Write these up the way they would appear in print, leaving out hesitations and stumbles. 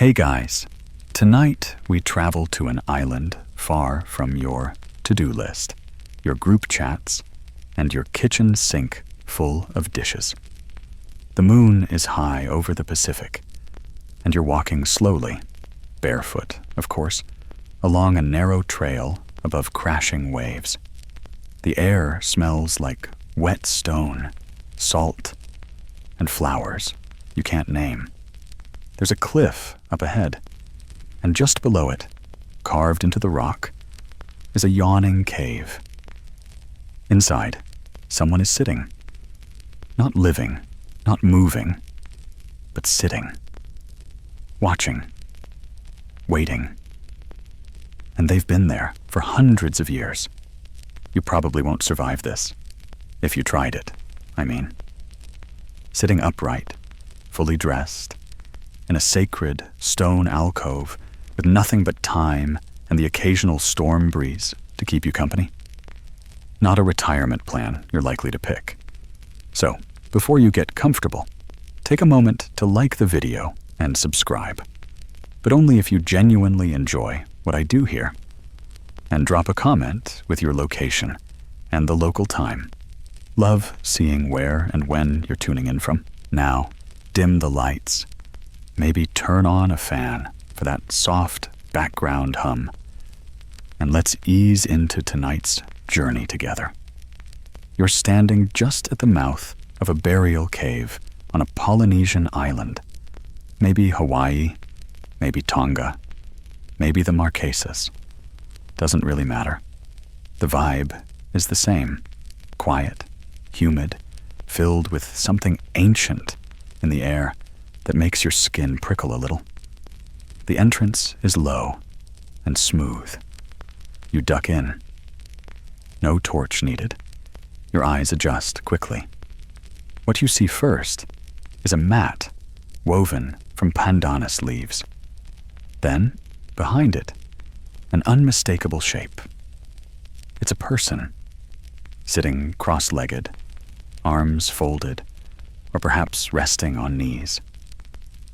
Hey guys, tonight we travel to an island far from your to-do list, your group chats, and your kitchen sink full of dishes. The moon is high over the Pacific, and you're walking slowly, barefoot, of course, along a narrow trail above crashing waves. The air smells like wet stone, salt, and flowers you can't name. There's a cliff up ahead, and just below it, carved into the rock, is a yawning cave. Inside, someone is sitting. Not living, not moving, but sitting. Watching. Waiting. And they've been there for hundreds of years. You probably won't survive this. If you tried it, I mean. Sitting upright, fully dressed, in a sacred stone alcove with nothing but time and the occasional storm breeze to keep you company. Not a retirement plan you're likely to pick. So, before you get comfortable, take a moment to like the video and subscribe. But only if you genuinely enjoy what I do here. And drop a comment with your location and the local time. Love seeing where and when you're tuning in from. Now, dim the lights. Maybe turn on a fan for that soft background hum. And let's ease into tonight's journey together. You're standing just at the mouth of a burial cave on a Polynesian island. Maybe Hawaii, maybe Tonga, maybe the Marquesas. Doesn't really matter. The vibe is the same. Quiet, humid, filled with something ancient in the air that makes your skin prickle a little. The entrance is low and smooth. You duck in. No torch needed. Your eyes adjust quickly. What you see first is a mat woven from pandanus leaves. Then, behind it, an unmistakable shape. It's a person, sitting cross-legged, arms folded, or perhaps resting on knees.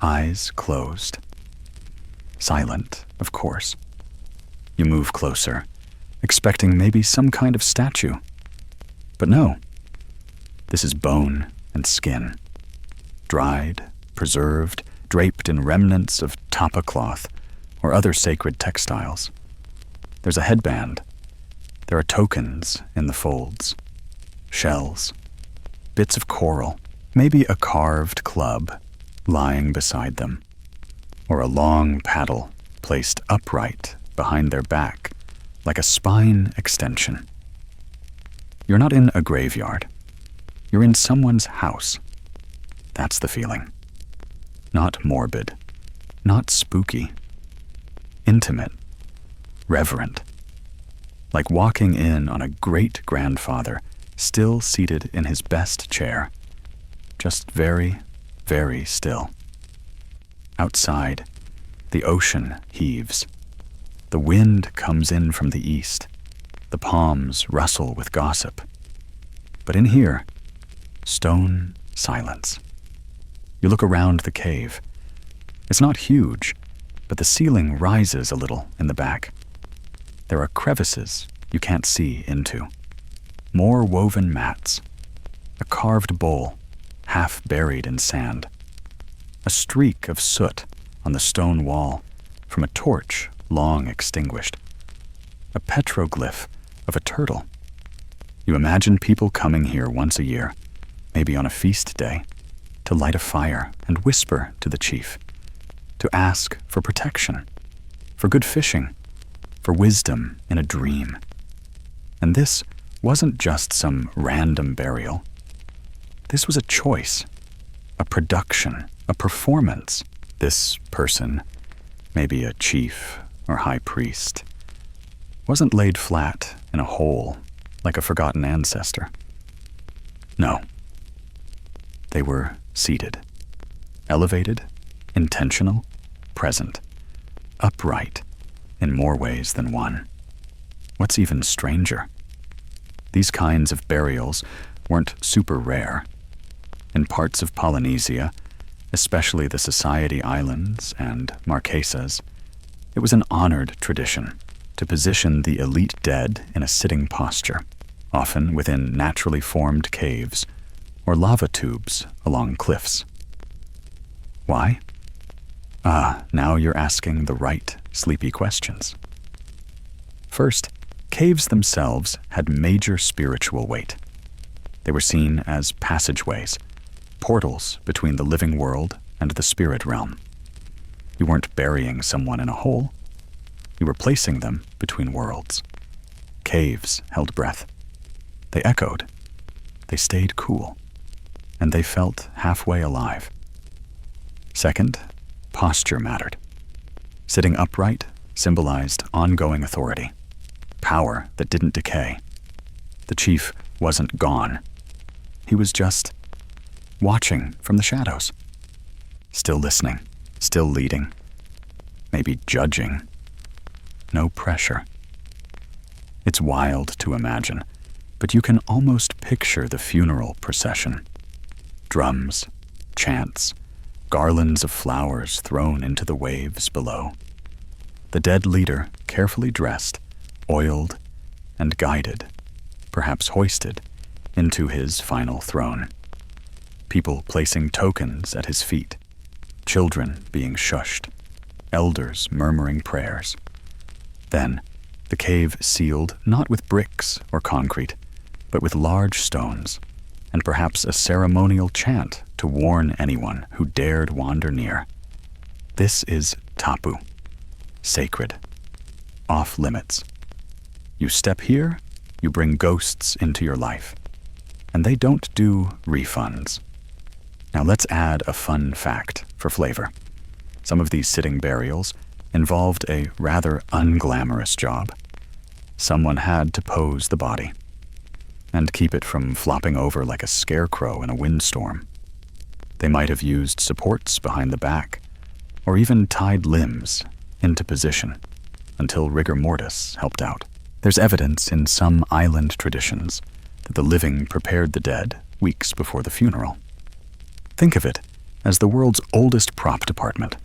Eyes closed. Silent, of course. You move closer, expecting maybe some kind of statue. But no. This is bone and skin. Dried, preserved, draped in remnants of tapa cloth or other sacred textiles. There's a headband. There are tokens in the folds. Shells. Bits of coral. Maybe a carved club lying beside them, or a long paddle placed upright behind their back, like a spine extension. You're not in a graveyard. You're in someone's house. That's the feeling. Not morbid, not spooky. Intimate, reverent. Like walking in on a great-grandfather still seated in his best chair, just very, very still. Outside, the ocean heaves. The wind comes in from the east. The palms rustle with gossip. But in here, stone silence. You look around the cave. It's not huge, but the ceiling rises a little in the back. There are crevices you can't see into. More woven mats. A carved bowl, half buried in sand. A streak of soot on the stone wall from a torch long extinguished. A petroglyph of a turtle. You imagine people coming here once a year, maybe on a feast day, to light a fire and whisper to the chief, to ask for protection, for good fishing, for wisdom in a dream. And this wasn't just some random burial. This was a choice, a production, a performance. This person, maybe a chief or high priest, wasn't laid flat in a hole like a forgotten ancestor. No. They were seated, elevated, intentional, present, upright in more ways than one. What's even stranger? These kinds of burials weren't super rare. In parts of Polynesia, especially the Society Islands and Marquesas, it was an honored tradition to position the elite dead in a sitting posture, often within naturally formed caves or lava tubes along cliffs. Why? Now you're asking the right sleepy questions. First, caves themselves had major spiritual weight. They were seen as passageways, portals between the living world and the spirit realm. You weren't burying someone in a hole. You were placing them between worlds. Caves held breath. They echoed. They stayed cool. And they felt halfway alive. Second, posture mattered. Sitting upright symbolized ongoing authority, power that didn't decay. The chief wasn't gone. He was just watching from the shadows, still listening, still leading, maybe judging. No pressure. It's wild to imagine, but you can almost picture the funeral procession. Drums, chants, garlands of flowers thrown into the waves below. The dead leader, carefully dressed, oiled, and guided, perhaps hoisted, into his final throne. People placing tokens at his feet, children being shushed, elders murmuring prayers. Then, the cave sealed not with bricks or concrete, but with large stones, and perhaps a ceremonial chant to warn anyone who dared wander near. This is tapu, sacred, off limits. You step here, you bring ghosts into your life, and they don't do refunds. Now let's add a fun fact for flavor. Some of these sitting burials involved a rather unglamorous job. Someone had to pose the body and keep it from flopping over like a scarecrow in a windstorm. They might have used supports behind the back, or even tied limbs into position until rigor mortis helped out. There's evidence in some island traditions that the living prepared the dead weeks before the funeral. Think of it as the world's oldest prop department.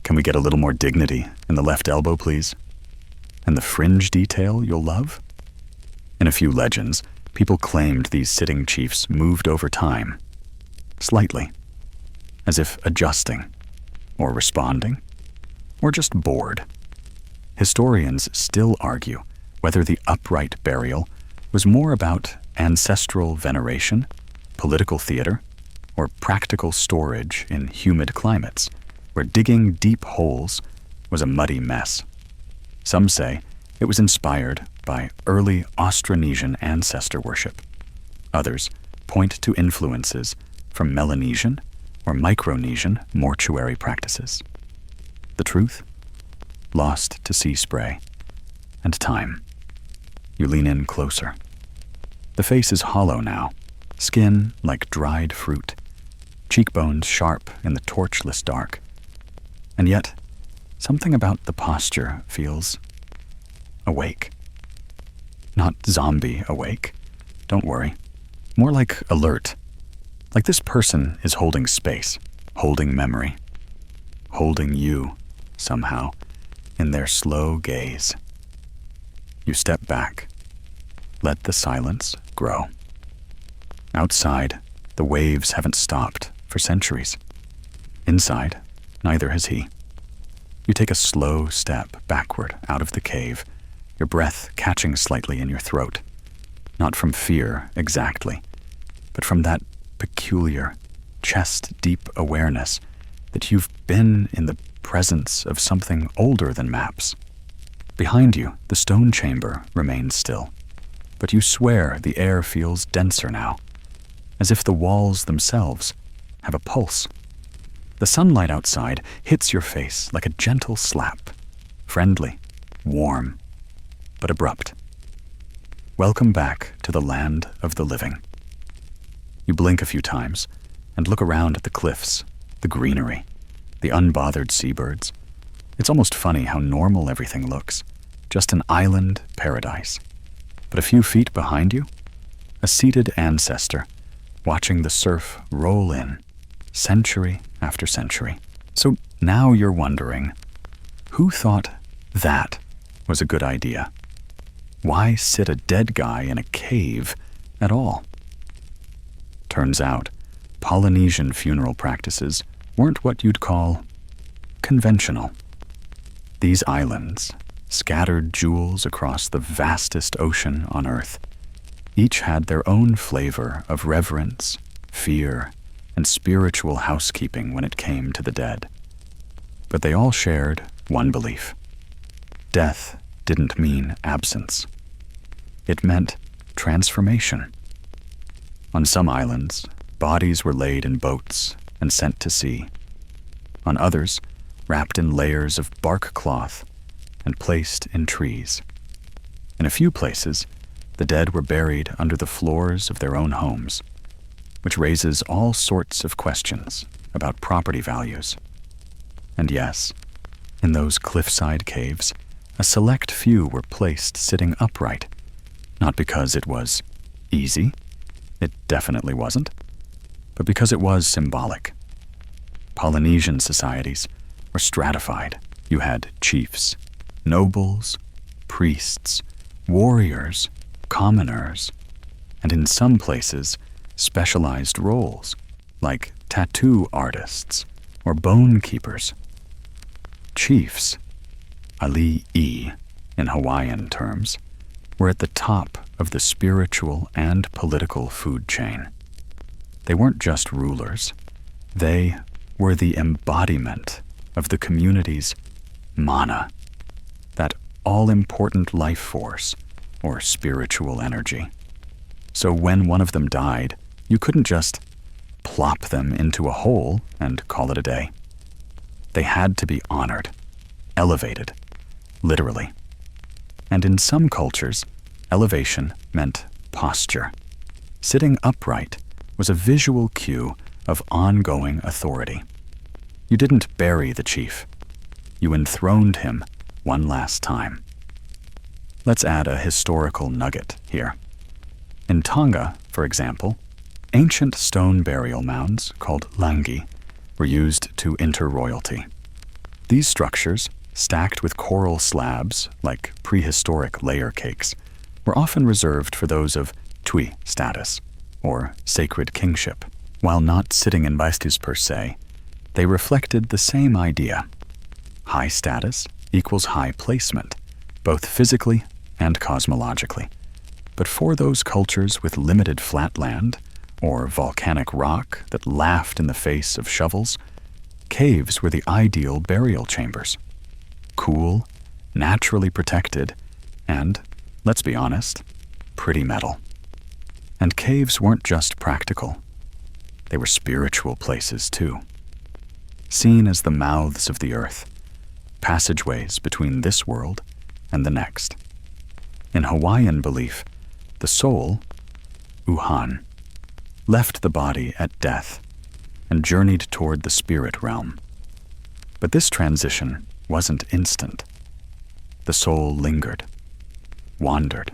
Can we get a little more dignity in the left elbow, please? And the fringe detail you'll love? In a few legends, people claimed these sitting chiefs moved over time, slightly, as if adjusting, or responding, or just bored. Historians still argue whether the upright burial was more about ancestral veneration, political theater, or practical storage in humid climates, where digging deep holes was a muddy mess. Some say it was inspired by early Austronesian ancestor worship. Others point to influences from Melanesian or Micronesian mortuary practices. The truth? Lost to sea spray and time. You lean in closer. The face is hollow now, skin like dried fruit, cheekbones sharp in the torchless dark. And yet, something about the posture feels awake. Not zombie awake, don't worry. More like alert. Like this person is holding space, holding memory, holding you, somehow, in their slow gaze. You step back. Let the silence grow. Outside, the waves haven't stopped for centuries. Inside, neither has he. You take a slow step backward out of the cave, your breath catching slightly in your throat. Not from fear, exactly, but from that peculiar, chest-deep awareness that you've been in the presence of something older than maps. Behind you, the stone chamber remains still, but you swear the air feels denser now, as if the walls themselves have a pulse. The sunlight outside hits your face like a gentle slap, friendly, warm, but abrupt. Welcome back to the land of the living. You blink a few times and look around at the cliffs, the greenery, the unbothered seabirds. It's almost funny how normal everything looks, just an island paradise. But a few feet behind you, a seated ancestor watching the surf roll in, century after century. So now you're wondering, who thought that was a good idea? Why sit a dead guy in a cave at all? Turns out, Polynesian funeral practices weren't what you'd call conventional. These islands, scattered jewels across the vastest ocean on Earth, each had their own flavor of reverence, fear, and spiritual housekeeping when it came to the dead. But they all shared one belief. Death didn't mean absence. It meant transformation. On some islands, bodies were laid in boats and sent to sea. On others, wrapped in layers of bark cloth and placed in trees. In a few places, the dead were buried under the floors of their own homes, which raises all sorts of questions about property values. And yes, in those cliffside caves, a select few were placed sitting upright, not because it was easy, it definitely wasn't, but because it was symbolic. Polynesian societies were stratified. You had chiefs, nobles, priests, warriors, commoners, and in some places, specialized roles, like tattoo artists or bone keepers. Chiefs, ali'i in Hawaiian terms, were at the top of the spiritual and political food chain. They weren't just rulers. They were the embodiment of the community's mana, that all-important life force or spiritual energy. So when one of them died, you couldn't just plop them into a hole and call it a day. They had to be honored, elevated, literally. And in some cultures, elevation meant posture. Sitting upright was a visual cue of ongoing authority. You didn't bury the chief. You enthroned him one last time. Let's add a historical nugget here. In Tonga, for example, ancient stone burial mounds called langi were used to inter royalty. These structures, stacked with coral slabs like prehistoric layer cakes, were often reserved for those of tui status, or sacred kingship. While not sitting in baistis per se, they reflected the same idea. High status equals high placement, both physically and cosmologically. But for those cultures with limited flatland, or volcanic rock that laughed in the face of shovels, caves were the ideal burial chambers. Cool, naturally protected, and, let's be honest, pretty metal. And caves weren't just practical. They were spiritual places too. Seen as the mouths of the earth, passageways between this world and the next. In Hawaiian belief, the soul, uhan, left the body at death and journeyed toward the spirit realm. But this transition wasn't instant. The soul lingered, wandered,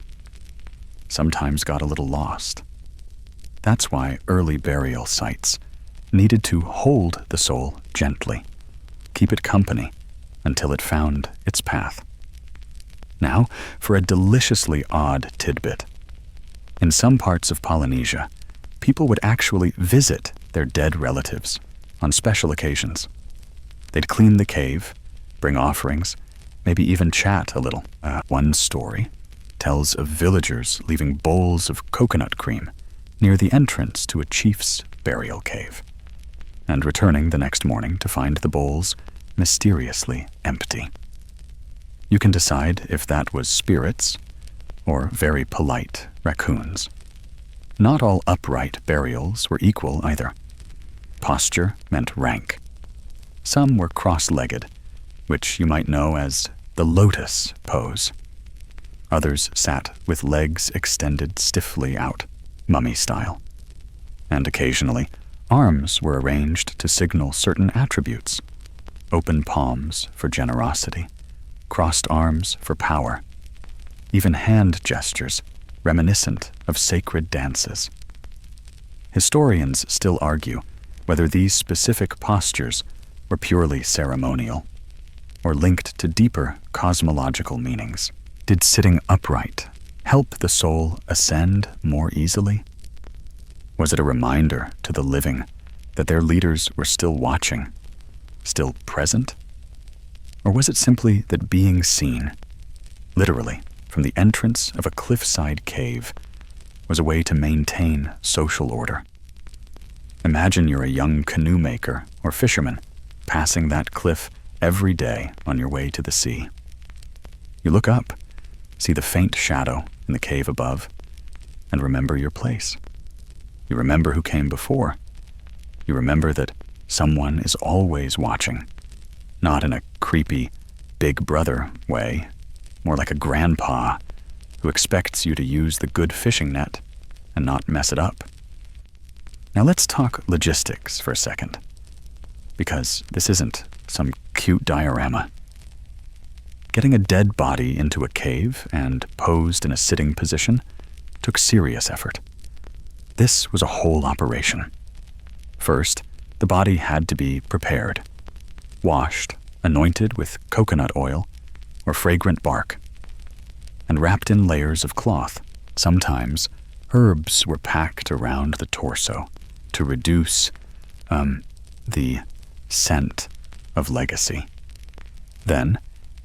sometimes got a little lost. That's why early burial sites needed to hold the soul gently, keep it company until it found its path. Now, for a deliciously odd tidbit. In some parts of Polynesia, people would actually visit their dead relatives on special occasions. They'd clean the cave, bring offerings, maybe even chat a little. One story tells of villagers leaving bowls of coconut cream near the entrance to a chief's burial cave, and returning the next morning to find the bowls mysteriously empty. You can decide if that was spirits or very polite raccoons. Not all upright burials were equal either. Posture meant rank. Some were cross-legged, which you might know as the lotus pose. Others sat with legs extended stiffly out, mummy style. And occasionally, arms were arranged to signal certain attributes. Open palms for generosity, crossed arms for power, even hand gestures reminiscent of sacred dances. Historians still argue whether these specific postures were purely ceremonial or linked to deeper cosmological meanings. Did sitting upright help the soul ascend more easily? Was it a reminder to the living that their leaders were still watching, still present? Or was it simply that being seen, literally from the entrance of a cliffside cave, was a way to maintain social order? Imagine you're a young canoe maker or fisherman passing that cliff every day on your way to the sea. You look up, see the faint shadow in the cave above, and remember your place. You remember who came before. You remember that someone is always watching, not in a creepy big brother way, more like a grandpa who expects you to use the good fishing net and not mess it up. Now let's talk logistics for a second, because this isn't some cute diorama. Getting a dead body into a cave and posed in a sitting position took serious effort. This was a whole operation. First, the body had to be prepared, washed, anointed with coconut oil or fragrant bark, and wrapped in layers of cloth. Sometimes, herbs were packed around the torso to reduce the scent of legacy. Then,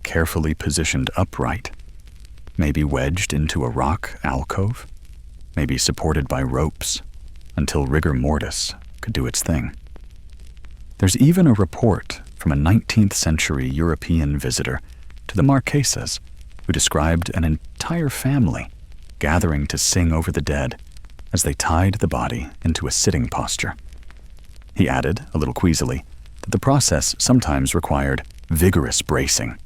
carefully positioned upright, maybe wedged into a rock alcove, maybe supported by ropes until rigor mortis could do its thing. There's even a report from a 19th century European visitor to the Marquesas who described an entire family gathering to sing over the dead as they tied the body into a sitting posture. He added, a little queasily, that the process sometimes required vigorous bracing,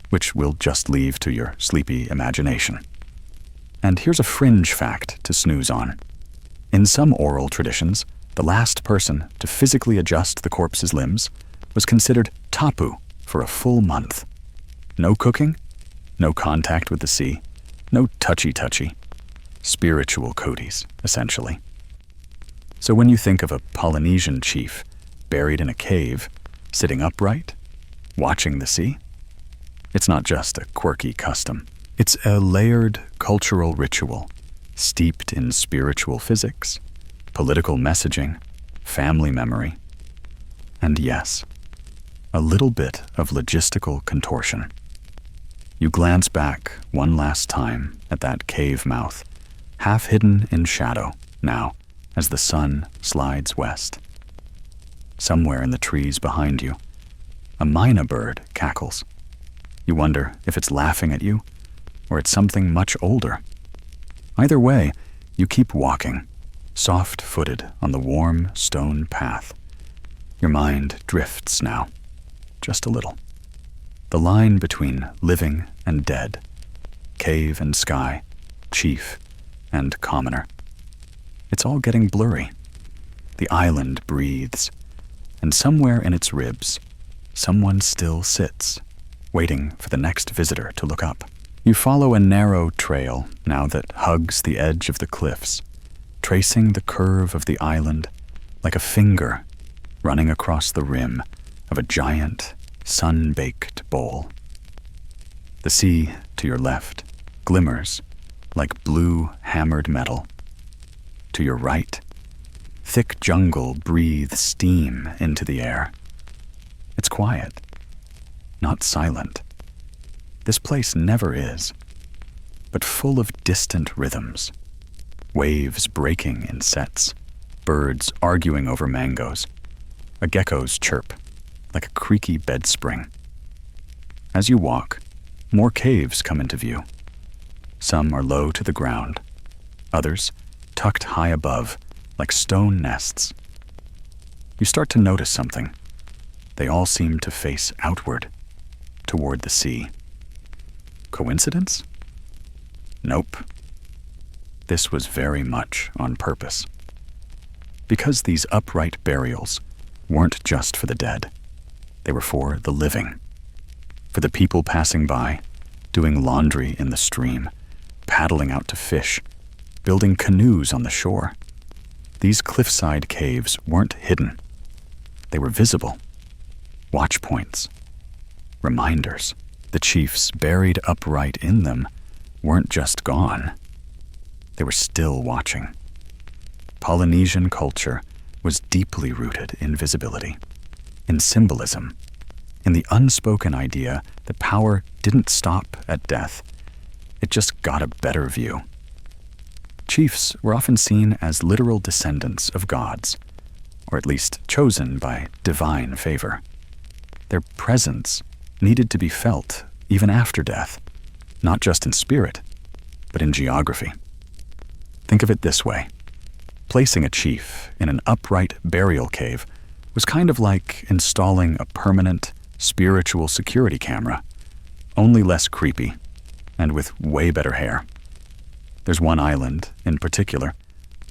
which we'll just leave to your sleepy imagination. And here's a fringe fact to snooze on. In some oral traditions, the last person to physically adjust the corpse's limbs was considered tapu for a full month. No cooking, no contact with the sea, no touchy-touchy. Spiritual cooties, essentially. So when you think of a Polynesian chief buried in a cave, sitting upright, watching the sea, it's not just a quirky custom. It's a layered cultural ritual, steeped in spiritual physics, political messaging, family memory, and yes, a little bit of logistical contortion. You glance back one last time at that cave mouth, half hidden in shadow now as the sun slides west. Somewhere in the trees behind you, a myna bird cackles. You wonder if it's laughing at you or it's something much older. Either way, you keep walking, soft-footed on the warm stone path. Your mind drifts now, just a little. The line between living and dead, cave and sky, chief and commoner. It's all getting blurry. The island breathes, and somewhere in its ribs, someone still sits, waiting for the next visitor to look up. You follow a narrow trail now that hugs the edge of the cliffs, tracing the curve of the island like a finger running across the rim of a giant, sun-baked bowl. The sea to your left glimmers like blue hammered metal. To your right, thick jungle breathes steam into the air. It's quiet, not silent. This place never is, but full of distant rhythms. Waves breaking in sets, birds arguing over mangoes, a gecko's chirp, like a creaky bed spring. As you walk, more caves come into view. Some are low to the ground, others tucked high above, like stone nests. You start to notice something. They all seem to face outward, toward the sea. Coincidence? Nope. This was very much on purpose. Because these upright burials weren't just for the dead. They were for the living. For the people passing by, doing laundry in the stream, paddling out to fish, building canoes on the shore. These cliffside caves weren't hidden. They were visible. Watch points. Reminders. The chiefs buried upright in them weren't just gone. They were still watching. Polynesian culture was deeply rooted in visibility, in symbolism, in the unspoken idea that power didn't stop at death. It just got a better view. Chiefs were often seen as literal descendants of gods, or at least chosen by divine favor. Their presence needed to be felt even after death, not just in spirit, but in geography. Think of it this way. Placing a chief in an upright burial cave was kind of like installing a permanent, spiritual security camera, only less creepy, and with way better hair. There's one island, in particular,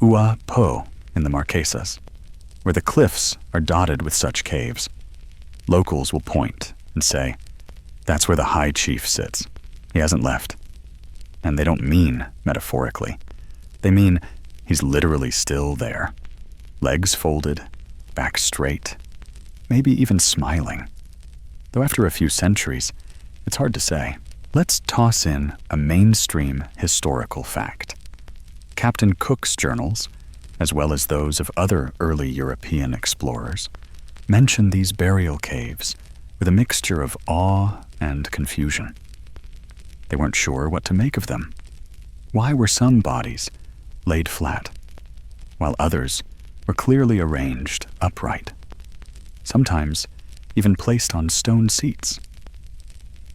Ua Po in the Marquesas, where the cliffs are dotted with such caves. Locals will point and say, "That's where the high chief sits. He hasn't left." And they don't mean metaphorically. They mean he's literally still there. Legs folded, back straight, maybe even smiling. Though after a few centuries, it's hard to say. Let's toss in a mainstream historical fact. Captain Cook's journals, as well as those of other early European explorers, mention these burial caves with a mixture of awe and confusion. They weren't sure what to make of them. Why were some bodies laid flat, while others were clearly arranged upright, sometimes even placed on stone seats?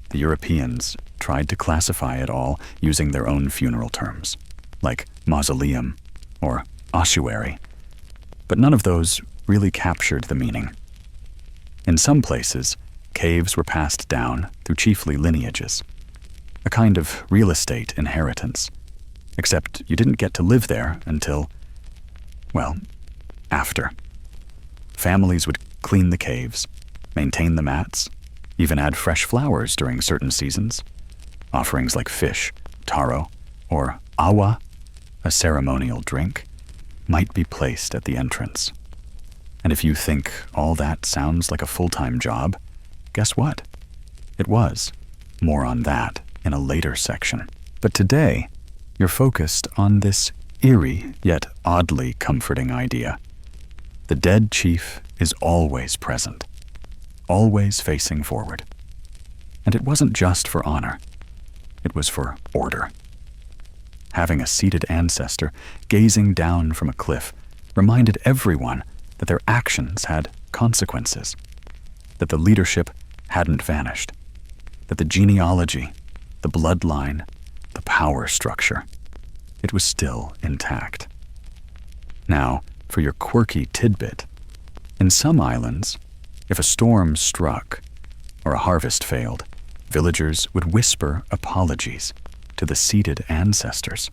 The Europeans tried to classify it all using their own funeral terms, like mausoleum or ossuary, but none of those really captured the meaning. In some places, caves were passed down through chiefly lineages, a kind of real estate inheritance, except you didn't get to live there until, well, after. Families would clean the caves, maintain the mats, even add fresh flowers during certain seasons. Offerings like fish, taro, or awa, a ceremonial drink, might be placed at the entrance. And if you think all that sounds like a full-time job, guess what? It was. More on that in a later section. But today, you're focused on this eerie yet oddly comforting idea. The dead chief is always present, always facing forward. And it wasn't just for honor. It was for order. Having a seated ancestor gazing down from a cliff reminded everyone that their actions had consequences, that the leadership hadn't vanished, that the genealogy, the bloodline, the power structure, it was still intact. Now, for your quirky tidbit, in some islands, if a storm struck or a harvest failed, villagers would whisper apologies to the seated ancestors.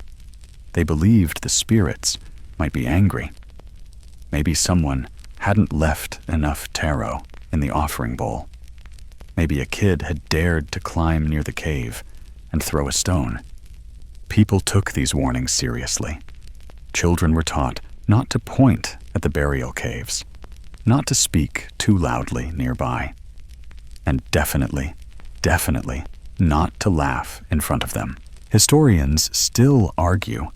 They believed the spirits might be angry. Maybe someone hadn't left enough taro in the offering bowl. Maybe a kid had dared to climb near the cave and throw a stone. People took these warnings seriously. Children were taught not to point at the burial caves, not to speak too loudly nearby, and definitely not to laugh in front of them. Historians still argue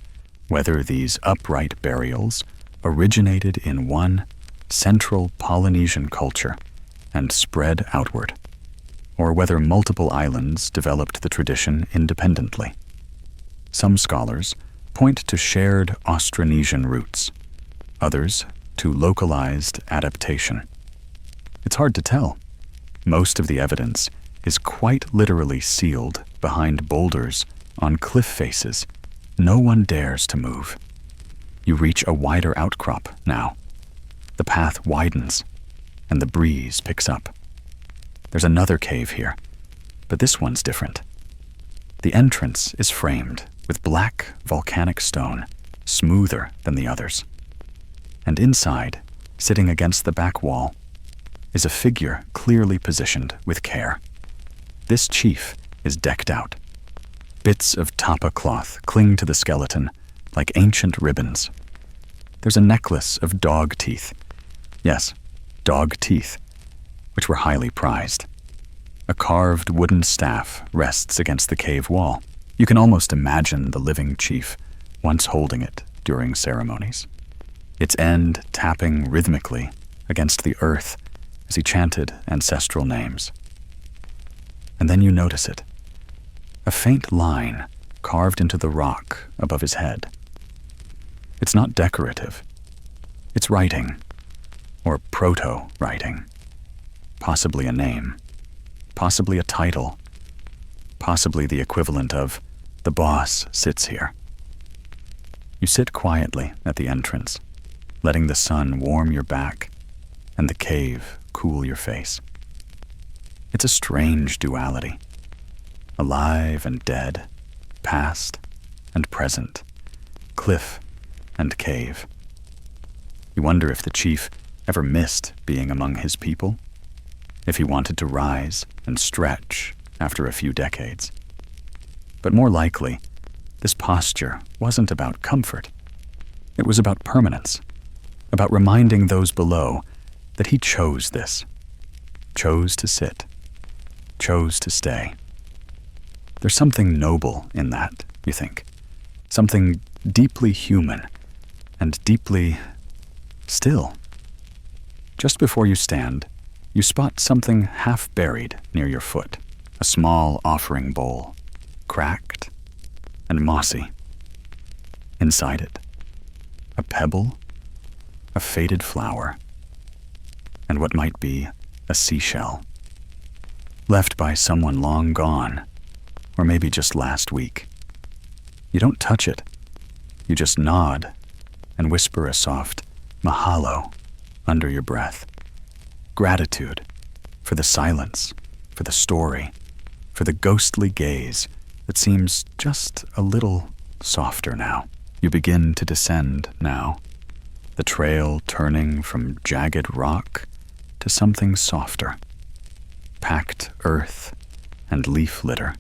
whether these upright burials originated in one central Polynesian culture and spread outward, or whether multiple islands developed the tradition independently. Some scholars point to shared Austronesian roots, others to localized adaptation. It's hard to tell. Most of the evidence is quite literally sealed behind boulders on cliff faces. No one dares to move. You reach a wider outcrop now. The path widens, and the breeze picks up. There's another cave here, but this one's different. The entrance is framed with black volcanic stone, smoother than the others. And inside, sitting against the back wall, is a figure clearly positioned with care. This chief is decked out. Bits of tapa cloth cling to the skeleton like ancient ribbons. There's a necklace of dog teeth. Yes, dog teeth, which were highly prized. A carved wooden staff rests against the cave wall. You can almost imagine the living chief once holding it during ceremonies, its end tapping rhythmically against the earth as he chanted ancestral names. And then you notice it, a faint line carved into the rock above his head. It's not decorative. It's writing, or proto-writing, possibly a name, possibly a title, possibly the equivalent of "the boss sits here." You sit quietly at the entrance, letting the sun warm your back and the cave cool your face. It's a strange duality, alive and dead, past and present, cliff and cave. You wonder if the chief ever missed being among his people, if he wanted to rise and stretch after a few decades. But more likely, this posture wasn't about comfort. It was about permanence, about reminding those below that he chose this, chose to sit, chose to stay. There's something noble in that, you think, something deeply human and deeply still. Just before you stand, you spot something half buried near your foot, a small offering bowl, cracked and mossy. Inside it, a pebble, a faded flower, and what might be a seashell, left by someone long gone, or maybe just last week. You don't touch it. You just nod and whisper a soft mahalo under your breath. Gratitude for the silence, for the story, for the ghostly gaze that seems just a little softer now. You begin to descend now, the trail turning from jagged rock to something softer, packed earth and leaf litter.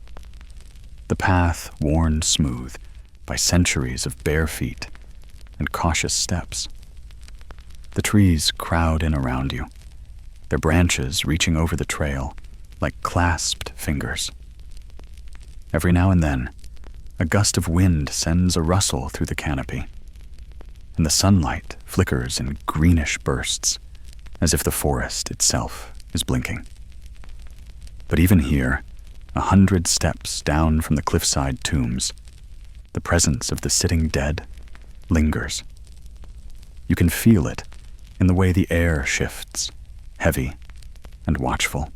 The path worn smooth by centuries of bare feet and cautious steps. The trees crowd in around you, their branches reaching over the trail like clasped fingers. Every now and then, a gust of wind sends a rustle through the canopy, and the sunlight flickers in greenish bursts, as if the forest itself is blinking. But even here, 100 steps down from the cliffside tombs, the presence of the sitting dead lingers. You can feel it in the way the air shifts, heavy and watchful.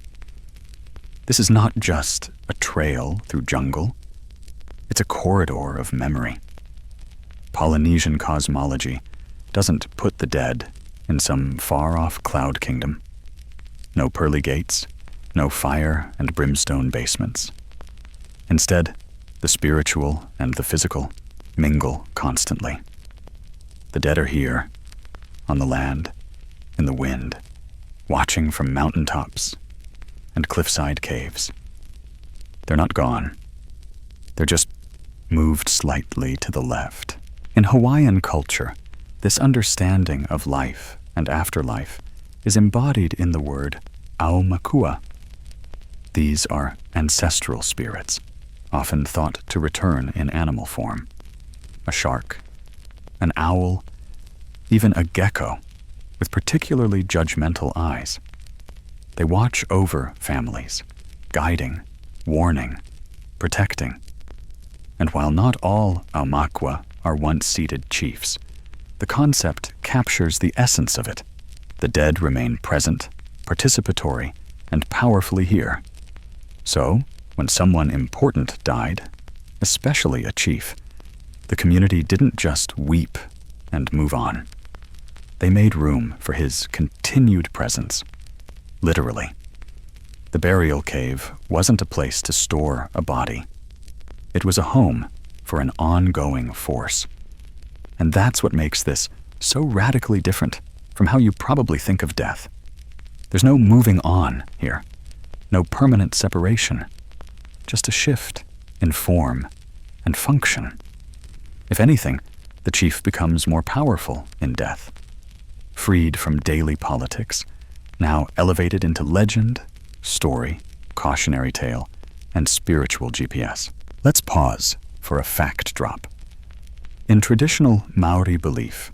This is not just a trail through jungle. It's a corridor of memory. Polynesian cosmology doesn't put the dead in some far-off cloud kingdom. No pearly gates, no fire and brimstone basements. Instead, the spiritual and the physical mingle constantly. The dead are here, on the land, in the wind, watching from mountaintops and cliffside caves. They're not gone. They're just moved slightly to the left. In Hawaiian culture, this understanding of life and afterlife is embodied in the word aumakua. These are ancestral spirits, often thought to return in animal form. A shark, an owl, even a gecko with particularly judgmental eyes. They watch over families, guiding, warning, protecting. And while not all aumakua are once-seated chiefs, the concept captures the essence of it. The dead remain present, participatory, and powerfully here. So, when someone important died, especially a chief, the community didn't just weep and move on. They made room for his continued presence, literally. The burial cave wasn't a place to store a body. It was a home for an ongoing force. And that's what makes this so radically different from how you probably think of death. There's no moving on here, no permanent separation, just a shift in form and function. If anything, the chief becomes more powerful in death, freed from daily politics now elevated into legend, story, cautionary tale, and spiritual GPS. Let's pause for a fact drop. In traditional Maori belief,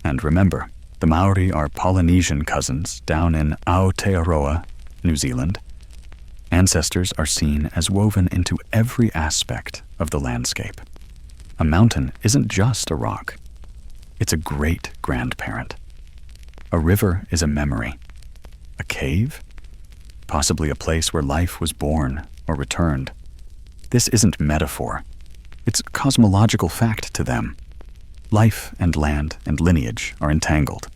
and remember, the Maori are Polynesian cousins down in Aotearoa, New Zealand, ancestors are seen as woven into every aspect of the landscape. A mountain isn't just a rock. It's a great grandparent. A river is a memory. A cave? Possibly a place where life was born or returned. This isn't metaphor. It's cosmological fact to them. Life and land and lineage are entangled.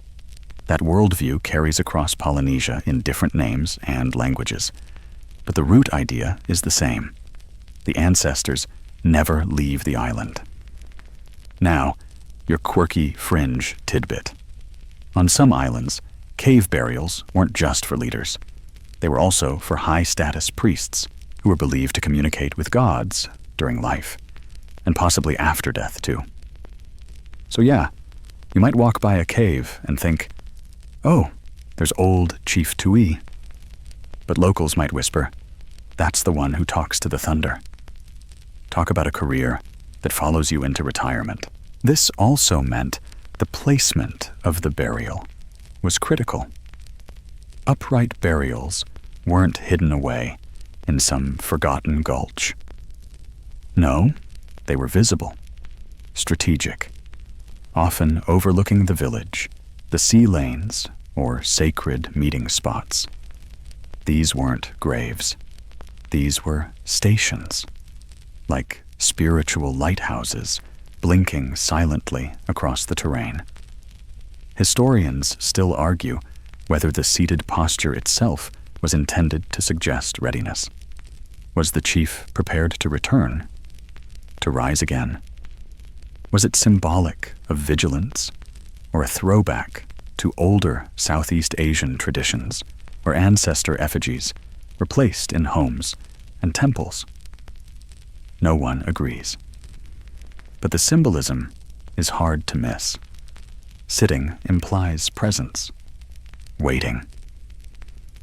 That worldview carries across Polynesia in different names and languages. But the root idea is the same. The ancestors never leave the island. Now, your quirky fringe tidbit. On some islands, cave burials weren't just for leaders. They were also for high-status priests who were believed to communicate with gods during life, and possibly after death, too. So yeah, you might walk by a cave and think, oh, there's old Chief Tui. But locals might whisper, that's the one who talks to the thunder. Talk about a career that follows you into retirement. This also meant the placement of the burial was critical. Upright burials weren't hidden away in some forgotten gulch. No, they were visible, strategic, often overlooking the village, the sea lanes, or sacred meeting spots. These weren't graves. These were stations, like spiritual lighthouses blinking silently across the terrain. Historians still argue whether the seated posture itself was intended to suggest readiness. Was the chief prepared to return, to rise again? Was it symbolic of vigilance, or a throwback to older Southeast Asian traditions where ancestor effigies were placed in homes and temples? No one agrees. But the symbolism is hard to miss. Sitting implies presence, waiting,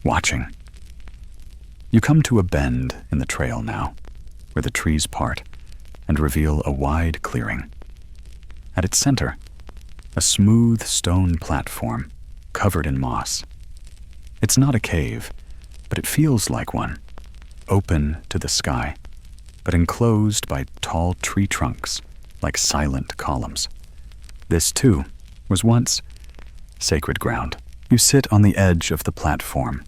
watching. You come to a bend in the trail now, where the trees part and reveal a wide clearing. At its center, a smooth stone platform covered in moss. It's not a cave, but it feels like one, open to the sky, but enclosed by tall tree trunks like silent columns. This, too, was once sacred ground. You sit on the edge of the platform,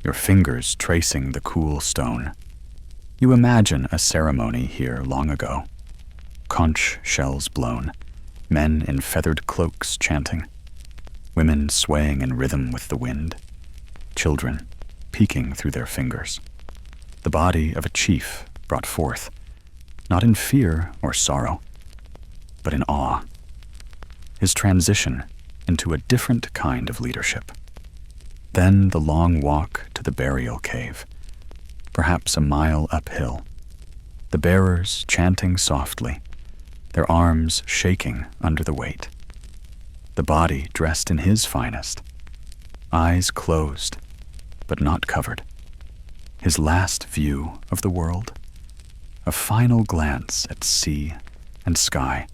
your fingers tracing the cool stone. You imagine a ceremony here long ago. Conch shells blown, men in feathered cloaks chanting, women swaying in rhythm with the wind, children peeking through their fingers. The body of a chief brought forth, not in fear or sorrow, but in awe. His transition into a different kind of leadership. Then the long walk to the burial cave, perhaps a mile uphill. The bearers chanting softly, their arms shaking under the weight. The body dressed in his finest, eyes closed, but not covered. His last view of the world, a final glance at sea and sky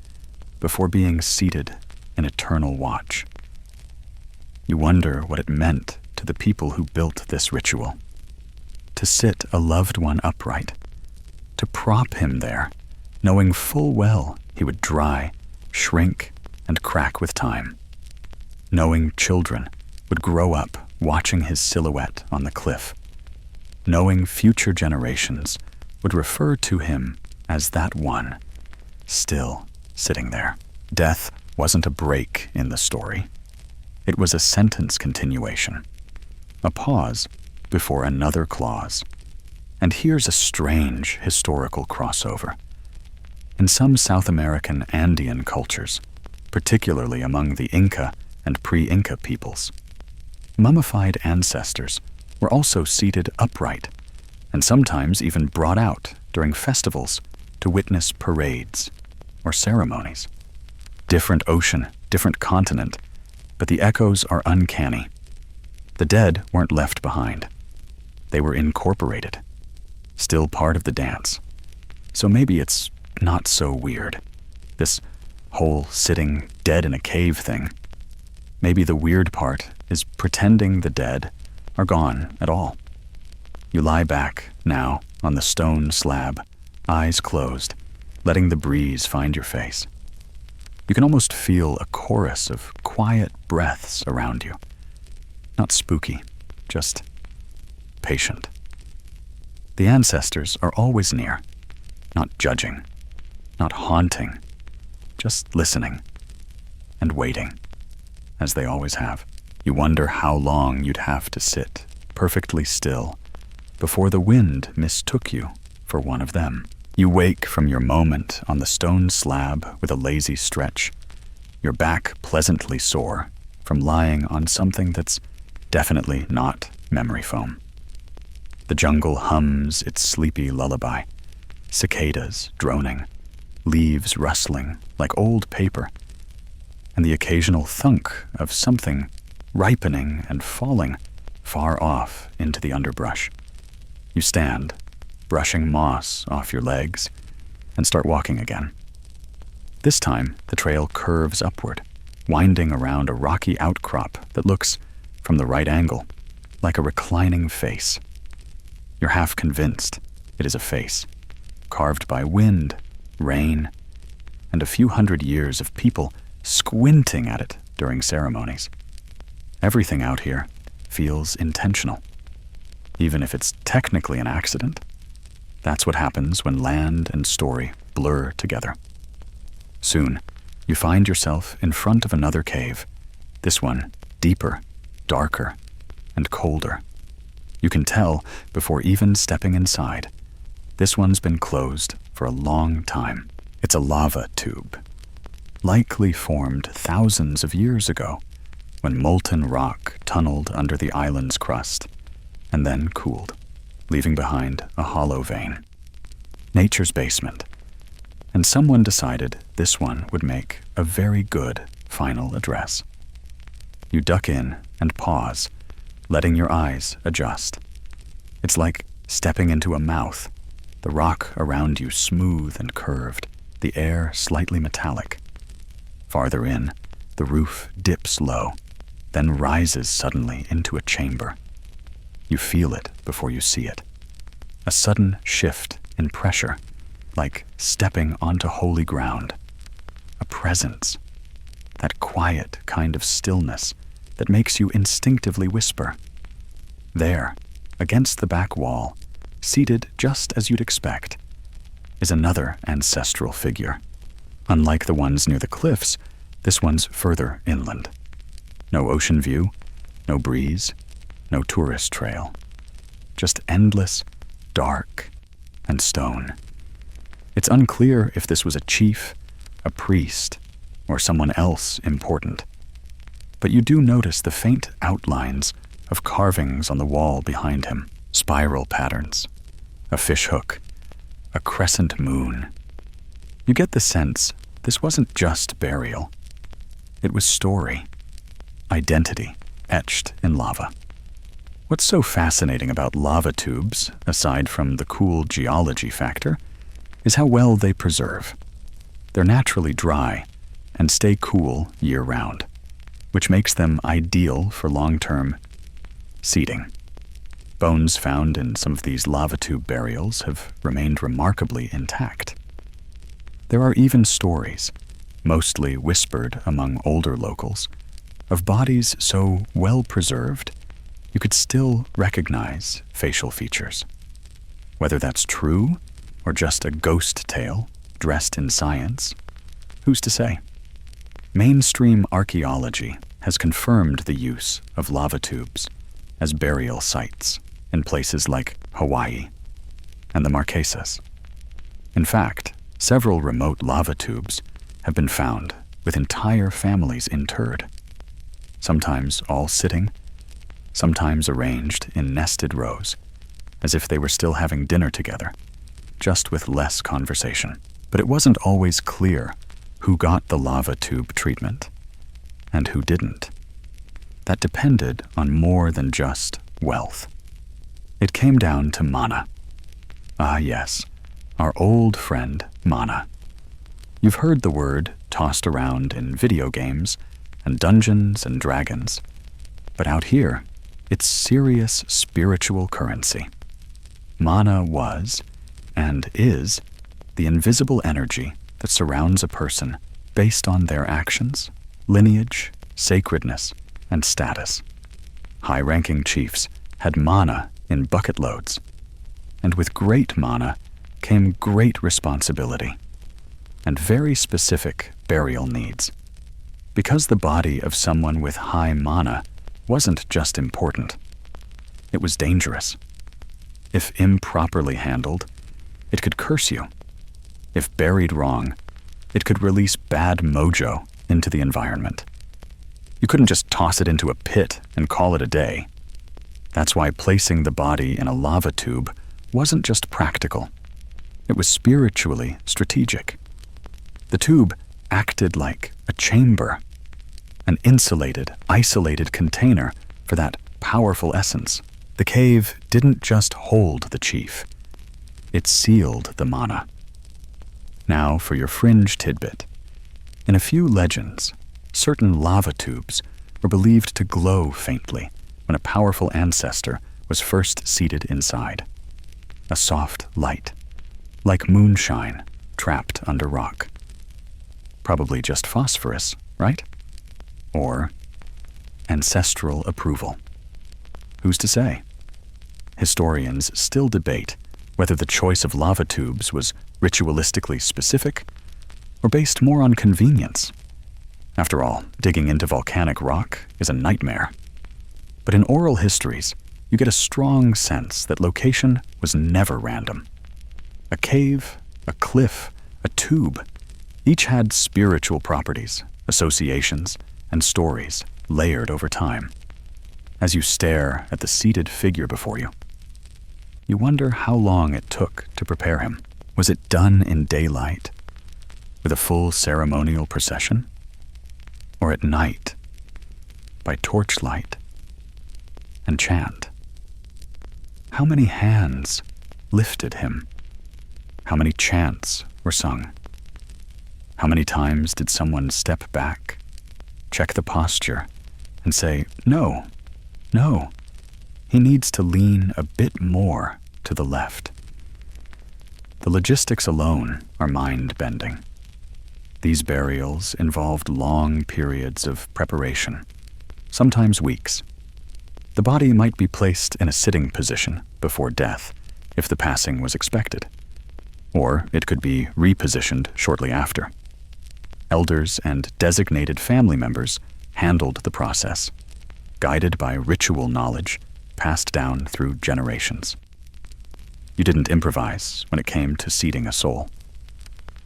before being seated in eternal watch. You wonder what it meant to the people who built this ritual. To sit a loved one upright, to prop him there, knowing full well he would dry, shrink, and crack with time. Knowing children would grow up watching his silhouette on the cliff. Knowing future generations would refer to him as that one, still sitting there. Death wasn't a break in the story. It was a sentence continuation, a pause before another clause. And here's a strange historical crossover. In some South American Andean cultures, particularly among the Inca and pre-Inca peoples, mummified ancestors were also seated upright, and sometimes even brought out during festivals to witness parades or ceremonies. Different ocean, different continent, but the echoes are uncanny. The dead weren't left behind. They were incorporated, still part of the dance. So maybe it's not so weird, this whole sitting dead in a cave thing. Maybe the weird part is pretending the dead are gone at all. You lie back now on the stone slab, eyes closed, letting the breeze find your face. You can almost feel a chorus of quiet breaths around you. Not spooky, just patient. The ancestors are always near, not judging, not haunting, just listening and waiting, as they always have. You wonder how long you'd have to sit perfectly still before the wind mistook you for one of them. You wake from your moment on the stone slab with a lazy stretch, your back pleasantly sore from lying on something that's definitely not memory foam. The jungle hums its sleepy lullaby, cicadas droning, leaves rustling like old paper, and the occasional thunk of something ripening and falling far off into the underbrush. You stand, brushing moss off your legs, and start walking again. This time, the trail curves upward, winding around a rocky outcrop that looks, from the right angle, like a reclining face. You're half convinced it is a face, carved by wind, rain, and a few hundred years of people squinting at it during ceremonies. Everything out here feels intentional, even if it's technically an accident. That's what happens when land and story blur together. Soon, you find yourself in front of another cave, this one deeper, darker, and colder. You can tell before even stepping inside. This one's been closed for a long time. It's a lava tube, likely formed thousands of years ago when molten rock tunneled under the island's crust and then cooled, leaving behind a hollow vein. Nature's basement. And someone decided this one would make a very good final address. You duck in and pause, letting your eyes adjust. It's like stepping into a mouth, the rock around you smooth and curved, the air slightly metallic. Farther in, the roof dips low, then rises suddenly into a chamber. You feel it before you see it. A sudden shift in pressure, like stepping onto holy ground. A presence, that quiet kind of stillness that makes you instinctively whisper. There, against the back wall, seated just as you'd expect, is another ancestral figure. Unlike the ones near the cliffs, this one's further inland. No ocean view, no breeze, no tourist trail. Just endless, dark, and stone. It's unclear if this was a chief, a priest, or someone else important. But you do notice the faint outlines of carvings on the wall behind him, spiral patterns, a fishhook, a crescent moon. You get the sense this wasn't just burial. It was story, identity etched in lava. What's so fascinating about lava tubes, aside from the cool geology factor, is how well they preserve. They're naturally dry and stay cool year-round, which makes them ideal for long-term seating. Bones found in some of these lava tube burials have remained remarkably intact. There are even stories, mostly whispered among older locals, of bodies so well preserved you could still recognize facial features. Whether that's true or just a ghost tale dressed in science, who's to say? Mainstream archaeology has confirmed the use of lava tubes as burial sites in places like Hawaii and the Marquesas. In fact, several remote lava tubes have been found with entire families interred, sometimes all sitting, sometimes arranged in nested rows, as if they were still having dinner together, just with less conversation. But it wasn't always clear who got the lava tube treatment and who didn't. that depended on more than just wealth. It came down to mana. Ah yes, our old friend mana. You've heard the word tossed around in video games and Dungeons and Dragons, but out here, it's serious spiritual currency. Mana was, and is, the invisible energy that surrounds a person based on their actions, lineage, sacredness, and status. High-ranking chiefs had mana in bucket loads, and with great mana came great responsibility and very specific burial needs. Because the body of someone with high mana wasn't just important, it was dangerous. If improperly handled, it could curse you. If buried wrong, it could release bad mojo into the environment. You couldn't just toss it into a pit and call it a day. That's why placing the body in a lava tube wasn't just practical. It was spiritually strategic. The tube acted like a chamber, an insulated, isolated container for that powerful essence. The cave didn't just hold the chief. It sealed the mana. Now for your fringe tidbit. In a few legends, certain lava tubes were believed to glow faintly when a powerful ancestor was first seated inside. A soft light, like moonshine trapped under rock. Probably just phosphorus, right? Or ancestral approval. Who's to say? Historians still debate whether the choice of lava tubes was ritualistically specific or based more on convenience. After all, digging into volcanic rock is a nightmare. But in oral histories, you get a strong sense that location was never random. A cave, a cliff, a tube, each had spiritual properties, associations, and stories layered over time. As you stare at the seated figure before you, you wonder how long it took to prepare him. Was it done in daylight, with a full ceremonial procession? Or at night, by torchlight and chant? How many hands lifted him? How many chants were sung? How many times did someone step back, check the posture, and say, no, he needs to lean a bit more to the left? The logistics alone are mind-bending. These burials involved long periods of preparation, sometimes weeks. The body might be placed in a sitting position before death if the passing was expected, or it could be repositioned shortly after. Elders and designated family members handled the process, guided by ritual knowledge passed down through generations. You didn't improvise when it came to seating a soul.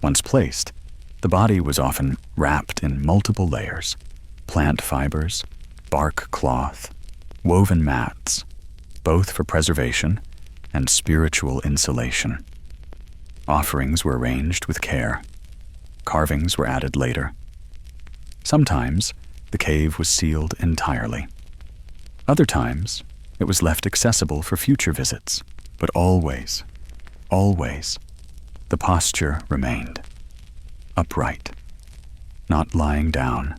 Once placed, the body was often wrapped in multiple layers: plant fibers, bark cloth, woven mats, both for preservation and spiritual insulation. Offerings were arranged with care. Carvings were added later. Sometimes, the cave was sealed entirely. Other times, it was left accessible for future visits. But always, the posture remained. Upright, not lying down,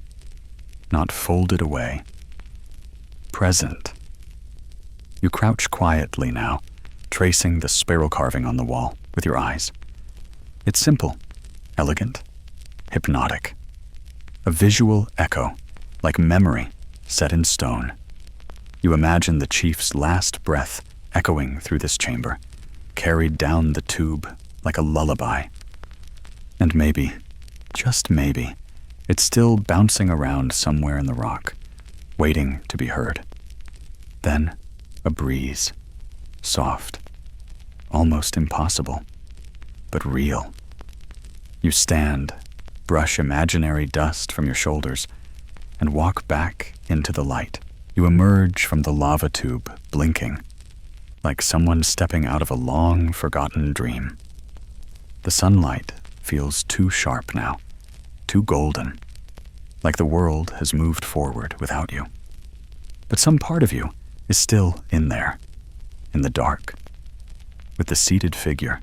not folded away. Present. You crouch quietly now, tracing the spiral carving on the wall with your eyes. It's simple, elegant, hypnotic. A visual echo, like memory set in stone. You imagine the chief's last breath echoing through this chamber, carried down the tube like a lullaby. And maybe, just maybe, it's still bouncing around somewhere in the rock, waiting to be heard. Then, a breeze, soft, almost impossible, but real. You stand, brush imaginary dust from your shoulders, and walk back into the light. You emerge from the lava tube, blinking, like someone stepping out of a long-forgotten dream. The sunlight feels too sharp now, too golden, like the world has moved forward without you. But some part of you is still in there, in the dark, with the seated figure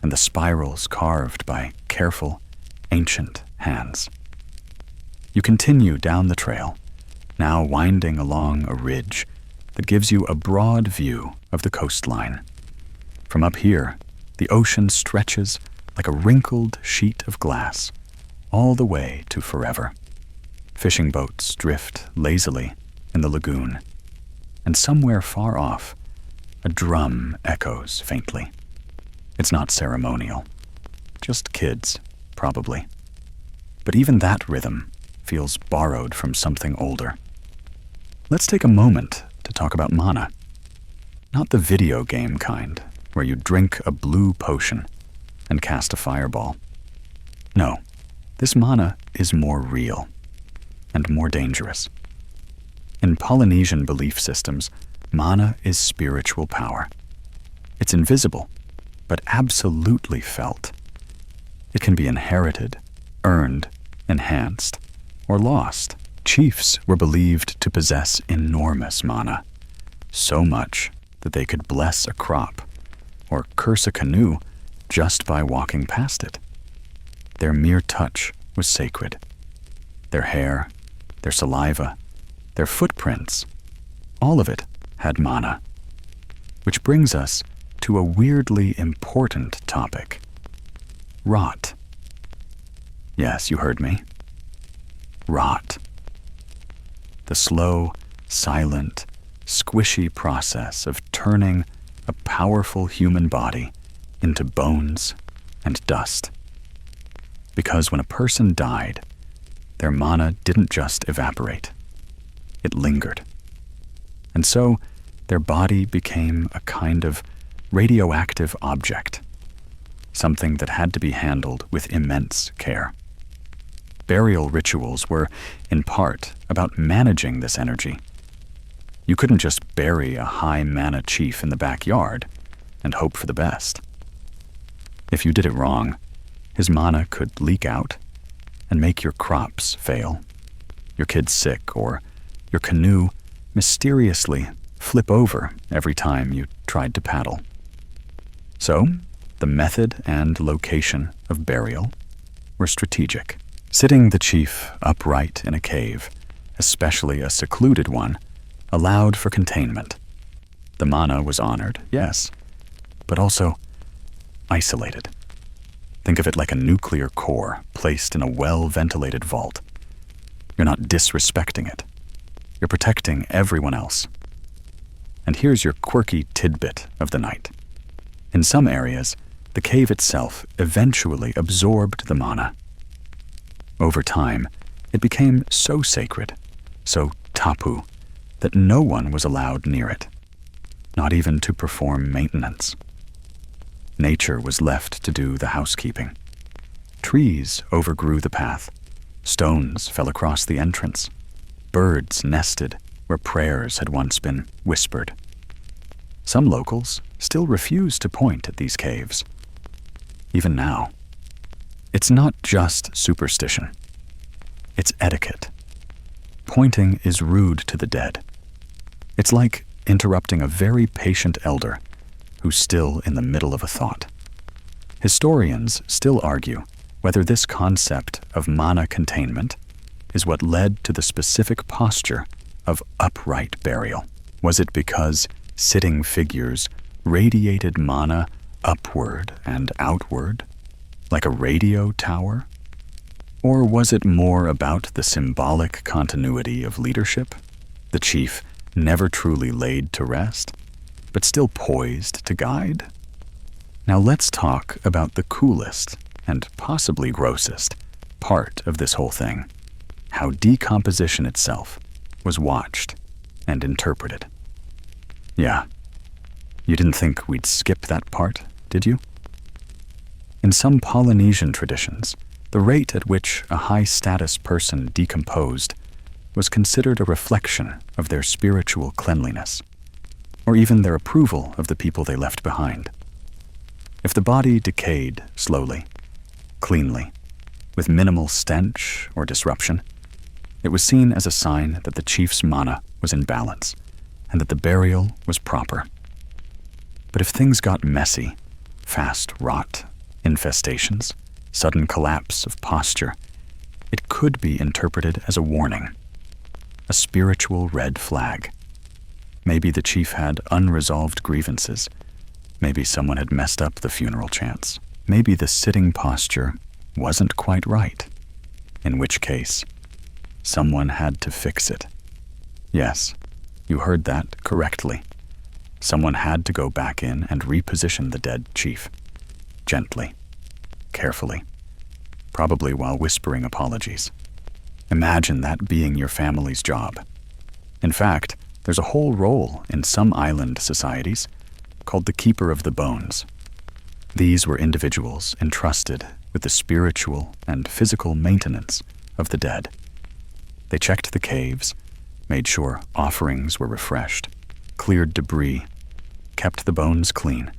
and the spirals carved by careful, ancient hands. You continue down the trail, now winding along a ridge that gives you a broad view of the coastline. From up here, the ocean stretches like a wrinkled sheet of glass all the way to forever. Fishing boats drift lazily in the lagoon, and somewhere far off, a drum echoes faintly. It's not ceremonial, just kids, probably. But even that rhythm feels borrowed from something older. Let's take a moment to talk about mana. Not the video game kind, where you drink a blue potion and cast a fireball. No, this mana is more real and more dangerous. In Polynesian belief systems, mana is spiritual power. It's invisible, but absolutely felt. It can be inherited, earned, enhanced, or lost. Chiefs were believed to possess enormous mana, so much that they could bless a crop or curse a canoe just by walking past it. Their mere touch was sacred. Their hair, their saliva, their footprints, all of it had mana. Which brings us to a weirdly important topic: rot. Yes, you heard me. Rot. The slow, silent, squishy process of turning a powerful human body into bones and dust. Because when a person died, their mana didn't just evaporate. It lingered. And so their body became a kind of radioactive object, something that had to be handled with immense care. Burial rituals were, in part, about managing this energy. You couldn't just bury a high mana chief in the backyard and hope for the best. If you did it wrong, his mana could leak out and make your crops fail, your kids sick, or your canoe mysteriously flip over every time you tried to paddle. So, the method and location of burial were strategic. Sitting the chief upright in a cave, especially a secluded one, allowed for containment. The mana was honored, yes, but also isolated. Think of it like a nuclear core placed in a well-ventilated vault. You're not disrespecting it. You're protecting everyone else. And here's your quirky tidbit of the night. In some areas, the cave itself eventually absorbed the mana. Over time, it became so sacred, so tapu, that no one was allowed near it, not even to perform maintenance. Nature was left to do the housekeeping. Trees overgrew the path. Stones fell across the entrance. Birds nested where prayers had once been whispered. Some locals still refuse to point at these caves. Even now. It's not just superstition. It's etiquette. Pointing is rude to the dead. It's like interrupting a very patient elder who's still in the middle of a thought. Historians still argue whether this concept of mana containment is what led to the specific posture of upright burial. Was it because sitting figures radiated mana upward and outward, like a radio tower? Or was it more about the symbolic continuity of leadership? The chief never truly laid to rest, but still poised to guide? Now let's talk about the coolest and possibly grossest part of this whole thing: how decomposition itself was watched and interpreted. Yeah, you didn't think we'd skip that part, did you? In some Polynesian traditions, the rate at which a high-status person decomposed was considered a reflection of their spiritual cleanliness, or even their approval of the people they left behind. If the body decayed slowly, cleanly, with minimal stench or disruption, It was seen as a sign that the chief's mana was in balance and that the burial was proper. But if things got messy, fast rot, infestations, sudden collapse of posture, it could be interpreted as a warning, a spiritual red flag. Maybe the chief had unresolved grievances. Maybe someone had messed up the funeral chants. Maybe the sitting posture wasn't quite right, in which case, someone had to fix it. Yes, you heard that correctly. Someone had to go back in and reposition the dead chief, gently, carefully, probably while whispering apologies. Imagine that being your family's job. In fact, there's a whole role in some island societies called the keeper of the bones. These were individuals entrusted with the spiritual and physical maintenance of the dead. They checked the caves, made sure offerings were refreshed, cleared debris, kept the bones clean,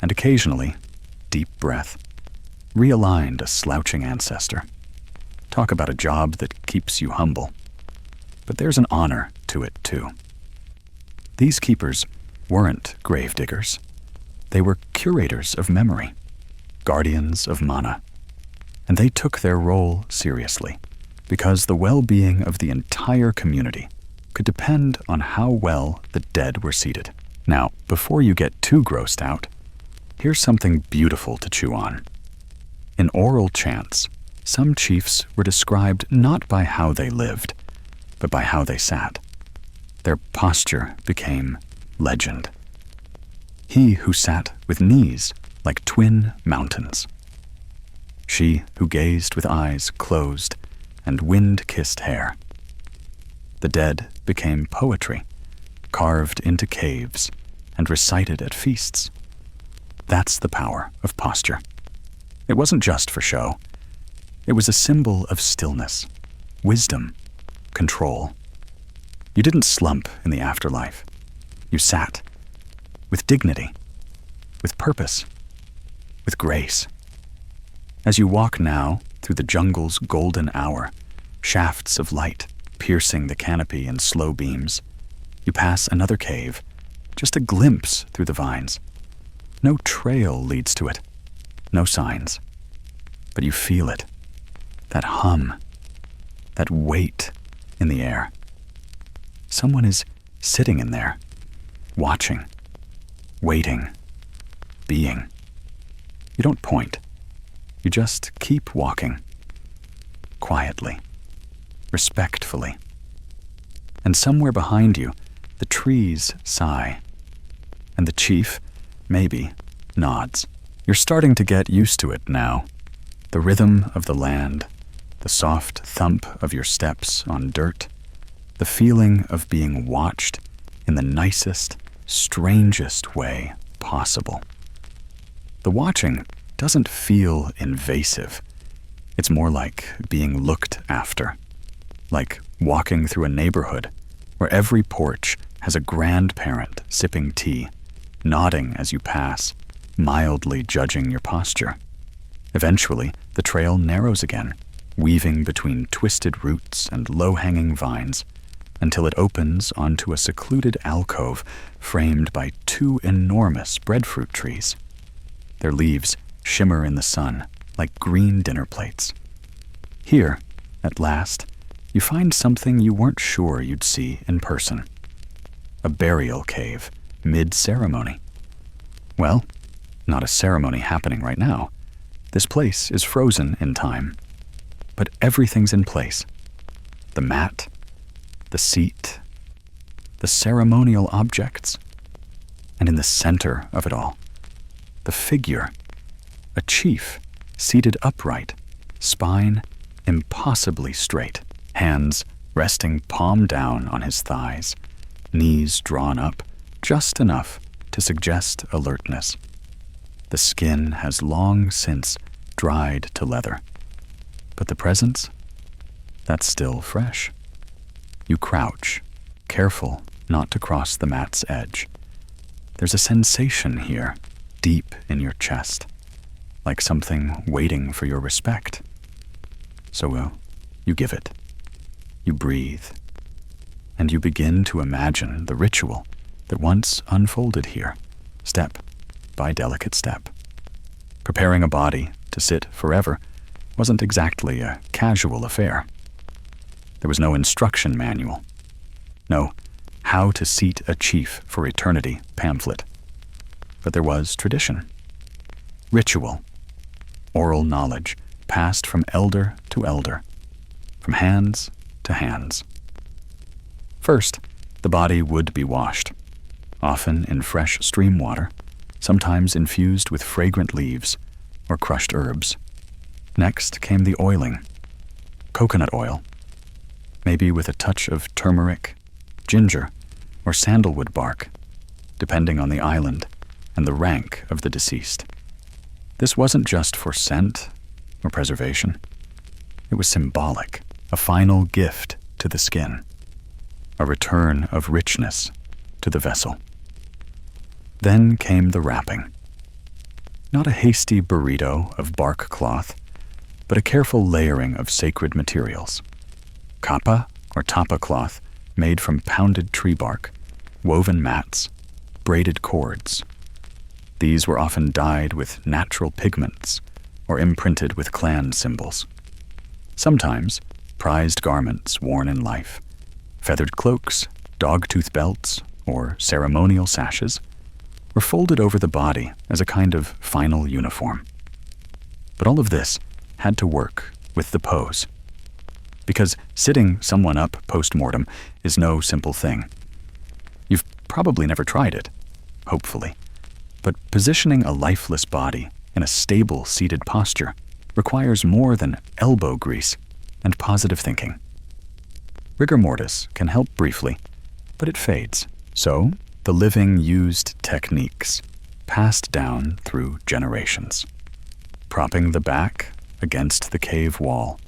and occasionally, deep breath, realigned a slouching ancestor. Talk about a job that keeps you humble. But there's an honor to it, too. These keepers weren't grave diggers. They were curators of memory, guardians of mana, and they took their role seriously because the well-being of the entire community could depend on how well the dead were seated. Now, before you get too grossed out, here's something beautiful to chew on. In oral chants, some chiefs were described not by how they lived, but by how they sat. Their posture became legend. He who sat with knees like twin mountains. She who gazed with eyes closed and wind-kissed hair. The dead became poetry, carved into caves and recited at feasts. That's the power of posture. It wasn't just for show. It was a symbol of stillness, wisdom, control. You didn't slump in the afterlife. You sat with dignity, with purpose, with grace. As you walk now through the jungle's golden hour, shafts of light piercing the canopy in slow beams, you pass another cave, just a glimpse through the vines. No trail leads to it, no signs, but you feel it, that hum, that weight in the air. Someone is sitting in there, watching, waiting, being. You don't point. You just keep walking, quietly, respectfully. And somewhere behind you, the trees sigh, and the chief, maybe, nods. You're starting to get used to it now. The rhythm of the land, the soft thump of your steps on dirt, the feeling of being watched in the nicest, strangest way possible. The watching doesn't feel invasive. It's more like being looked after, like walking through a neighborhood where every porch has a grandparent sipping tea, nodding as you pass, mildly judging your posture. Eventually, the trail narrows again, weaving between twisted roots and low-hanging vines, until it opens onto a secluded alcove framed by two enormous breadfruit trees. Their leaves shimmer in the sun like green dinner plates. Here, at last, you find something you weren't sure you'd see in person. A burial cave, mid-ceremony. Well, not a ceremony happening right now. This place is frozen in time. But everything's in place. The mat, the seat, the ceremonial objects, and in the center of it all, the figure, a chief seated upright, spine impossibly straight, hands resting palm down on his thighs, knees drawn up just enough to suggest alertness. The skin has long since dried to leather, but the presence, that's still fresh. You crouch, careful not to cross the mat's edge. There's a sensation here, deep in your chest, like something waiting for your respect. So you give it. You breathe, and you begin to imagine the ritual that once unfolded here, step by delicate step. Preparing a body to sit forever wasn't exactly a casual affair. There was no instruction manual, no how to seat a chief for eternity pamphlet. But there was tradition, ritual, oral knowledge passed from elder to elder, from hands to hands. First, the body would be washed, often in fresh stream water, sometimes infused with fragrant leaves or crushed herbs. Next came the oiling, coconut oil, maybe with a touch of turmeric, ginger, or sandalwood bark, depending on the island and the rank of the deceased. This wasn't just for scent or preservation. It was symbolic, a final gift to the skin, a return of richness to the vessel. Then came the wrapping. Not a hasty burrito of bark cloth, but a careful layering of sacred materials. Kapa or tapa cloth made from pounded tree bark, woven mats, braided cords. These were often dyed with natural pigments or imprinted with clan symbols. Sometimes prized garments worn in life, feathered cloaks, dogtooth belts, or ceremonial sashes, were folded over the body as a kind of final uniform. But all of this had to work with the pose, because sitting someone up post-mortem is no simple thing. You've probably never tried it, hopefully, but positioning a lifeless body in a stable seated posture requires more than elbow grease and positive thinking. Rigor mortis can help briefly, but it fades. So, the living used techniques passed down through generations. Propping the back against the cave wall,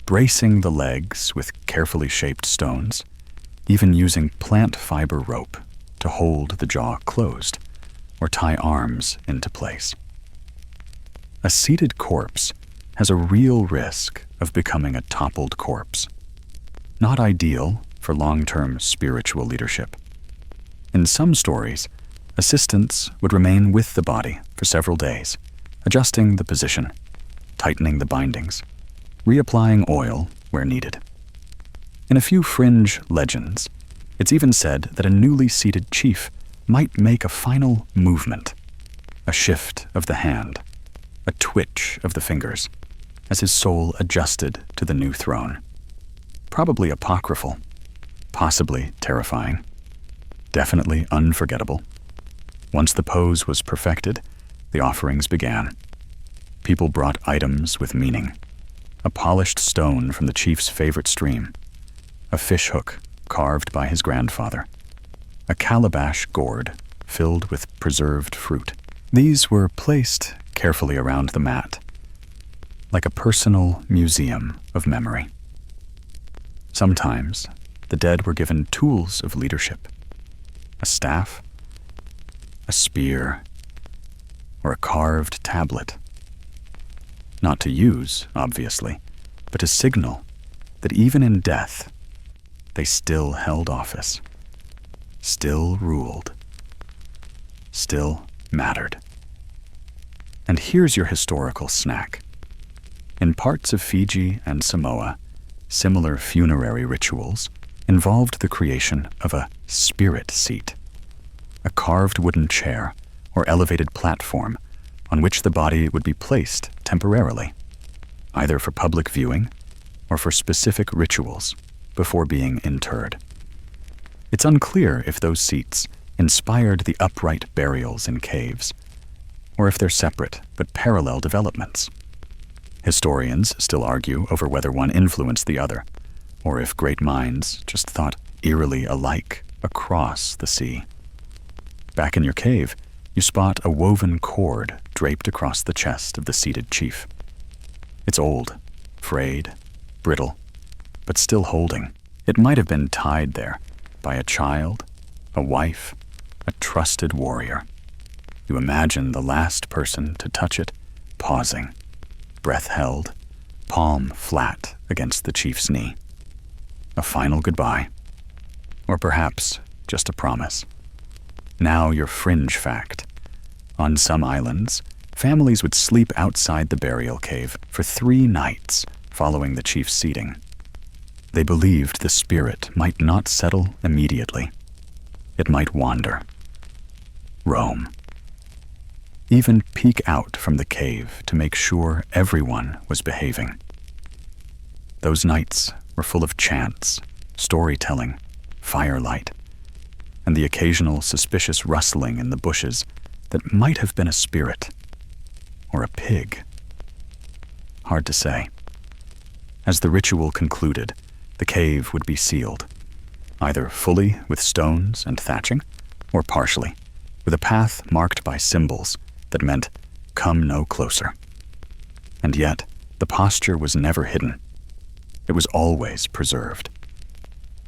bracing the legs with carefully shaped stones, even using plant fiber rope to hold the jaw closed or tie arms into place. A seated corpse has a real risk of becoming a toppled corpse. Not ideal for long-term spiritual leadership. In some stories, assistants would remain with the body for several days, adjusting the position, tightening the bindings, reapplying oil where needed. In a few fringe legends, it's even said that a newly seated chief might make a final movement, a shift of the hand, a twitch of the fingers, as his soul adjusted to the new throne. Probably apocryphal, possibly terrifying, definitely unforgettable. Once the pose was perfected, the offerings began. People brought items with meaning. A polished stone from the chief's favorite stream, a fish hook carved by his grandfather, a calabash gourd filled with preserved fruit. These were placed carefully around the mat, like a personal museum of memory. Sometimes, the dead were given tools of leadership, a staff, a spear, or a carved tablet. Not to use, obviously, but to signal that even in death, they still held office, still ruled, still mattered. And here's your historical snack. In parts of Fiji and Samoa, similar funerary rituals involved the creation of a spirit seat, a carved wooden chair or elevated platform on which the body would be placed temporarily, either for public viewing or for specific rituals before being interred. It's unclear if those seats inspired the upright burials in caves, or if they're separate but parallel developments. Historians still argue over whether one influenced the other, or if great minds just thought eerily alike across the sea. Back in your cave, you spot a woven cord draped across the chest of the seated chief. It's old, frayed, brittle, but still holding. It might have been tied there by a child, a wife, a trusted warrior. You imagine the last person to touch it, pausing, breath held, palm flat against the chief's knee. A final goodbye. Or perhaps just a promise. Now your fringe fact. On some islands, families would sleep outside the burial cave for 3 nights following the chief's seating. They believed the spirit might not settle immediately. It might wander. Roam. Even peek out from the cave to make sure everyone was behaving. Those nights were full of chants, storytelling, firelight, and the occasional suspicious rustling in the bushes that might have been a spirit or a pig. Hard to say. As the ritual concluded, the cave would be sealed, either fully with stones and thatching, or partially, with a path marked by symbols that meant, "Come no closer." And yet, the posture was never hidden. It was always preserved.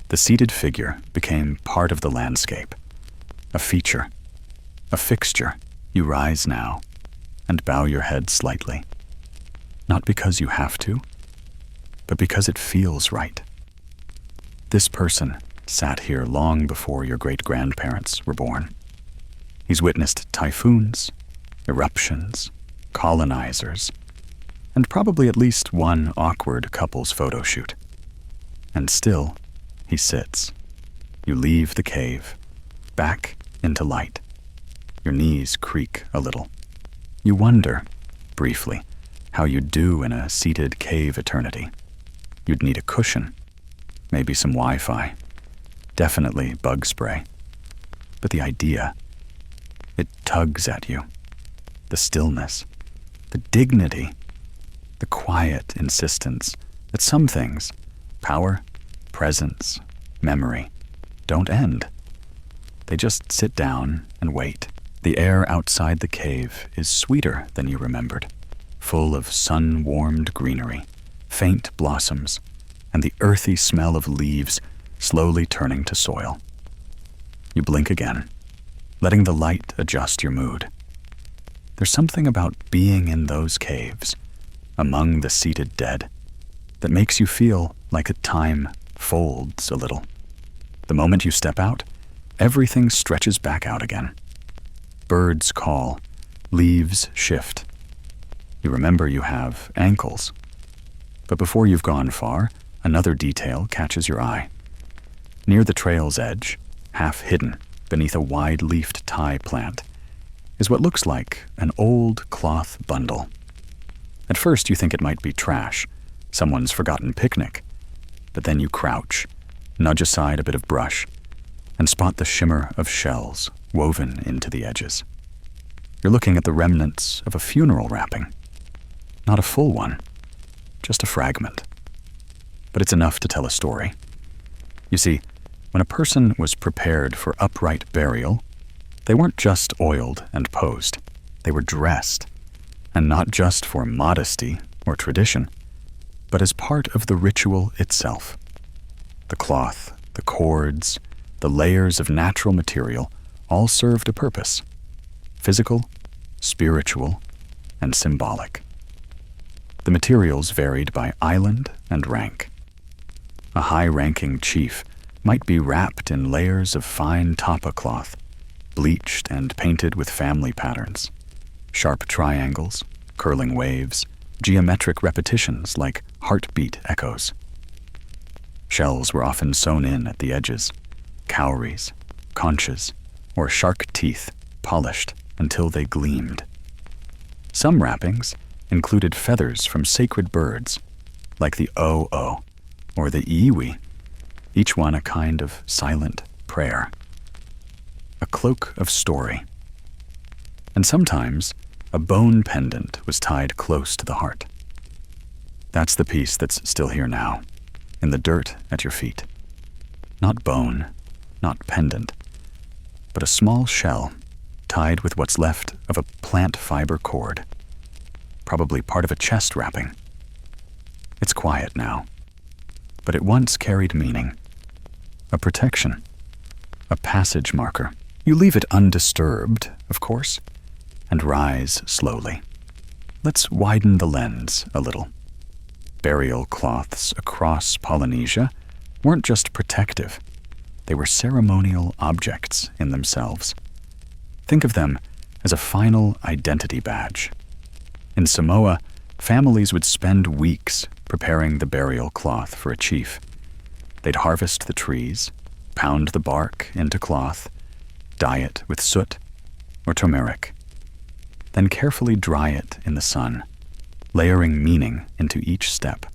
The seated figure became part of the landscape, a feature, a fixture. You rise now and bow your head slightly, not because you have to, but because it feels right. This person sat here long before your great-grandparents were born. He's witnessed typhoons, eruptions, colonizers, and probably at least one awkward couple's photo shoot. And still, he sits. You leave the cave, back into light. Your knees creak a little. You wonder, briefly, how you'd do in a seated cave eternity. You'd need a cushion, maybe some Wi-Fi, definitely bug spray. But the idea, it tugs at you. The stillness, the dignity, the quiet insistence that some things, power, presence, memory, don't end. They just sit down and wait. The air outside the cave is sweeter than you remembered, full of sun-warmed greenery, faint blossoms, and the earthy smell of leaves slowly turning to soil. You blink again, letting the light adjust your mood. There's something about being in those caves, among the seated dead, that makes you feel like time folds a little. The moment you step out, everything stretches back out again. Birds call, leaves shift. You remember you have ankles. But before you've gone far, another detail catches your eye. Near the trail's edge, half hidden beneath a wide-leafed Thai plant, is what looks like an old cloth bundle. At first you think it might be trash, someone's forgotten picnic, but then you crouch, nudge aside a bit of brush, and spot the shimmer of shells woven into the edges. You're looking at the remnants of a funeral wrapping. Not a full one, just a fragment. But it's enough to tell a story. You see, when a person was prepared for upright burial, they weren't just oiled and posed. They were dressed, and not just for modesty or tradition, but as part of the ritual itself. The cloth, the cords, the layers of natural material all served a purpose: physical, spiritual, and symbolic. The materials varied by island and rank. A high-ranking chief might be wrapped in layers of fine tapa cloth, bleached and painted with family patterns, sharp triangles, curling waves, geometric repetitions like heartbeat echoes. Shells were often sewn in at the edges, cowries, conches, or shark teeth polished until they gleamed. Some wrappings included feathers from sacred birds, like the o-o or the iwi, each one a kind of silent prayer. A cloak of story. And sometimes a bone pendant was tied close to the heart. That's the piece that's still here now, in the dirt at your feet. Not bone, not pendant, but a small shell tied with what's left of a plant fiber cord, probably part of a chest wrapping. It's quiet now, but it once carried meaning. A protection, a passage marker. You leave it undisturbed, of course, and rise slowly. Let's widen the lens a little. Burial cloths across Polynesia weren't just protective. They were ceremonial objects in themselves. Think of them as a final identity badge. In Samoa, families would spend weeks preparing the burial cloth for a chief. They'd harvest the trees, pound the bark into cloth, dye it with soot or turmeric, then carefully dry it in the sun, layering meaning into each step.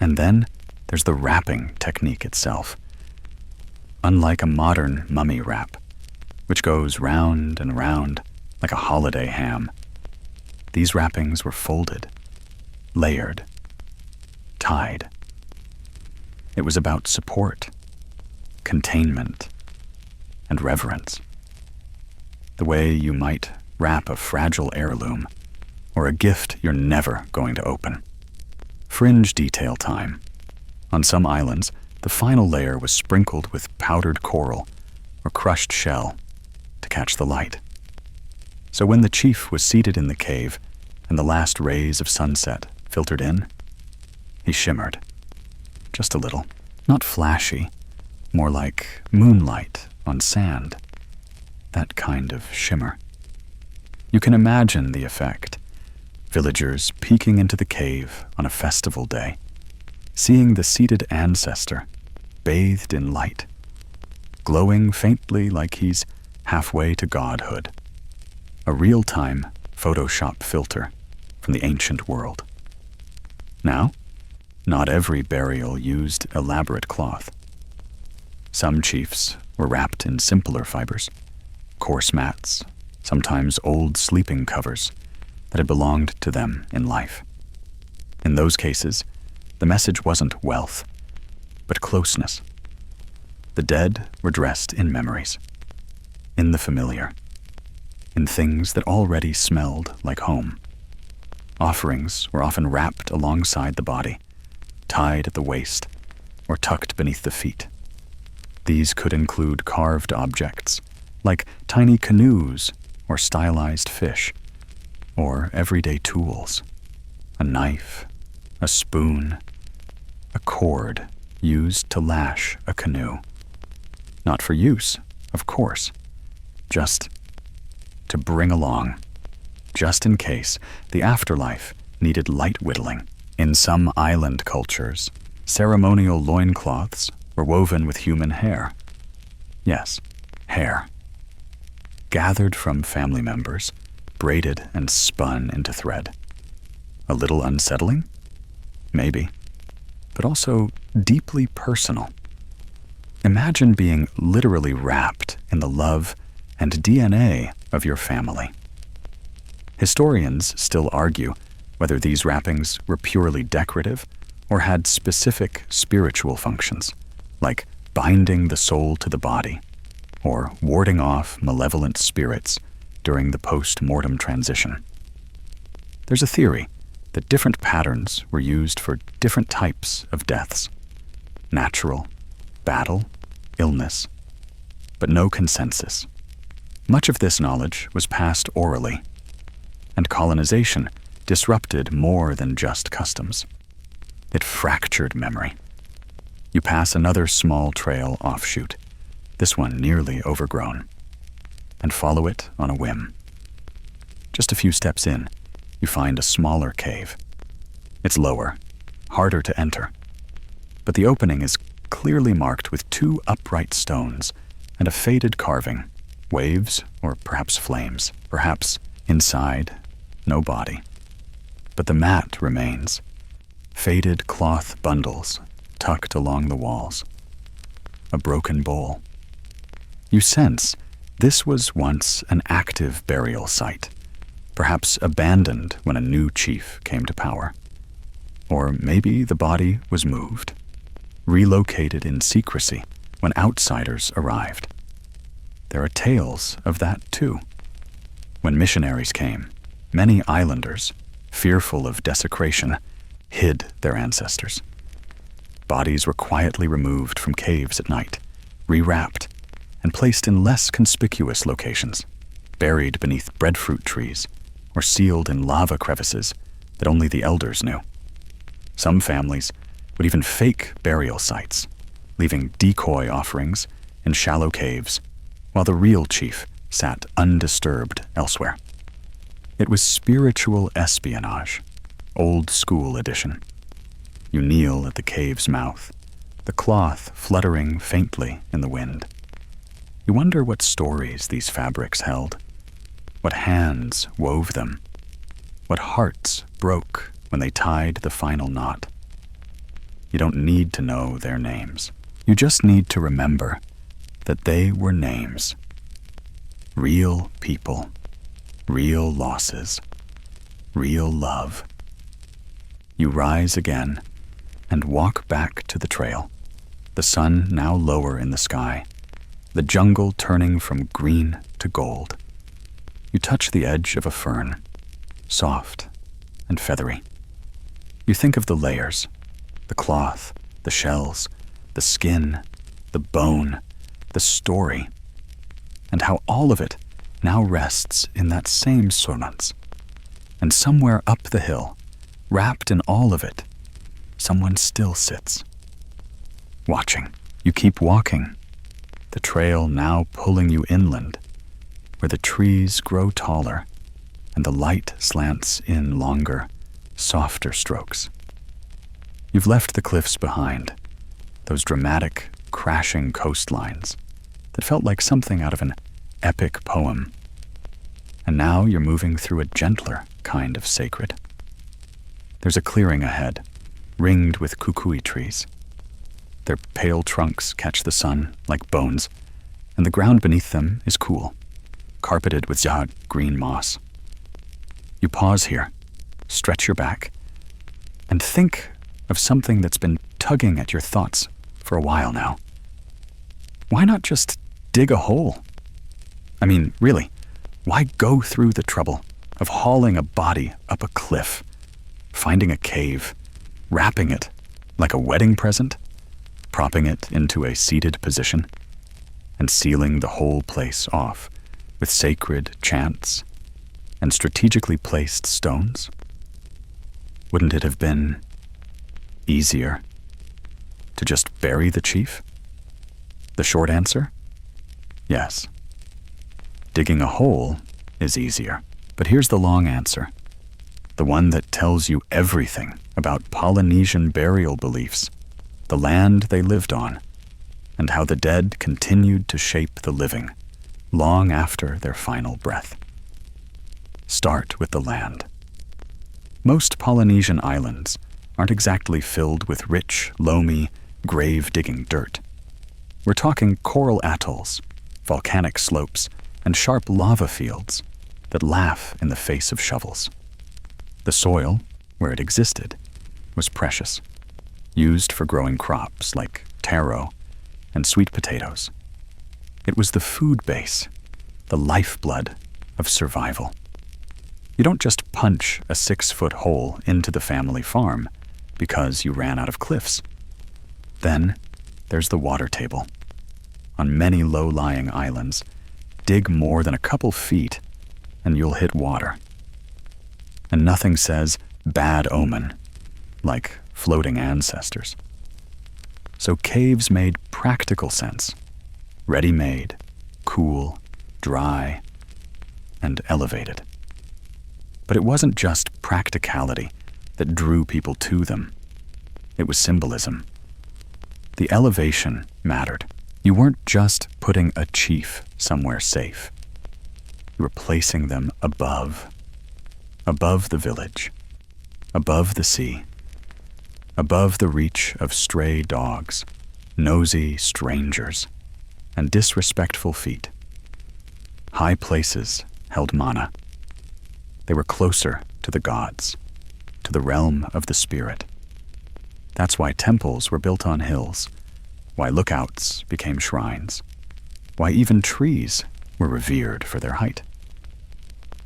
And then there's the wrapping technique itself. Unlike a modern mummy wrap, which goes round and round like a holiday ham, these wrappings were folded, layered, tied. It was about support, containment, and reverence. The way you might wrap a fragile heirloom or a gift you're never going to open. Fringe detail time. On some islands, the final layer was sprinkled with powdered coral or crushed shell to catch the light. So when the chief was seated in the cave and the last rays of sunset filtered in, he shimmered. Just a little. Not flashy, more like moonlight on sand. That kind of shimmer. You can imagine the effect. Villagers peeking into the cave on a festival day, seeing the seated ancestor bathed in light, glowing faintly like he's halfway to godhood. A real-time Photoshop filter from the ancient world. Now, not every burial used elaborate cloth. Some chiefs were wrapped in simpler fibers, coarse mats, sometimes old sleeping covers that had belonged to them in life. In those cases, the message wasn't wealth, but closeness. The dead were dressed in memories, in the familiar, in things that already smelled like home. Offerings were often wrapped alongside the body, tied at the waist, or tucked beneath the feet. These could include carved objects, like tiny canoes or stylized fish, or everyday tools, a knife, a spoon, a cord used to lash a canoe. Not for use, of course, just to bring along, just in case the afterlife needed light whittling. In some island cultures, ceremonial loincloths were woven with human hair. Yes, hair. Gathered from family members, braided and spun into thread. A little unsettling? Maybe. But also deeply personal. Imagine being literally wrapped in the love and DNA of your family. Historians still argue whether these wrappings were purely decorative or had specific spiritual functions, like binding the soul to the body or warding off malevolent spirits during the post-mortem transition. There's a theory that different patterns were used for different types of deaths: natural, battle, illness, but no consensus. Much of this knowledge was passed orally, and colonization disrupted more than just customs. It fractured memory. You pass another small trail offshoot, this one nearly overgrown, and follow it on a whim. Just a few steps in, you find a smaller cave. It's lower, harder to enter, but the opening is clearly marked with 2 upright stones and a faded carving, waves or perhaps flames. Perhaps inside, no body. But the mat remains, faded cloth bundles tucked along the walls. A broken bowl. You sense this was once an active burial site, perhaps abandoned when a new chief came to power. Or maybe the body was moved, relocated in secrecy when outsiders arrived. There are tales of that too. When missionaries came, many islanders, fearful of desecration, hid their ancestors. Bodies were quietly removed from caves at night, rewrapped, and placed in less conspicuous locations, buried beneath breadfruit trees or sealed in lava crevices that only the elders knew. Some families would even fake burial sites, leaving decoy offerings in shallow caves, while the real chief sat undisturbed elsewhere. It was spiritual espionage, old school edition. You kneel at the cave's mouth, the cloth fluttering faintly in the wind. You wonder what stories these fabrics held, what hands wove them, what hearts broke when they tied the final knot. You don't need to know their names. You just need to remember that they were names. Real people, real losses, real love. You rise again and walk back to the trail, the sun now lower in the sky, the jungle turning from green to gold. You touch the edge of a fern, soft and feathery. You think of the layers, the cloth, the shells, the skin, the bone, the story, and how all of it now rests in that same sonance. And somewhere up the hill, wrapped in all of it, someone still sits, watching. You keep walking, the trail now pulling you inland, where the trees grow taller and the light slants in longer, softer strokes. You've left the cliffs behind, those dramatic, crashing coastlines that felt like something out of an epic poem. And now you're moving through a gentler kind of sacred. There's a clearing ahead, ringed with kukui trees. Their pale trunks catch the sun like bones, and the ground beneath them is cool, carpeted with zag green moss. You pause here, stretch your back, and think of something that's been tugging at your thoughts for a while now. Why not just dig a hole? I mean, really, why go through the trouble of hauling a body up a cliff, finding a cave, wrapping it like a wedding present, propping it into a seated position, and sealing the whole place off with sacred chants and strategically placed stones? Wouldn't it have been easier to just bury the chief? The short answer? Yes. Digging a hole is easier, but here's the long answer, the one that tells you everything about Polynesian burial beliefs, the land they lived on, and how the dead continued to shape the living long after their final breath. Start with the land. Most Polynesian islands aren't exactly filled with rich, loamy, grave-digging dirt. We're talking coral atolls, volcanic slopes, and sharp lava fields that laugh in the face of shovels. The soil, where it existed, was precious, used for growing crops like taro and sweet potatoes. It was the food base, the lifeblood of survival. You don't just punch a 6-foot hole into the family farm because you ran out of cliffs. Then there's the water table. On many low-lying islands, dig more than a couple feet and you'll hit water. And nothing says bad omen like floating ancestors. So caves made practical sense, ready-made, cool, dry, and elevated. But it wasn't just practicality that drew people to them. It was symbolism. The elevation mattered. You weren't just putting a chief somewhere safe. You were placing them above the village, above the sea, above the reach of stray dogs, nosy strangers, and disrespectful feet. High places held mana. They were closer to the gods, to the realm of the spirit. That's why temples were built on hills, why lookouts became shrines, why even trees were revered for their height.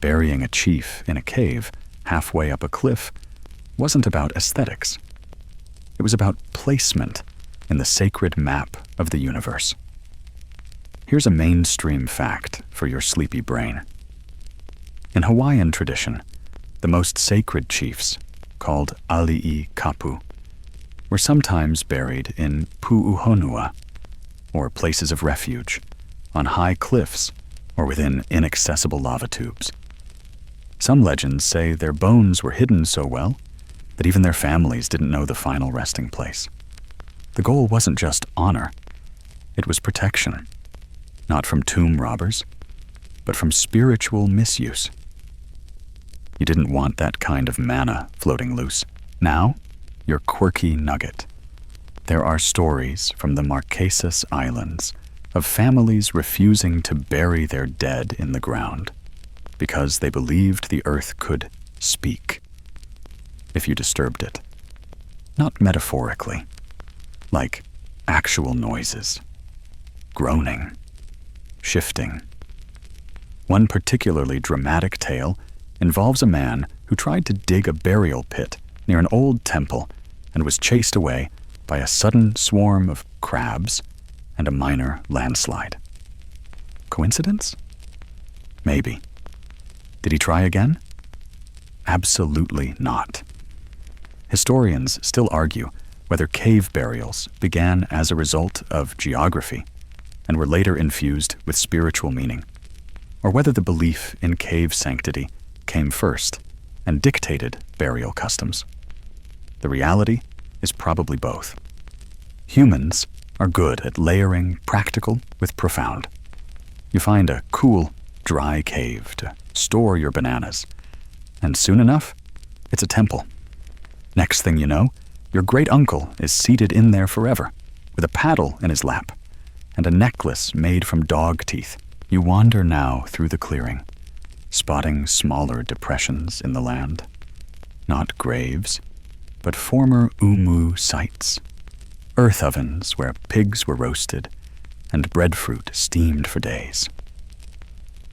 Burying a chief in a cave halfway up a cliff wasn't about aesthetics. It was about placement in the sacred map of the universe. Here's a mainstream fact for your sleepy brain. In Hawaiian tradition, the most sacred chiefs, called ali'i kapu, were sometimes buried in pu'uhonua, or places of refuge, on high cliffs or within inaccessible lava tubes. Some legends say their bones were hidden so well that even their families didn't know the final resting place. The goal wasn't just honor, it was protection, not from tomb robbers, but from spiritual misuse. You didn't want that kind of manna floating loose. Now, your quirky nugget. There are stories from the Marquesas Islands of families refusing to bury their dead in the ground because they believed the earth could speak if you disturbed it. Not metaphorically, like actual noises, groaning, shifting. One particularly dramatic tale involves a man who tried to dig a burial pit near an old temple and was chased away by a sudden swarm of crabs and a minor landslide. Coincidence? Maybe. Did he try again? Absolutely not. Historians still argue whether cave burials began as a result of geography and were later infused with spiritual meaning, or whether the belief in cave sanctity came first and dictated burial customs. The reality is probably both. Humans are good at layering practical with profound. You find a cool, dry cave to store your bananas, and soon enough, it's a temple. Next thing you know, your great-uncle is seated in there forever, with a paddle in his lap, and a necklace made from dog teeth. You wander now through the clearing, spotting smaller depressions in the land. Not graves, but former umu sites. Earth ovens where pigs were roasted and breadfruit steamed for days.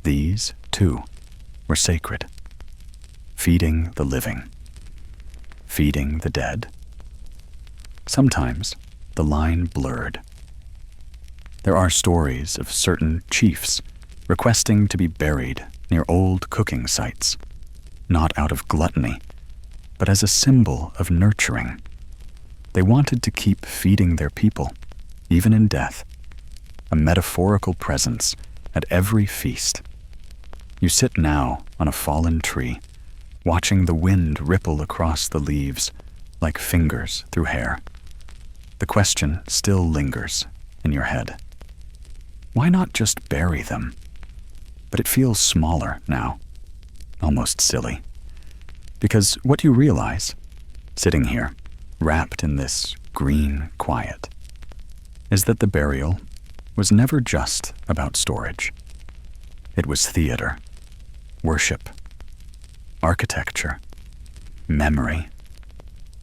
These, too, were sacred, feeding the living, feeding the dead. Sometimes the line blurred. There are stories of certain chiefs requesting to be buried near old cooking sites, not out of gluttony, but as a symbol of nurturing. They wanted to keep feeding their people, even in death, a metaphorical presence at every feast. You sit now on a fallen tree, watching the wind ripple across the leaves like fingers through hair. The question still lingers in your head. Why not just bury them? But it feels smaller now, almost silly. Because what you realize, sitting here, wrapped in this green quiet, is that the burial was never just about storage. It was theater, worship, architecture, memory,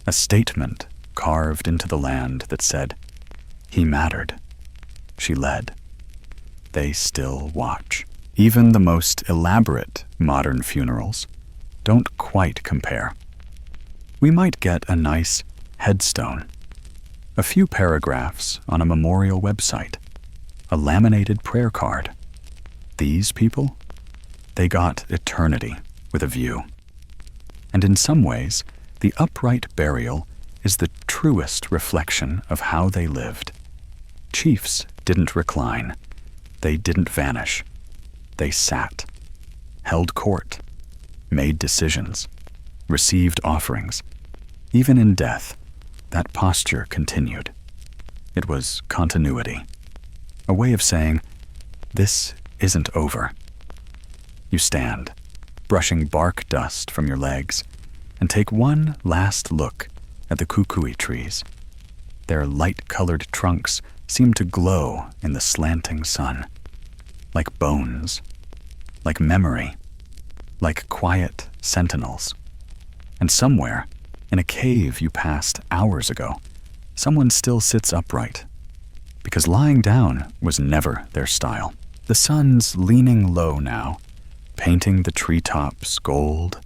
a statement carved into the land that said, "He mattered, she led, they still watch." Even the most elaborate modern funerals don't quite compare. We might get a nice headstone, a few paragraphs on a memorial website, a laminated prayer card. These people, they got eternity with a view. And in some ways, the upright burial is the truest reflection of how they lived. Chiefs didn't recline. They didn't vanish. They sat, held court, made decisions, received offerings. Even in death, that posture continued. It was continuity, a way of saying, this isn't over. You stand, brushing bark dust from your legs, and take one last look at the kukui trees. Their light-colored trunks seem to glow in the slanting sun, like bones, like memory, like quiet sentinels. And somewhere, in a cave you passed hours ago, someone still sits upright, because lying down was never their style. The sun's leaning low now, painting the treetops gold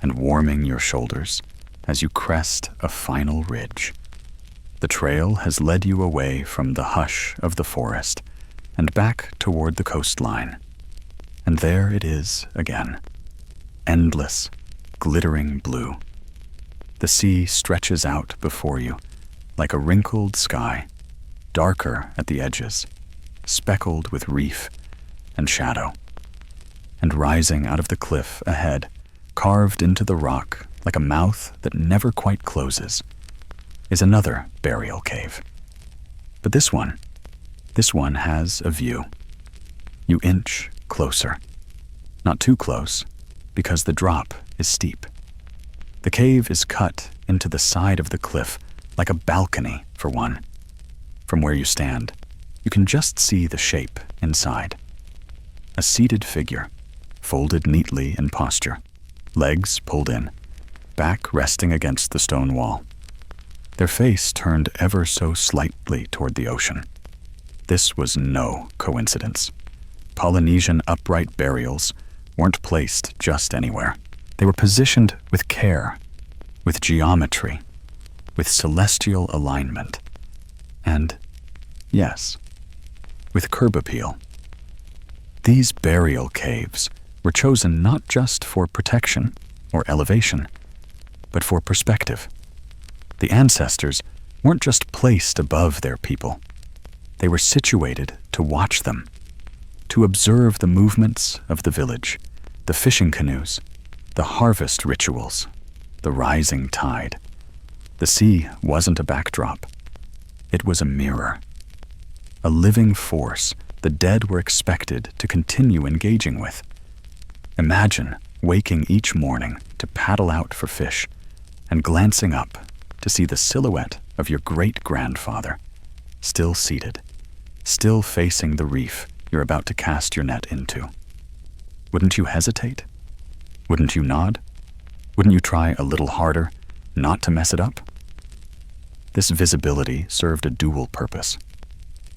and warming your shoulders as you crest a final ridge. The trail has led you away from the hush of the forest and back toward the coastline. And there it is again, endless, glittering blue. The sea stretches out before you, like a wrinkled sky, darker at the edges, speckled with reef and shadow. And rising out of the cliff ahead, carved into the rock like a mouth that never quite closes, is another burial cave. But this one has a view. You inch closer. Not too close, because the drop is steep. The cave is cut into the side of the cliff like a balcony for one. From where you stand, you can just see the shape inside. A seated figure, folded neatly in posture, legs pulled in, back resting against the stone wall. Their face turned ever so slightly toward the ocean. This was no coincidence. Polynesian upright burials weren't placed just anywhere. They were positioned with care, with geometry, with celestial alignment, and, yes, with curb appeal. These burial caves were chosen not just for protection or elevation, but for perspective. The ancestors weren't just placed above their people. They were situated to watch them, to observe the movements of the village, the fishing canoes, the harvest rituals, the rising tide. The sea wasn't a backdrop. It was a mirror, a living force the dead were expected to continue engaging with. Imagine waking each morning to paddle out for fish and glancing up to see the silhouette of your great-grandfather, still seated, still facing the reef you're about to cast your net into. Wouldn't you hesitate? Wouldn't you nod? Wouldn't you try a little harder not to mess it up? This visibility served a dual purpose.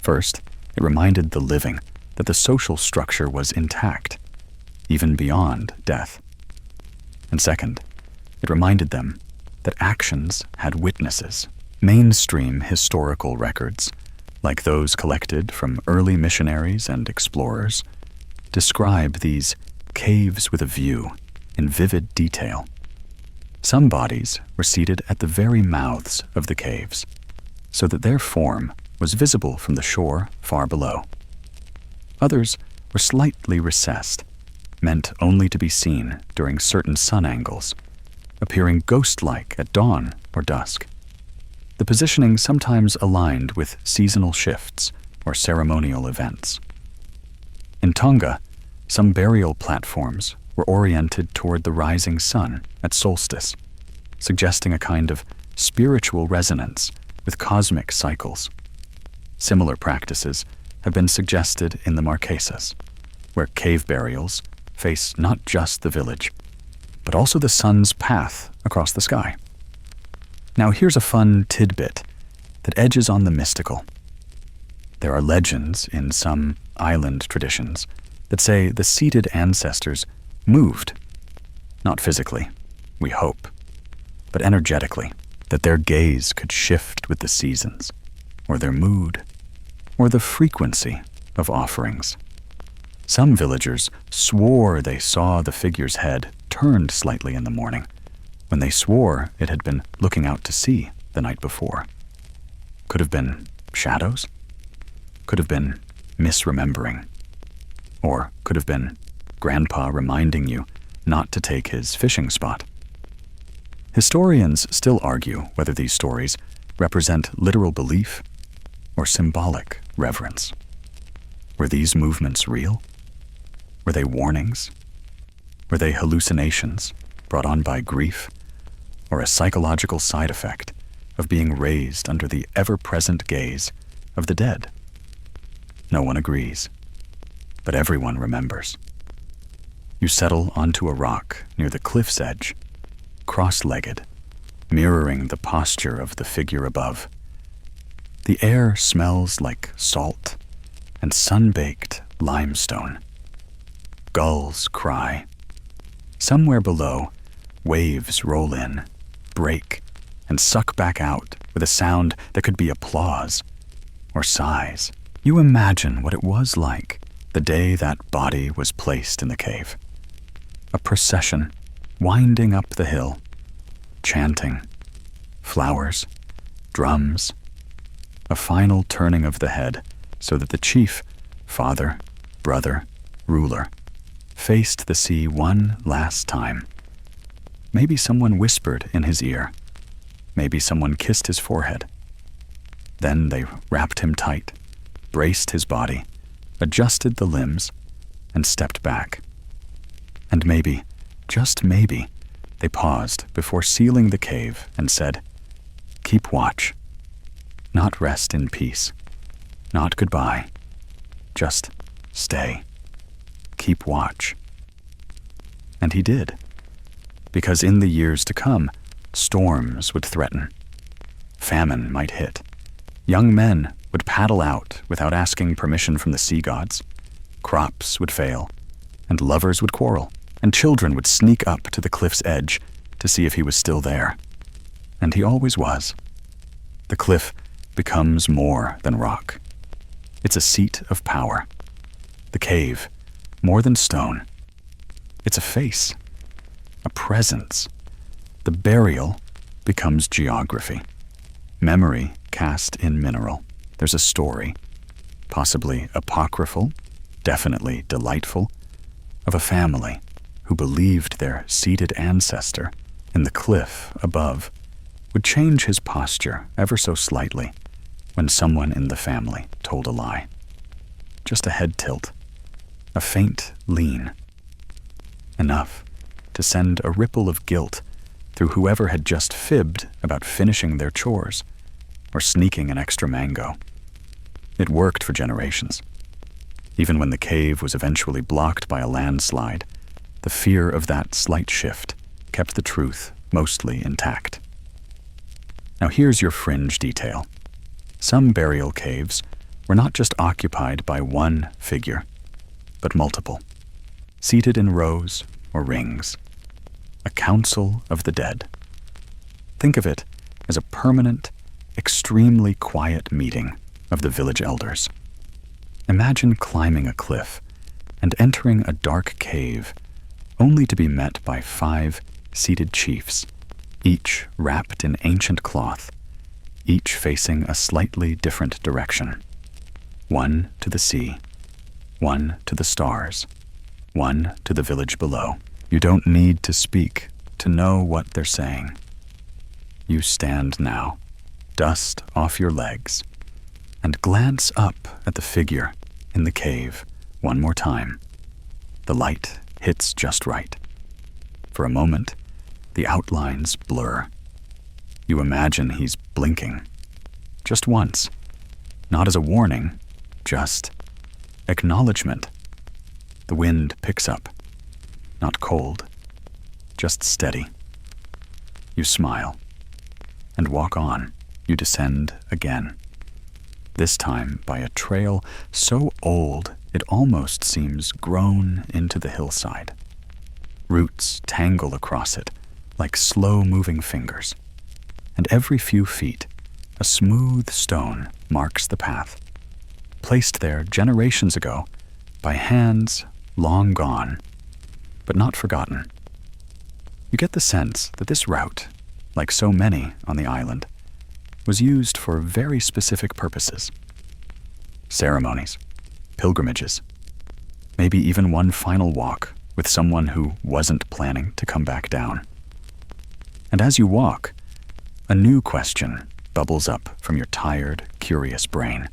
First, it reminded the living that the social structure was intact, even beyond death. And second, it reminded them that actions had witnesses. Mainstream historical records, like those collected from early missionaries and explorers, describe these caves with a view in vivid detail. Some bodies were seated at the very mouths of the caves, so that their form was visible from the shore far below. Others were slightly recessed, meant only to be seen during certain sun angles, appearing ghost-like at dawn or dusk. The positioning sometimes aligned with seasonal shifts or ceremonial events. In Tonga, some burial platforms were oriented toward the rising sun at solstice, suggesting a kind of spiritual resonance with cosmic cycles. Similar practices have been suggested in the Marquesas, where cave burials face not just the village, but also the sun's path across the sky. Now here's a fun tidbit that edges on the mystical. There are legends in some island traditions that say the seated ancestors moved, not physically, we hope, but energetically, that their gaze could shift with the seasons, or their mood, or the frequency of offerings. Some villagers swore they saw the figure's head turned slightly in the morning, when they swore it had been looking out to sea the night before. Could have been shadows, could have been misremembering, or could have been Grandpa reminding you not to take his fishing spot. Historians still argue whether these stories represent literal belief or symbolic reverence. Were these movements real? Were they warnings? Were they hallucinations brought on by grief, or a psychological side effect of being raised under the ever-present gaze of the dead? No one agrees, but everyone remembers. You settle onto a rock near the cliff's edge, cross-legged, mirroring the posture of the figure above. The air smells like salt and sun-baked limestone. Gulls cry. Somewhere below, waves roll in, break, and suck back out with a sound that could be applause or sighs. You imagine what it was like the day that body was placed in the cave. A procession winding up the hill, chanting, flowers, drums, a final turning of the head so that the chief, father, brother, ruler, faced the sea one last time. Maybe someone whispered in his ear. Maybe someone kissed his forehead. Then they wrapped him tight, braced his body, adjusted the limbs, and stepped back. And maybe, just maybe, they paused before sealing the cave and said, "Keep watch. Not rest in peace. Not goodbye. Just stay. Keep watch." And he did. Because in the years to come, storms would threaten. Famine might hit. Young men would paddle out without asking permission from the sea gods. Crops would fail, and lovers would quarrel, and children would sneak up to the cliff's edge to see if he was still there. And he always was. The cliff becomes more than rock. It's a seat of power. The cave, more than stone. It's a face, a presence. The burial becomes geography. Memory cast in mineral. There's a story, possibly apocryphal, definitely delightful, of a family who believed their seated ancestor in the cliff above would change his posture ever so slightly when someone in the family told a lie. Just a head tilt, a faint lean. Enough to send a ripple of guilt through whoever had just fibbed about finishing their chores or sneaking an extra mango. It worked for generations. Even when the cave was eventually blocked by a landslide, the fear of that slight shift kept the truth mostly intact. Now here's your fringe detail. Some burial caves were not just occupied by one figure, but multiple, seated in rows or rings. A council of the dead. Think of it as a permanent, extremely quiet meeting of the village elders. Imagine climbing a cliff and entering a dark cave only to be met by 5 seated chiefs, each wrapped in ancient cloth, each facing a slightly different direction. One to the sea, one to the stars, one to the village below. You don't need to speak to know what they're saying. You stand now, dust off your legs, and glance up at the figure in the cave one more time. The light hits just right. For a moment, the outlines blur. You imagine he's blinking. Just once. Not as a warning, just acknowledgement. The wind picks up. Not cold, just steady. You smile and walk on. You descend again. This time by a trail so old it almost seems grown into the hillside. Roots tangle across it like slow-moving fingers, and every few feet a smooth stone marks the path, placed there generations ago by hands long gone, but not forgotten. You get the sense that this route, like so many on the island, was used for very specific purposes. Ceremonies, pilgrimages, maybe even one final walk with someone who wasn't planning to come back down. And as you walk, a new question bubbles up from your tired, curious brain.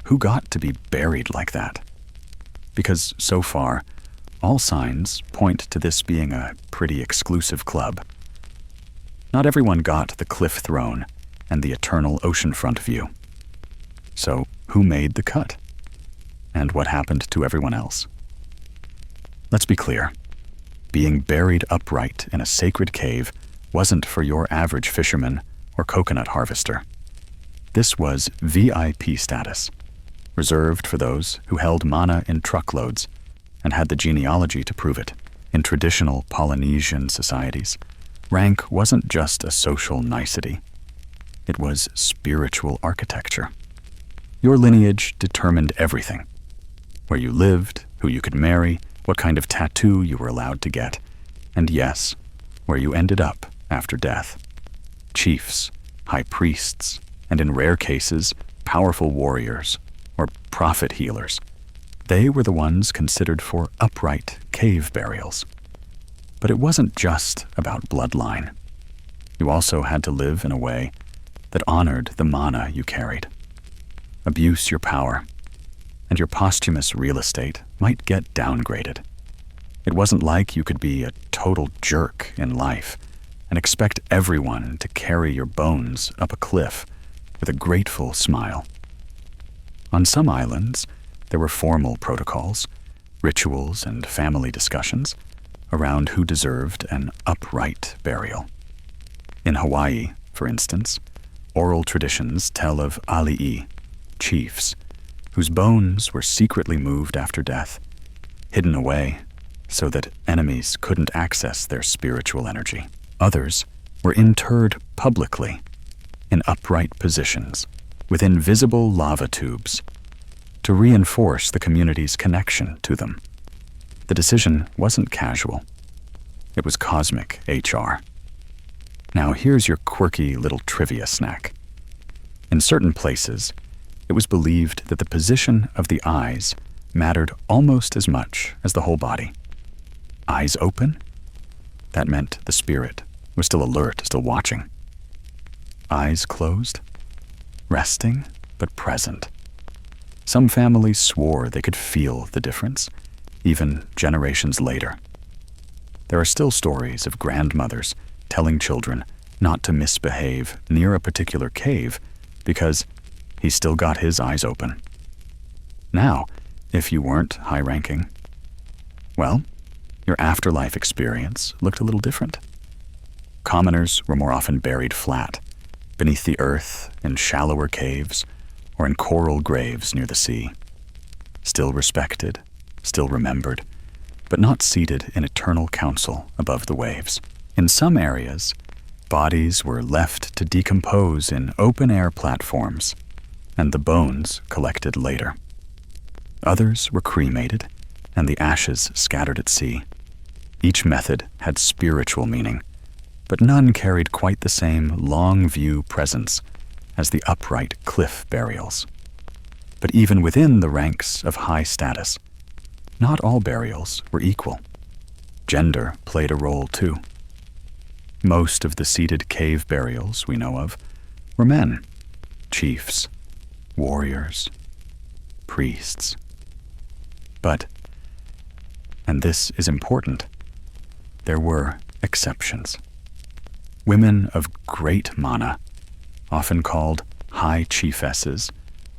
Who got to be buried like that? Because so far, all signs point to this being a pretty exclusive club. Not everyone got the cliff throne and the eternal oceanfront view. So, who made the cut? And what happened to everyone else? Let's be clear. Being buried upright in a sacred cave wasn't for your average fisherman or coconut harvester. This was VIP status, reserved for those who held mana in truckloads and had the genealogy to prove it. In traditional Polynesian societies, rank wasn't just a social nicety. It was spiritual architecture. Your lineage determined everything. Where you lived, who you could marry, what kind of tattoo you were allowed to get, and yes, where you ended up after death. Chiefs, high priests, and in rare cases, powerful warriors or prophet healers. They were the ones considered for upright cave burials. But it wasn't just about bloodline. You also had to live in a way that honored the mana you carried. Abuse your power, and your posthumous real estate might get downgraded. It wasn't like you could be a total jerk in life and expect everyone to carry your bones up a cliff with a grateful smile. On some islands, there were formal protocols, rituals, and family discussions around who deserved an upright burial. In Hawaii, for instance, oral traditions tell of ali'i, chiefs, whose bones were secretly moved after death, hidden away so that enemies couldn't access their spiritual energy. Others were interred publicly in upright positions with invisible lava tubes to reinforce the community's connection to them. The decision wasn't casual. It was cosmic HR. Now here's your quirky little trivia snack. In certain places, it was believed that the position of the eyes mattered almost as much as the whole body. Eyes open? That meant the spirit was still alert, still watching. Eyes closed? Resting, but present. Some families swore they could feel the difference, even generations later. There are still stories of grandmothers telling children not to misbehave near a particular cave because he's still got his eyes open. Now, if you weren't high-ranking, well, your afterlife experience looked a little different. Commoners were more often buried flat, beneath the earth, in shallower caves, or in coral graves near the sea. Still respected, still remembered, but not seated in eternal council above the waves. In some areas, bodies were left to decompose in open-air platforms, and the bones collected later. Others were cremated, and the ashes scattered at sea. Each method had spiritual meaning, but none carried quite the same long-view presence as the upright cliff burials. But even within the ranks of high status, not all burials were equal. Gender played a role too. Most of the seated cave burials we know of were men, chiefs, warriors, priests. But, and this is important, there were exceptions. Women of great mana, often called high chiefesses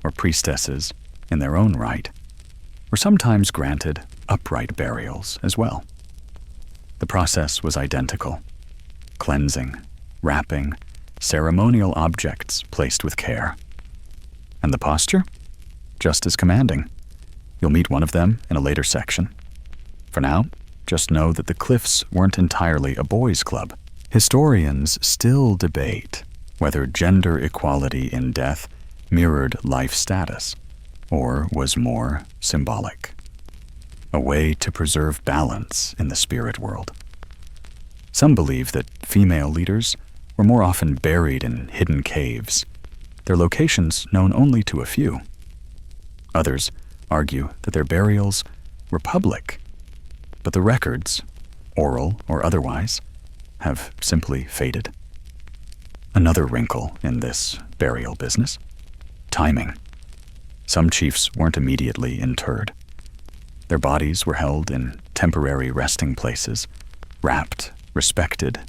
or priestesses in their own right, were sometimes granted upright burials as well. The process was identical: cleansing, wrapping, ceremonial objects placed with care. And the posture? Just as commanding. You'll meet one of them in a later section. For now, just know that the cliffs weren't entirely a boys' club. Historians still debate whether gender equality in death mirrored life status or was more symbolic, a way to preserve balance in the spirit world. Some believe that female leaders were more often buried in hidden caves, their locations known only to a few. Others argue that their burials were public, but the records, oral or otherwise, have simply faded. Another wrinkle in this burial business: timing. Some chiefs weren't immediately interred. Their bodies were held in temporary resting places, wrapped, respected,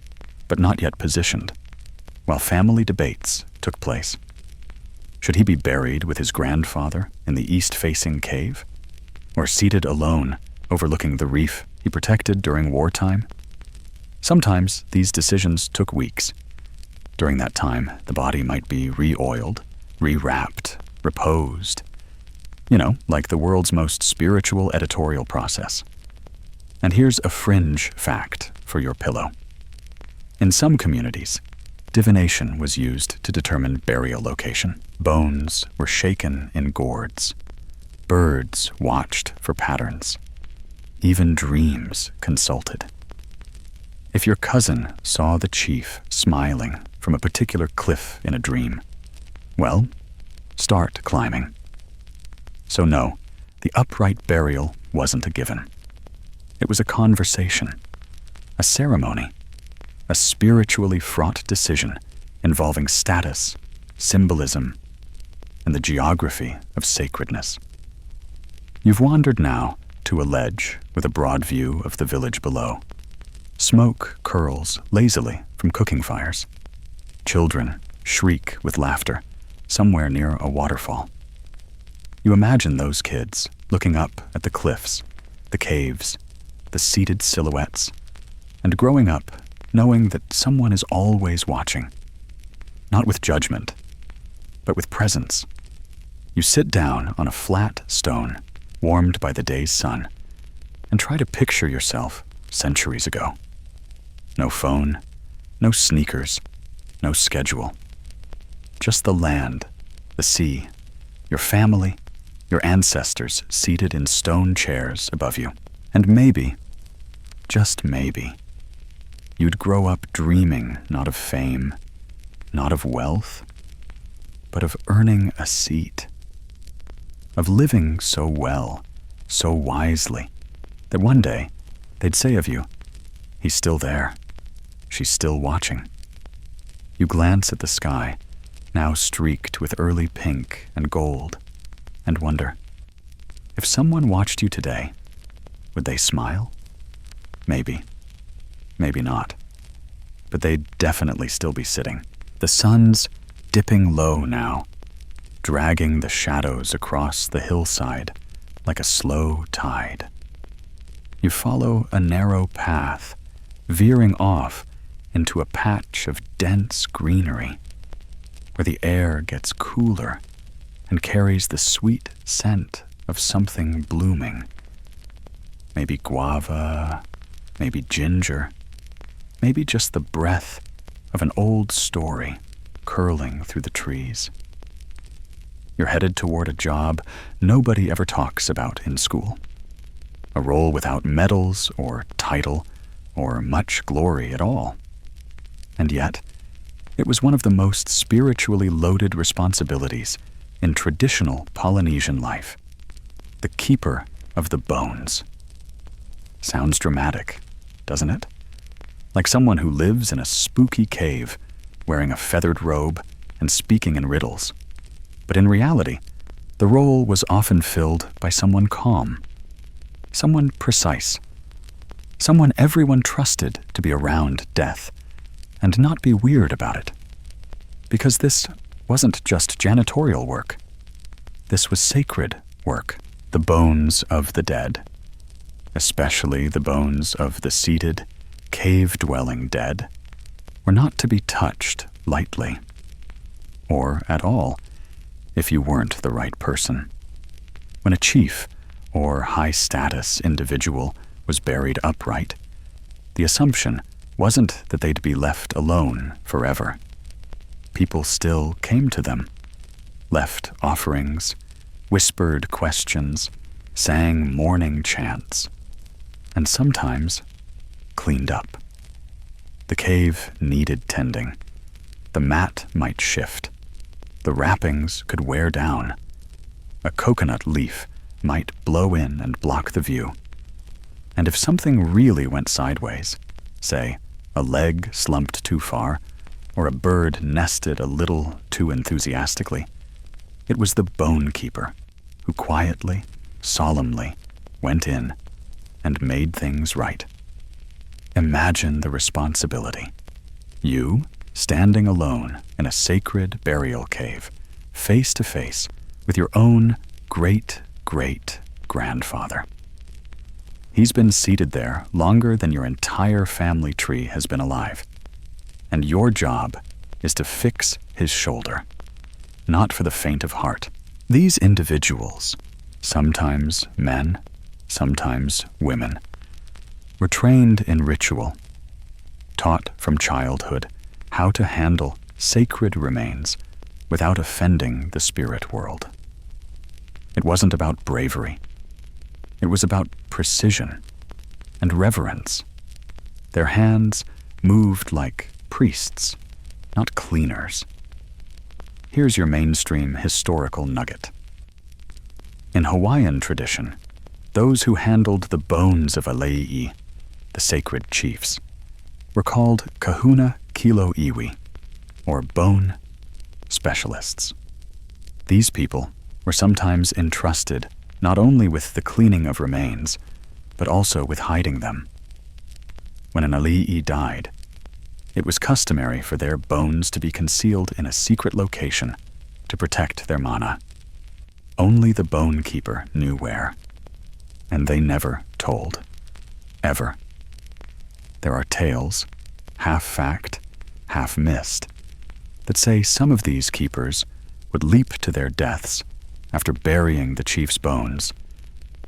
but not yet positioned, while family debates took place. Should he be buried with his grandfather in the east-facing cave, or seated alone overlooking the reef he protected during wartime? Sometimes these decisions took weeks. During that time, the body might be re-oiled, re-wrapped, reposed. You know, like the world's most spiritual editorial process. And here's a fringe fact for your pillow. In some communities, divination was used to determine burial location. Bones were shaken in gourds. Birds watched for patterns. Even dreams consulted. If your cousin saw the chief smiling from a particular cliff in a dream. Well, start climbing. So no, the upright burial wasn't a given. It was a conversation, a ceremony, a spiritually fraught decision involving status, symbolism, and the geography of sacredness. You've wandered now to a ledge with a broad view of the village below. Smoke curls lazily from cooking fires. Children shriek with laughter somewhere near a waterfall. You imagine those kids looking up at the cliffs, the caves, the seated silhouettes, and growing up knowing that someone is always watching, not with judgment, but with presence. You sit down on a flat stone, warmed by the day's sun, and try to picture yourself centuries ago. No phone, no sneakers, no schedule. Just the land, the sea, your family, your ancestors seated in stone chairs above you. And maybe, just maybe, you'd grow up dreaming not of fame, not of wealth, but of earning a seat, of living so well, so wisely, that one day they'd say of you, "He's still there. She's still watching." You glance at the sky, now streaked with early pink and gold, and wonder, if someone watched you today, would they smile? Maybe. Maybe not. But they'd definitely still be sitting. The sun's dipping low now, dragging the shadows across the hillside like a slow tide. You follow a narrow path, veering off into a patch of dense greenery, where the air gets cooler and carries the sweet scent of something blooming. Maybe guava, maybe ginger, maybe just the breath of an old story curling through the trees. You're headed toward a job nobody ever talks about in school. A role without medals or title or much glory at all. And yet, it was one of the most spiritually loaded responsibilities in traditional Polynesian life. The keeper of the bones. Sounds dramatic, doesn't it? Like someone who lives in a spooky cave, wearing a feathered robe and speaking in riddles. But in reality, the role was often filled by someone calm, someone precise, someone everyone trusted to be around death and not be weird about it. Because this wasn't just janitorial work. This was sacred work. The bones of the dead, especially the bones of the seated, cave-dwelling dead, were not to be touched lightly, or at all, if you weren't the right person. When a chief or high-status individual was buried upright, the assumption wasn't that they'd be left alone forever. People still came to them, left offerings, whispered questions, sang mourning chants, and sometimes cleaned up. The cave needed tending. The mat might shift. The wrappings could wear down. A coconut leaf might blow in and block the view. And if something really went sideways, say, a leg slumped too far, or a bird nested a little too enthusiastically, it was the bone keeper who quietly, solemnly went in and made things right. Imagine the responsibility. You, standing alone in a sacred burial cave, face to face with your own great-great-grandfather. He's been seated there longer than your entire family tree has been alive. And your job is to fix his shoulder, not for the faint of heart. These individuals, sometimes men, sometimes women, were trained in ritual, taught from childhood how to handle sacred remains without offending the spirit world. It wasn't about bravery. It was about precision and reverence. Their hands moved like priests, not cleaners. Here's your mainstream historical nugget. In Hawaiian tradition, those who handled the bones of Alei, the sacred chiefs, were called kahuna kilo iwi, or bone specialists. These people were sometimes entrusted not only with the cleaning of remains, but also with hiding them. When an Alii died, it was customary for their bones to be concealed in a secret location to protect their mana. Only the bone keeper knew where, and they never told. Ever. There are tales, half fact, half mist, that say some of these keepers would leap to their deaths after burying the chief's bones,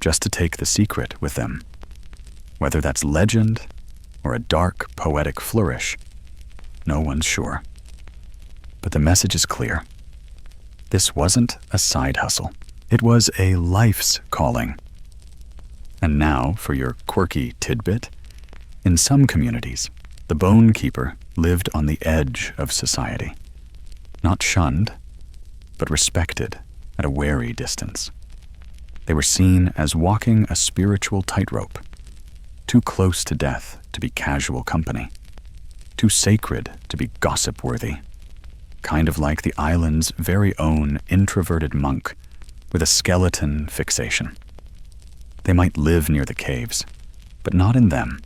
just to take the secret with them. Whether that's legend or a dark, poetic flourish, no one's sure. But the message is clear. This wasn't a side hustle. It was a life's calling. And now, for your quirky tidbit, in some communities, the bone keeper lived on the edge of society. Not shunned, but respected at a wary distance. They were seen as walking a spiritual tightrope, too close to death to be casual company, too sacred to be gossip-worthy, kind of like the island's very own introverted monk with a skeleton fixation. They might live near the caves, but not in them.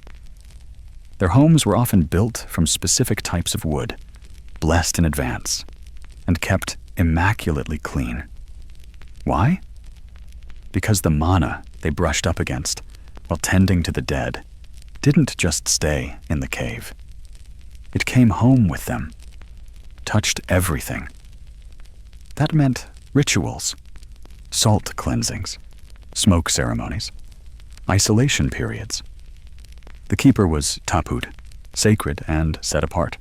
Their homes were often built from specific types of wood, blessed in advance, and kept immaculately clean. Why? Because the mana they brushed up against while tending to the dead didn't just stay in the cave. It came home with them, touched everything. That meant rituals, salt cleansings, smoke ceremonies, isolation periods. The keeper was tapud, sacred and set apart,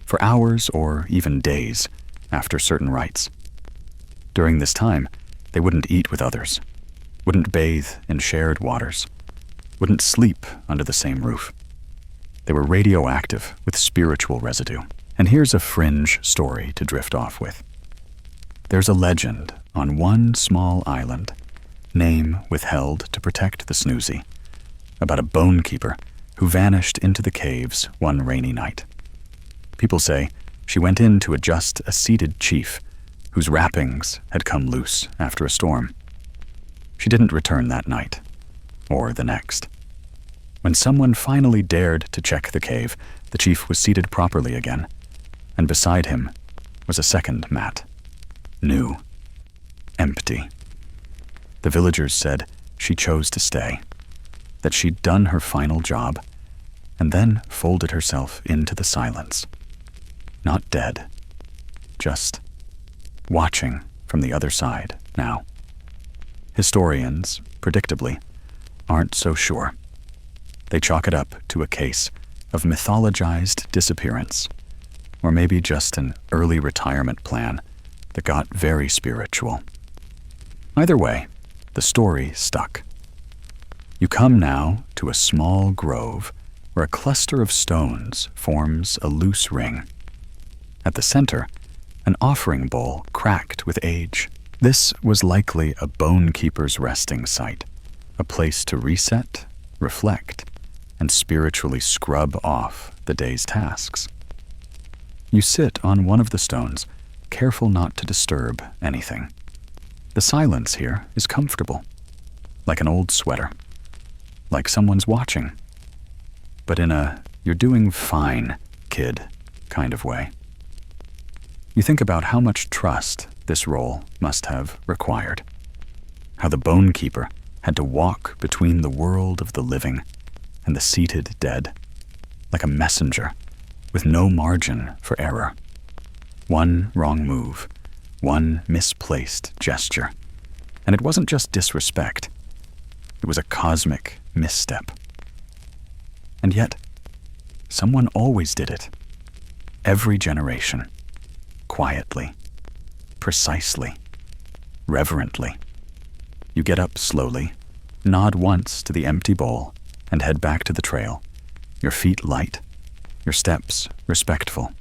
for hours or even days after certain rites. During this time, they wouldn't eat with others, wouldn't bathe in shared waters, wouldn't sleep under the same roof. They were radioactive with spiritual residue. And here's a fringe story to drift off with. There's a legend on one small island, name withheld to protect the snoozy, about a bone keeper who vanished into the caves one rainy night. People say she went in to adjust a seated chief whose wrappings had come loose after a storm. She didn't return that night, or the next. When someone finally dared to check the cave, the chief was seated properly again, and beside him was a second mat. New. Empty. The villagers said she chose to stay, that she'd done her final job, and then folded herself into the silence. Not dead, just watching from the other side now. Historians, predictably, aren't so sure. They chalk it up to a case of mythologized disappearance, or maybe just an early retirement plan that got very spiritual. Either way, the story stuck. You come now to a small grove where a cluster of stones forms a loose ring. At the center, an offering bowl cracked with age. This was likely a bone keeper's resting site, a place to reset, reflect, and spiritually scrub off the day's tasks. You sit on one of the stones, careful not to disturb anything. The silence here is comfortable, like an old sweater, like someone's watching, but in a "you're doing fine, kid" kind of way. You think about how much trust this role must have required, how the bone keeper had to walk between the world of the living and the seated dead, like a messenger with no margin for error. One wrong move, one misplaced gesture, and it wasn't just disrespect. It was a cosmic misstep. And yet, someone always did it. Every generation. Quietly. Precisely. Reverently. You get up slowly, nod once to the empty bowl, and head back to the trail, your feet light, your steps respectful.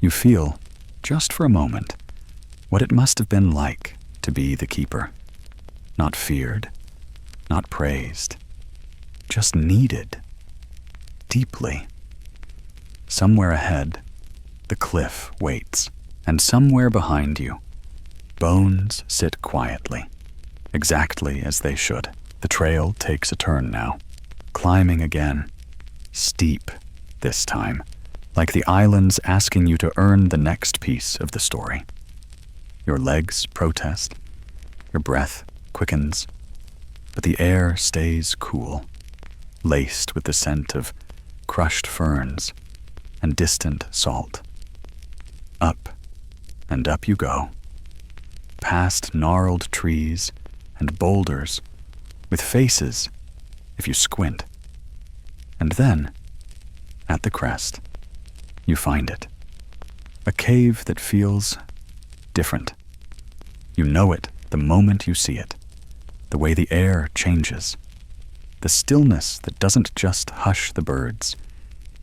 You feel, just for a moment, what it must have been like to be the keeper. Not feared, not praised, just needed, deeply. Somewhere ahead, the cliff waits, and somewhere behind you, bones sit quietly, exactly as they should. The trail takes a turn now, climbing again, steep this time, like the islands asking you to earn the next piece of the story. Your legs protest, your breath quickens, but the air stays cool, laced with the scent of crushed ferns and distant salt. Up and up you go, past gnarled trees and boulders with faces if you squint. And then, at the crest, you find it. A cave that feels different. You know it the moment you see it. The way the air changes. The stillness that doesn't just hush the birds.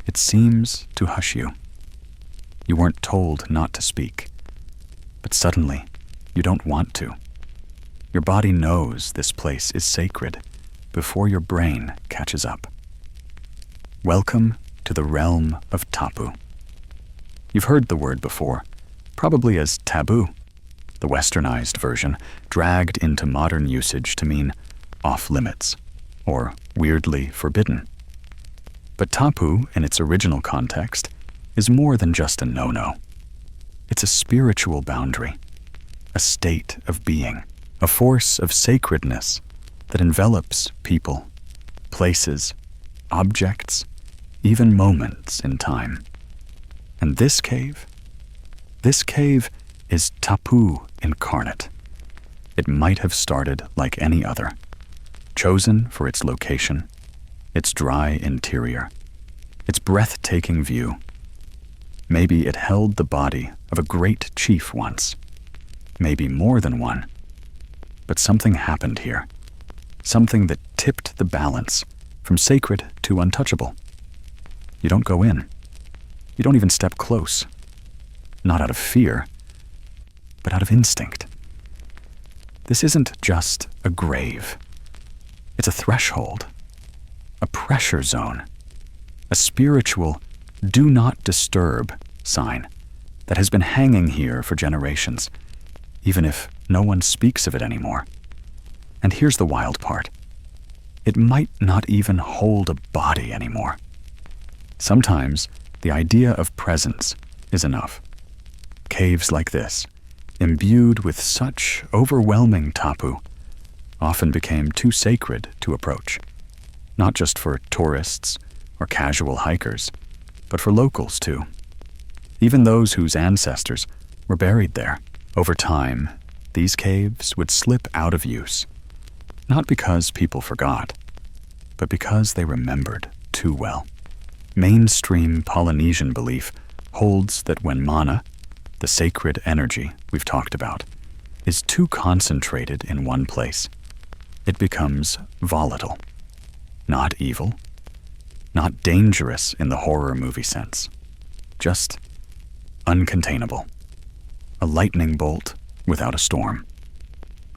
It seems to hush you. You weren't told not to speak, but suddenly you don't want to. Your body knows this place is sacred before your brain catches up. Welcome to the realm of tapu. You've heard the word before, probably as taboo, the westernized version dragged into modern usage to mean off-limits or weirdly forbidden. But tapu, in its original context, is more than just a no-no. It's a spiritual boundary, a state of being, a force of sacredness that envelops people, places, objects, even moments in time. And this cave is tapu incarnate. It might have started like any other, chosen for its location, its dry interior, its breathtaking view. Maybe it held the body of a great chief once, maybe more than one. But something happened here, something that tipped the balance from sacred to untouchable. You don't go in. You don't even step close. Not out of fear, but out of instinct. This isn't just a grave. It's a threshold, a pressure zone, a spiritual do not disturb sign that has been hanging here for generations, even if no one speaks of it anymore. And here's the wild part. It might not even hold a body anymore. Sometimes the idea of presence is enough. Caves like this, imbued with such overwhelming tapu, often became too sacred to approach, not just for tourists or casual hikers, but for locals too. Even those whose ancestors were buried there. Over time, these caves would slip out of use, not because people forgot, but because they remembered too well. Mainstream Polynesian belief holds that when mana, the sacred energy we've talked about, is too concentrated in one place, it becomes volatile. Not evil, not dangerous in the horror movie sense, just uncontainable. A lightning bolt without a storm.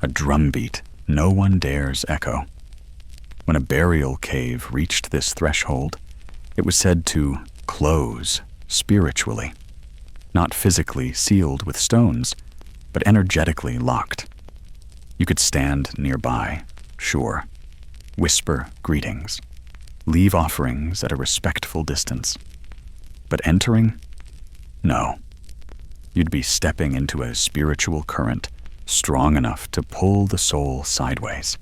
A drumbeat no one dares echo. When a burial cave reached this threshold, it was said to close spiritually, not physically sealed with stones, but energetically locked. You could stand nearby, sure, whisper greetings, leave offerings at a respectful distance. But entering? No. You'd be stepping into a spiritual current strong enough to pull the soul sideways.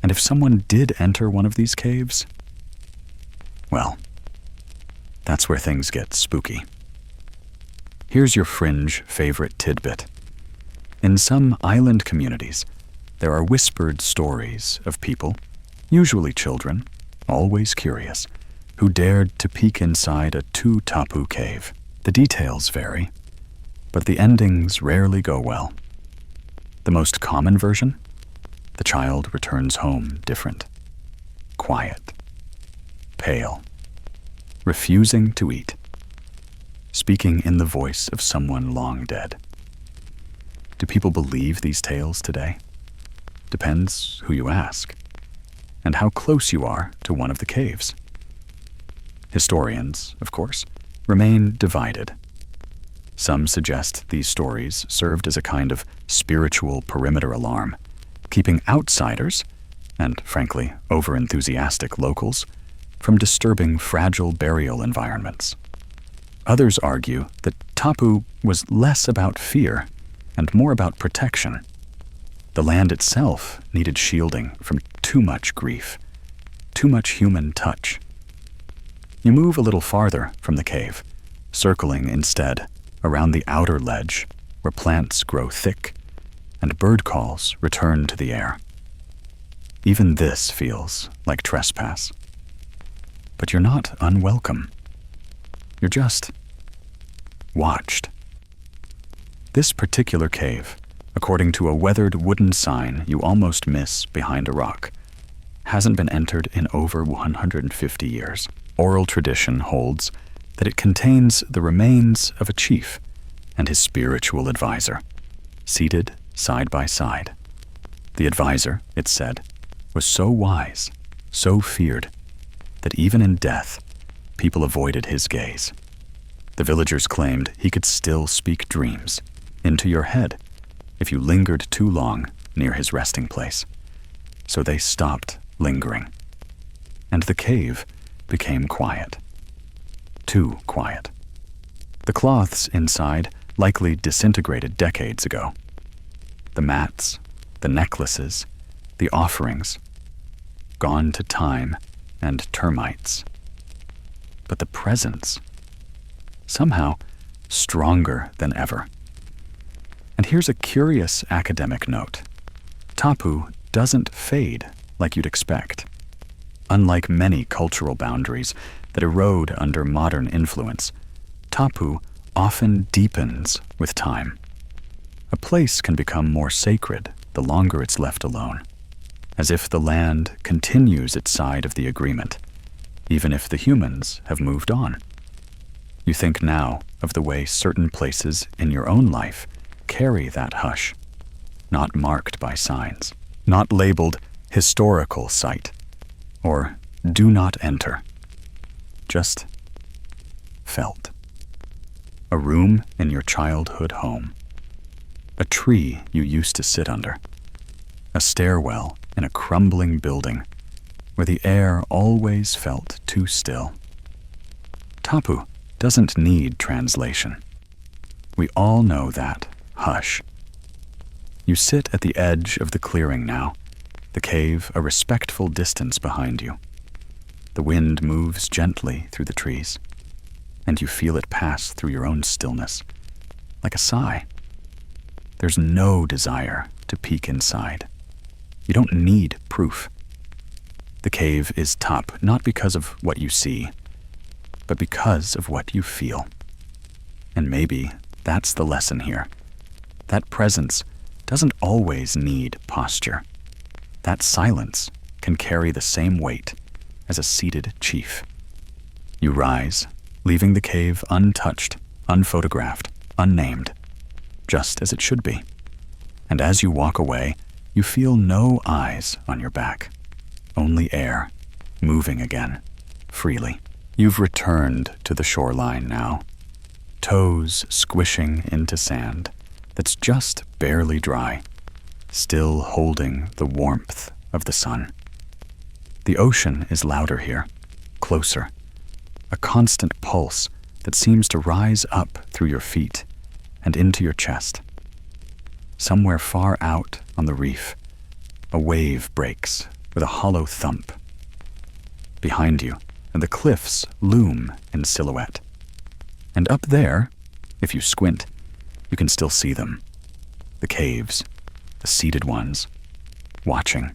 And if someone did enter one of these caves, well, that's where things get spooky. Here's your fringe favorite tidbit. In some island communities, there are whispered stories of people, usually children, always curious, who dared to peek inside a tapu cave. The details vary, but the endings rarely go well. The most common version? The child returns home different, quiet, pale, refusing to eat. speaking in the voice of someone long dead. Do people believe these tales today? Depends who you ask, and how close you are to one of the caves. Historians, of course, remain divided. Some suggest these stories served as a kind of spiritual perimeter alarm, keeping outsiders, and frankly, over-enthusiastic locals, from disturbing fragile burial environments. Others argue that tapu was less about fear and more about protection. The land itself needed shielding from too much grief, too much human touch. You move a little farther from the cave, circling instead around the outer ledge where plants grow thick and bird calls return to the air. Even this feels like trespass. But you're not unwelcome. You're just watched. This particular cave, according to a weathered wooden sign you almost miss behind a rock, hasn't been entered in over 150 years. Oral tradition holds that it contains the remains of a chief and his spiritual advisor, seated side by side. The advisor, it's said, was so wise, so feared, that even in death, people avoided his gaze. The villagers claimed he could still speak dreams into your head if you lingered too long near his resting place. So they stopped lingering, and the cave became quiet. Too quiet. The cloths inside likely disintegrated decades ago. The mats, the necklaces, the offerings, gone to time and termites. But the presence, somehow stronger than ever. And here's a curious academic note. Tapu doesn't fade like you'd expect. Unlike many cultural boundaries that erode under modern influence, tapu often deepens with time. A place can become more sacred the longer it's left alone, as if the land continues its side of the agreement, even if the humans have moved on. You think now of the way certain places in your own life carry that hush, not marked by signs, not labeled historical site or do not enter, just felt. A room in your childhood home, a tree you used to sit under, a stairwell in a crumbling building where the air always felt too still. Tapu doesn't need translation. We all know that hush. You sit at the edge of the clearing now, the cave a respectful distance behind you. The wind moves gently through the trees, and you feel it pass through your own stillness, like a sigh. There's no desire to peek inside. You don't need proof. The cave is top not because of what you see, but because of what you feel. And maybe that's the lesson here. That presence doesn't always need posture. That silence can carry the same weight as a seated chief. You rise, leaving the cave untouched, unphotographed, unnamed, just as it should be. And as you walk away, you feel no eyes on your back, only air, moving again, freely. You've returned to the shoreline now, toes squishing into sand that's just barely dry, still holding the warmth of the sun. The ocean is louder here, closer, a constant pulse that seems to rise up through your feet and into your chest. Somewhere far out on the reef, a wave breaks with a hollow thump. Behind you, the cliffs loom in silhouette. And up there, if you squint, you can still see them. The caves, the seated ones, watching.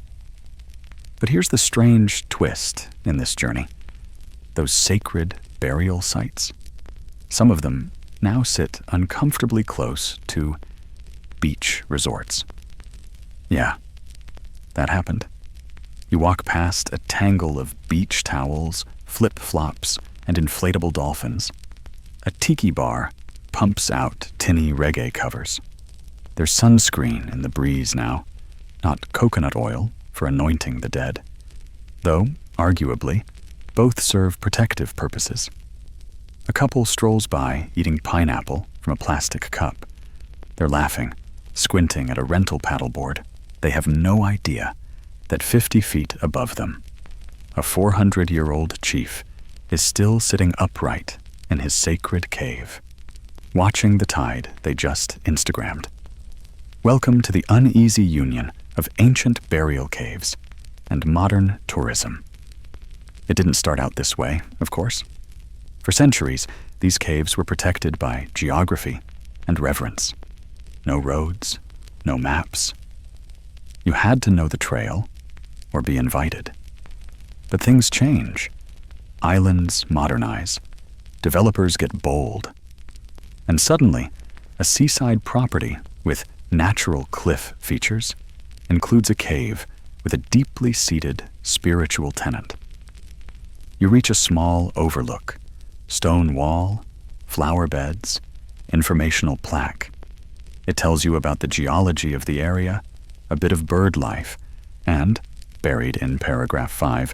But here's the strange twist in this journey. Those sacred burial sites, some of them now sit uncomfortably close to beach resorts. Yeah, that happened. You walk past a tangle of beach towels, flip-flops, and inflatable dolphins. a tiki bar pumps out tinny reggae covers. There's sunscreen in the breeze now, not coconut oil for anointing the dead. Though, arguably, both serve protective purposes. A couple strolls by eating pineapple from a plastic cup. They're laughing, squinting at a rental paddleboard. They have no idea that 50 feet above them, a 400-year-old chief is still sitting upright in his sacred cave, watching the tide they just Instagrammed. Welcome to the uneasy union of ancient burial caves and modern tourism. It didn't start out this way, of course. For centuries, these caves were protected by geography and reverence. No roads, no maps. You had to know the trail or be invited. But things change. Islands modernize. Developers get bold. And suddenly, a seaside property with natural cliff features includes a cave with a deeply seated spiritual tenant. You reach a small overlook, stone wall, flower beds, informational plaque. It tells you about the geology of the area, a bit of bird life, and, buried in paragraph 5,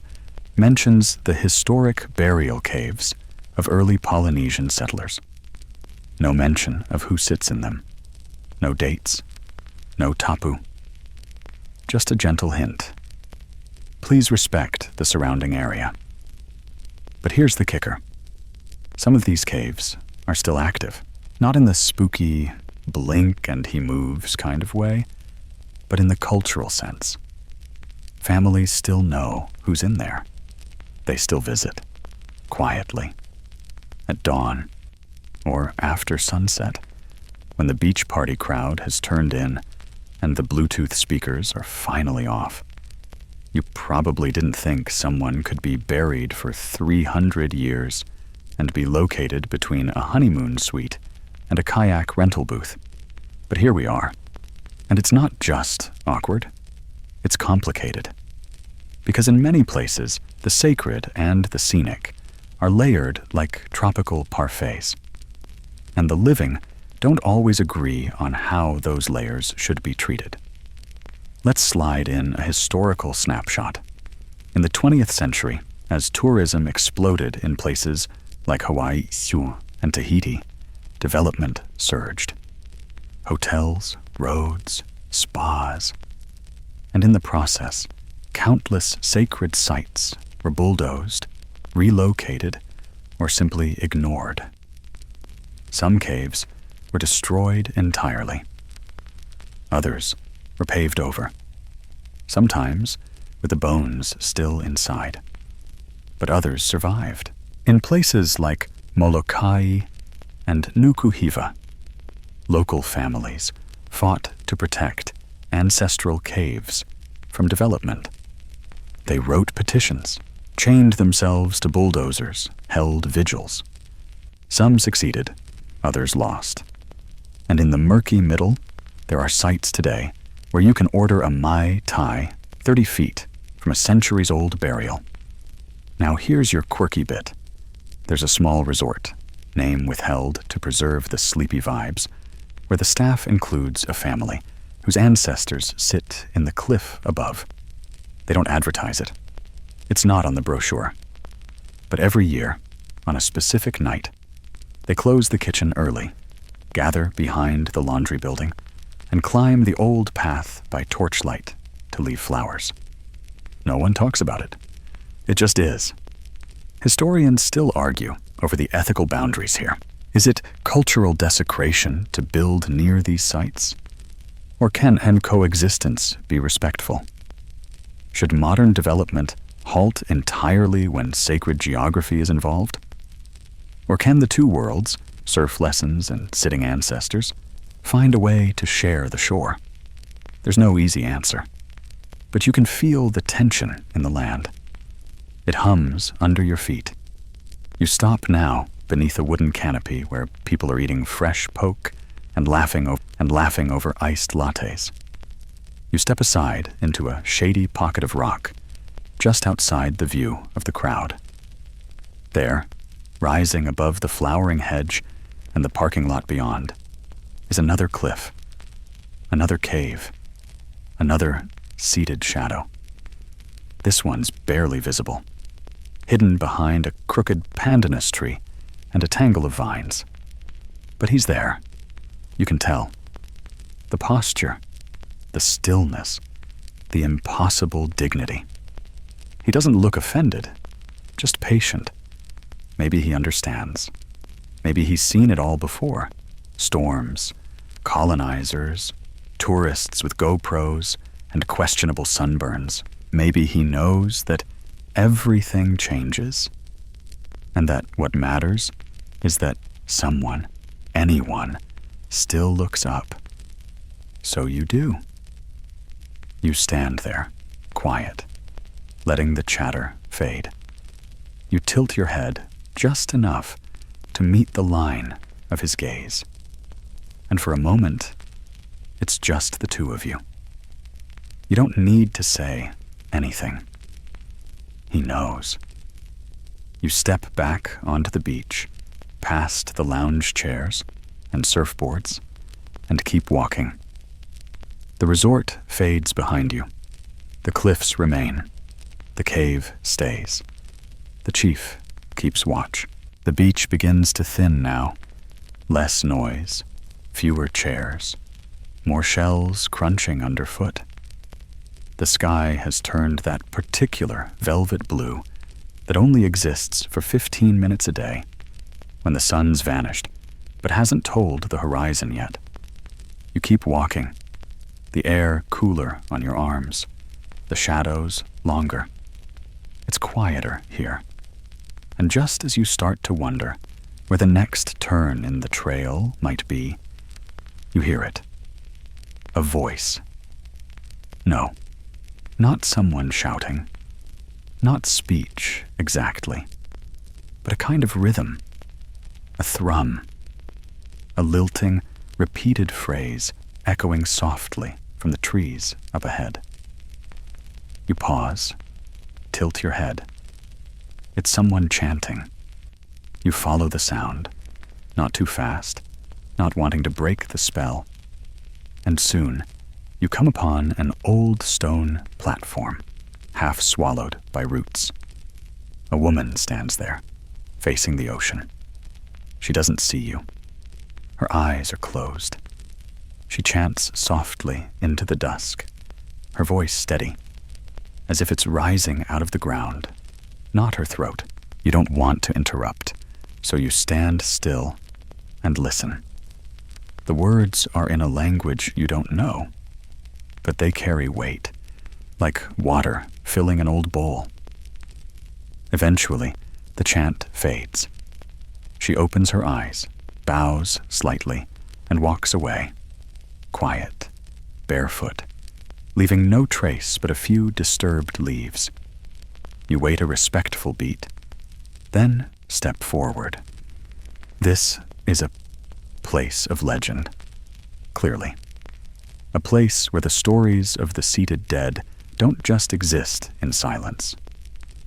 mentions the historic burial caves of early Polynesian settlers. No mention of who sits in them. No dates. No tapu. Just a gentle hint. Please respect the surrounding area. But here's the kicker. Some of these caves are still active, not in the spooky, blink and he moves kind of way, but in the cultural sense. Families still know who's in there. They still visit, quietly, at dawn, or after sunset, when the beach party crowd has turned in and the Bluetooth speakers are finally off. You probably didn't think someone could be buried for 300 years and be located between a honeymoon suite and a kayak rental booth. But here we are. And it's not just awkward. It's complicated. Because in many places, the sacred and the scenic are layered like tropical parfaits. And the living don't always agree on how those layers should be treated. Let's slide in a historical snapshot. In the 20th century, as tourism exploded in places like Hawaii and Tahiti, development surged. Hotels, roads, spas. And in the process, countless sacred sites were bulldozed, relocated, or simply ignored. Some caves were destroyed entirely. Others were paved over, sometimes with the bones still inside. But others survived. In places like Molokai and Nukuhiva, local families fought to protect ancestral caves from development. They wrote petitions, chained themselves to bulldozers, held vigils. Some succeeded, others lost. And in the murky middle, there are sites today where you can order a Mai Tai 30 feet from a centuries-old burial. Now here's your quirky bit. There's a small resort, name withheld to preserve the sleepy vibes, where the staff includes a family whose ancestors sit in the cliff above. They don't advertise it. It's not on the brochure. But every year, on a specific night, they close the kitchen early, gather behind the laundry building, and climb the old path by torchlight to leave flowers. No one talks about it. It just is. Historians still argue over the ethical boundaries here. Is it cultural desecration to build near these sites? Or can coexistence be respectful? Should modern development halt entirely when sacred geography is involved? Or can the two worlds, surf lessons and sitting ancestors, find a way to share the shore? There's no easy answer, but you can feel the tension in the land. It hums under your feet. You stop now beneath a wooden canopy where people are eating fresh poke and laughing over iced lattes. You step aside into a shady pocket of rock just outside the view of the crowd. There, Rising above the flowering hedge and the parking lot beyond is another cliff, another cave, another seated shadow. This one's barely visible, hidden behind a crooked pandanus tree and a tangle of vines. But he's there. You can tell. The posture, the stillness, the impossible dignity. He doesn't look offended, just patient. Maybe he understands. Maybe he's seen it all before. Storms, colonizers, tourists with GoPros, and questionable sunburns. Maybe he knows that everything changes, and that what matters is that someone, anyone, still looks up. So you do. You stand there, quiet, letting the chatter fade. You tilt your head just enough to meet the line of his gaze. And for a moment, it's just the two of you. You don't need to say anything. He knows. You step back onto the beach, past the lounge chairs and surfboards, and keep walking. The resort fades behind you. The cliffs remain. The cave stays. The chief keeps watch. The beach begins to thin now. Less noise, fewer chairs, more shells crunching underfoot. The sky has turned that particular velvet blue that only exists for 15 minutes a day, when the sun's vanished, but hasn't told the horizon yet. You keep walking, the air cooler on your arms, the shadows longer. It's quieter here. And just as you start to wonder where the next turn in the trail might be, you hear it. A voice. No, not someone shouting. Not speech, exactly. But a kind of rhythm. A thrum. A lilting, repeated phrase echoing softly from the trees up ahead. You pause, tilt your head. It's someone chanting. You follow the sound, not too fast, not wanting to break the spell. And soon, you come upon an old stone platform, half swallowed by roots. A woman stands there, facing the ocean. She doesn't see you. Her eyes are closed. She chants softly into the dusk, her voice steady, as if it's rising out of the ground, not her throat. You don't want to interrupt, so you stand still and listen. The words are in a language you don't know, but they carry weight, like water filling an old bowl. Eventually, the chant fades. She opens her eyes, bows slightly, and walks away, quiet, barefoot, leaving no trace but a few disturbed leaves. You wait a respectful beat, then step forward. This is a place of legend, clearly. A place where the stories of the seated dead don't just exist in silence,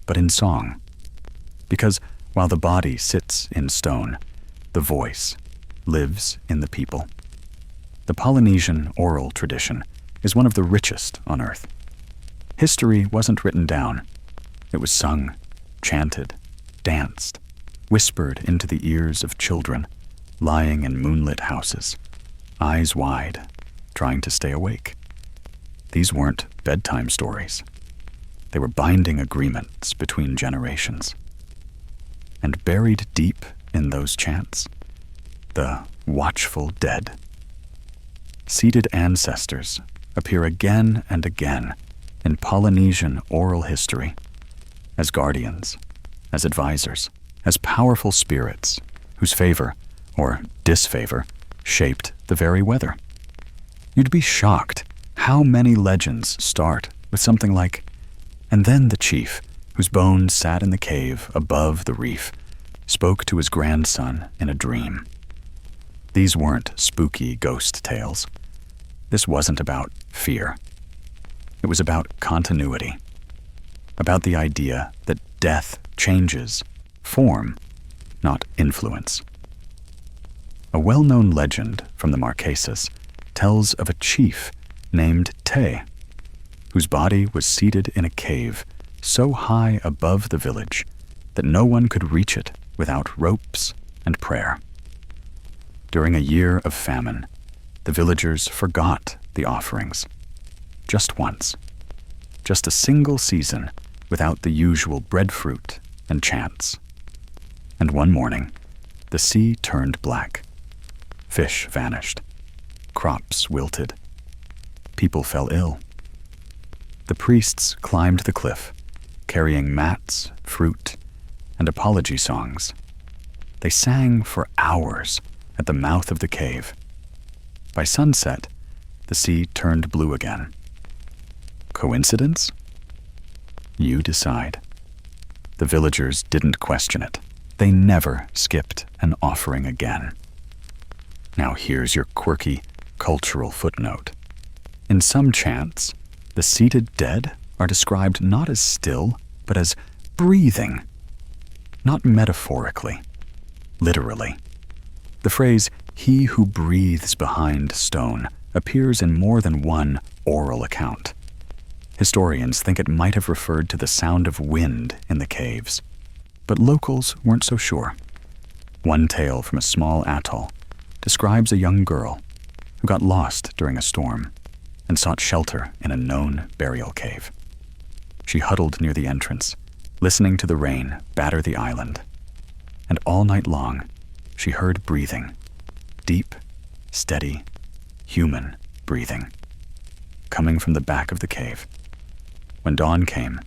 but in song. Because while the body sits in stone, the voice lives in the people. The Polynesian oral tradition is one of the richest on earth. History wasn't written down. It was sung, chanted, danced, whispered into the ears of children, lying in moonlit houses, eyes wide, trying to stay awake. These weren't bedtime stories. They were binding agreements between generations. And buried deep in those chants, the watchful dead. Seated ancestors appear again and again in Polynesian oral history as guardians, as advisors, as powerful spirits whose favor or disfavor shaped the very weather. You'd be shocked how many legends start with something like, "And then the chief, whose bones sat in the cave above the reef, spoke to his grandson in a dream." These weren't spooky ghost tales. This wasn't about fear. It was about continuity, about the idea that death changes form, not influence. A well-known legend from the Marquesas tells of a chief named Te, whose body was seated in a cave so high above the village that no one could reach it without ropes and prayer. During a year of famine, the villagers forgot the offerings. Just once. Just a single season without the usual breadfruit and chants. And one morning, the sea turned black. Fish vanished. Crops wilted. People fell ill. The priests climbed the cliff, carrying mats, fruit, and apology songs. They sang for hours at the mouth of the cave. By sunset, the sea turned blue again. Coincidence? You decide. The villagers didn't question it. They never skipped an offering again. Now here's your quirky cultural footnote. In some chants, the seated dead are described not as still, but as breathing. Not metaphorically, literally. The phrase, "he who breathes behind stone," appears in more than one oral account. Historians think it might have referred to the sound of wind in the caves, but locals weren't so sure. One tale from a small atoll describes a young girl who got lost during a storm and sought shelter in a known burial cave. She huddled near the entrance, listening to the rain batter the island, and all night long she heard breathing, deep, steady, human breathing, coming from the back of the cave. When dawn came,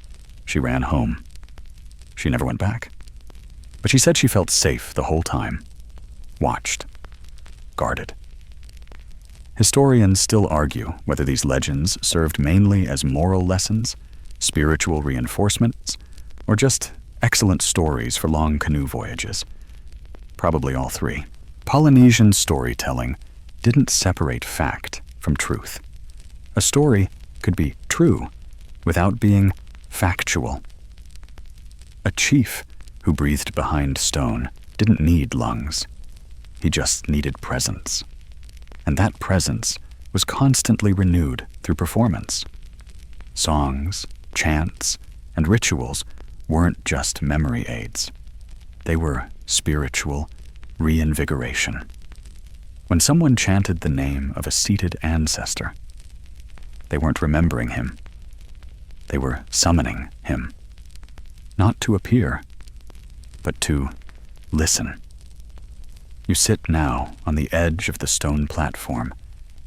she ran home. She never went back, but she said she felt safe the whole time, watched, guarded. Historians still argue whether these legends served mainly as moral lessons, spiritual reinforcements, or just excellent stories for long canoe voyages. Probably all three. Polynesian storytelling didn't separate fact from truth. A story could be true without being factual. A chief who breathed behind stone didn't need lungs. He just needed presence. And that presence was constantly renewed through performance. Songs, chants, and rituals weren't just memory aids. They were spiritual reinvigoration. When someone chanted the name of a seated ancestor, they weren't remembering him. They were summoning him. Not to appear, but to listen. You sit now on the edge of the stone platform,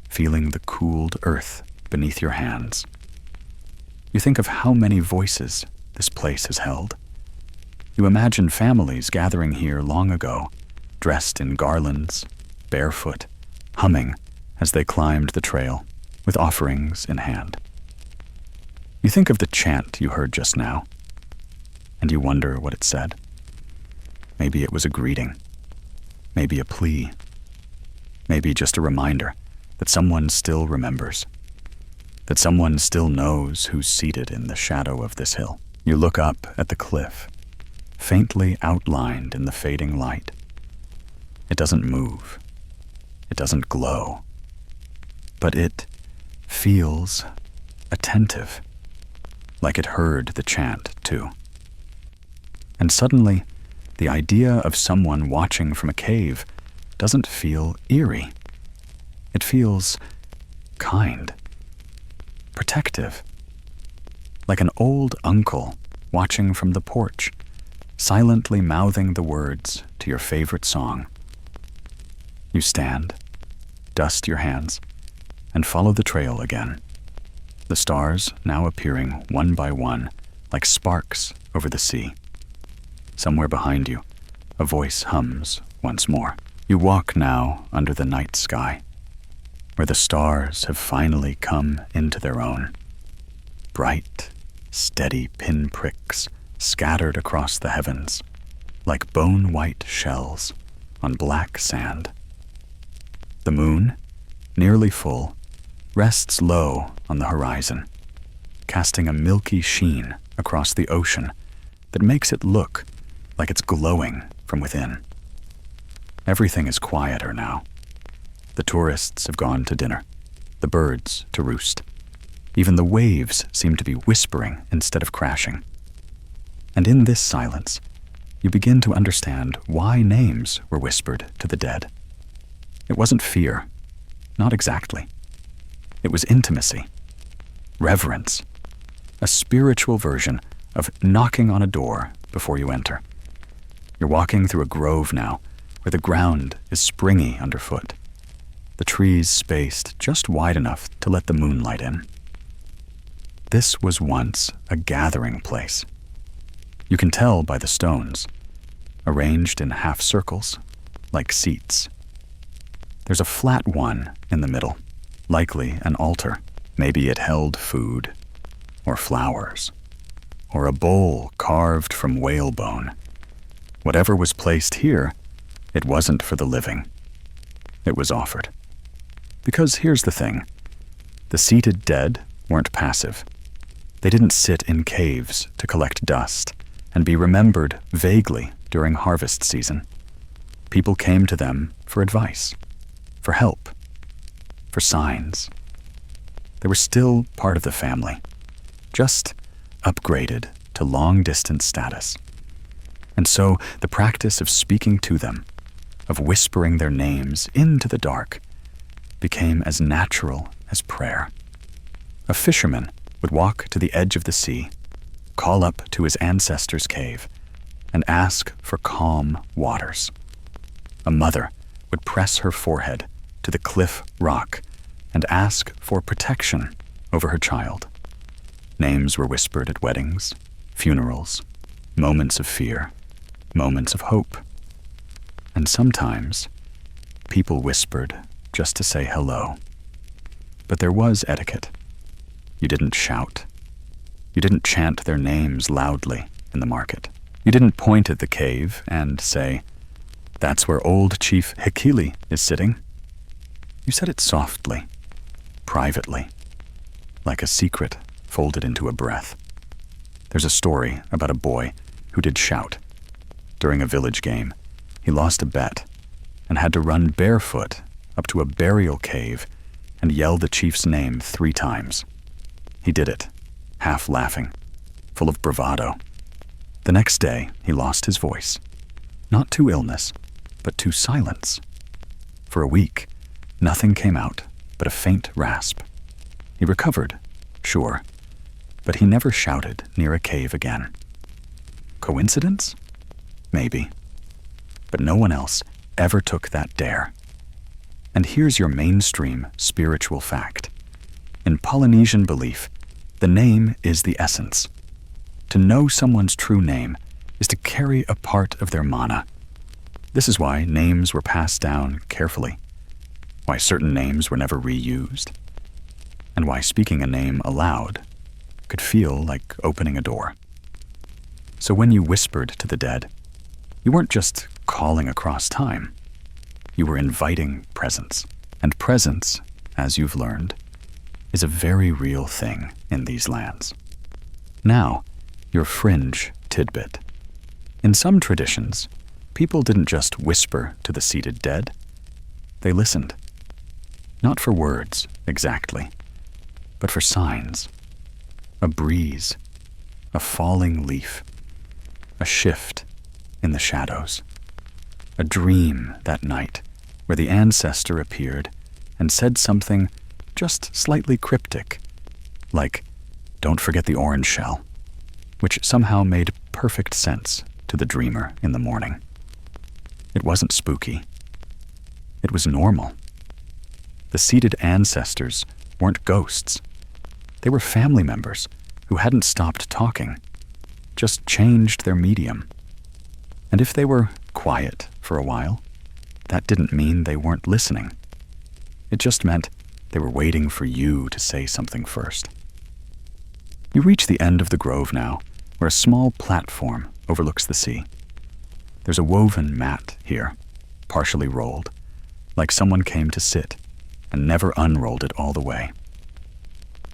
feeling the cooled earth beneath your hands. You think of how many voices this place has held. You imagine families gathering here long ago, dressed in garlands, barefoot, humming as they climbed the trail, with offerings in hand. You think of the chant you heard just now, and you wonder what it said. Maybe it was a greeting, maybe a plea, maybe just a reminder that someone still remembers, that someone still knows who's seated in the shadow of this hill. You look up at the cliff, faintly outlined in the fading light. It doesn't move. It doesn't glow. But it feels attentive, like it heard the chant too. And suddenly, the idea of someone watching from a cave doesn't feel eerie. It feels kind, protective, like an old uncle watching from the porch, silently mouthing the words to your favorite song. You stand, dust your hands, and follow the trail again. The stars now appearing one by one like sparks over the sea. Somewhere behind you, a voice hums once more. You walk now under the night sky, where the stars have finally come into their own. Bright, steady pinpricks scattered across the heavens, like bone-white shells on black sand. The moon, nearly full, rests low on the horizon, casting a milky sheen across the ocean that makes it look like it's glowing from within. Everything is quieter now. The tourists have gone to dinner, the birds to roost. Even the waves seem to be whispering instead of crashing. And in this silence, you begin to understand why names were whispered to the dead. It wasn't fear, not exactly. It was intimacy, reverence, a spiritual version of knocking on a door before you enter. You're walking through a grove now, where the ground is springy underfoot, the trees spaced just wide enough to let the moonlight in. This was once a gathering place. You can tell by the stones, arranged in half circles, like seats. There's a flat one in the middle, likely an altar. Maybe it held food, or flowers, or a bowl carved from whalebone. Whatever was placed here, it wasn't for the living. It was offered. Because here's the thing. The seated dead weren't passive. They didn't sit in caves to collect dust and be remembered vaguely during harvest season. People came to them for advice, for help, for signs. They were still part of the family, just upgraded to long-distance status. And so the practice of speaking to them, of whispering their names into the dark, became as natural as prayer. A fisherman would walk to the edge of the sea, call up to his ancestors' cave, and ask for calm waters. A mother would press her forehead to the cliff rock and ask for protection over her child. Names were whispered at weddings, funerals, moments of fear, moments of hope. And sometimes, people whispered just to say hello. But there was etiquette. You didn't shout. You didn't chant their names loudly in the market. You didn't point at the cave and say, "That's where old Chief Hekili is sitting." You said it softly, privately, like a secret folded into a breath. There's a story about a boy who did shout. During a village game, he lost a bet and had to run barefoot up to a burial cave and yell the chief's name 3 times. He did it, half laughing, full of bravado. The next day, he lost his voice, not to illness, but to silence. For a week, nothing came out but a faint rasp. He recovered, sure, but he never shouted near a cave again. Coincidence? Maybe. But no one else ever took that dare. And here's your mainstream spiritual fact. In Polynesian belief, the name is the essence. To know someone's true name is to carry a part of their mana. This is why names were passed down carefully, why certain names were never reused, and why speaking a name aloud could feel like opening a door. So when you whispered to the dead, you weren't just calling across time. You were inviting presence. And presence, as you've learned, is a very real thing in these lands. Now, your fringe tidbit. In some traditions, people didn't just whisper to the seated dead. They listened. Not for words, exactly, but for signs. A breeze, a falling leaf, a shift in the shadows. A dream that night where the ancestor appeared and said something just slightly cryptic, like, "Don't forget the orange shell," which somehow made perfect sense to the dreamer in the morning. It wasn't spooky. It was normal. The seated ancestors weren't ghosts. They were family members who hadn't stopped talking, just changed their medium. And if they were quiet for a while, that didn't mean they weren't listening. It just meant they were waiting for you to say something first. You reach the end of the grove now, where a small platform overlooks the sea. There's a woven mat here, partially rolled, like someone came to sit and never unrolled it all the way.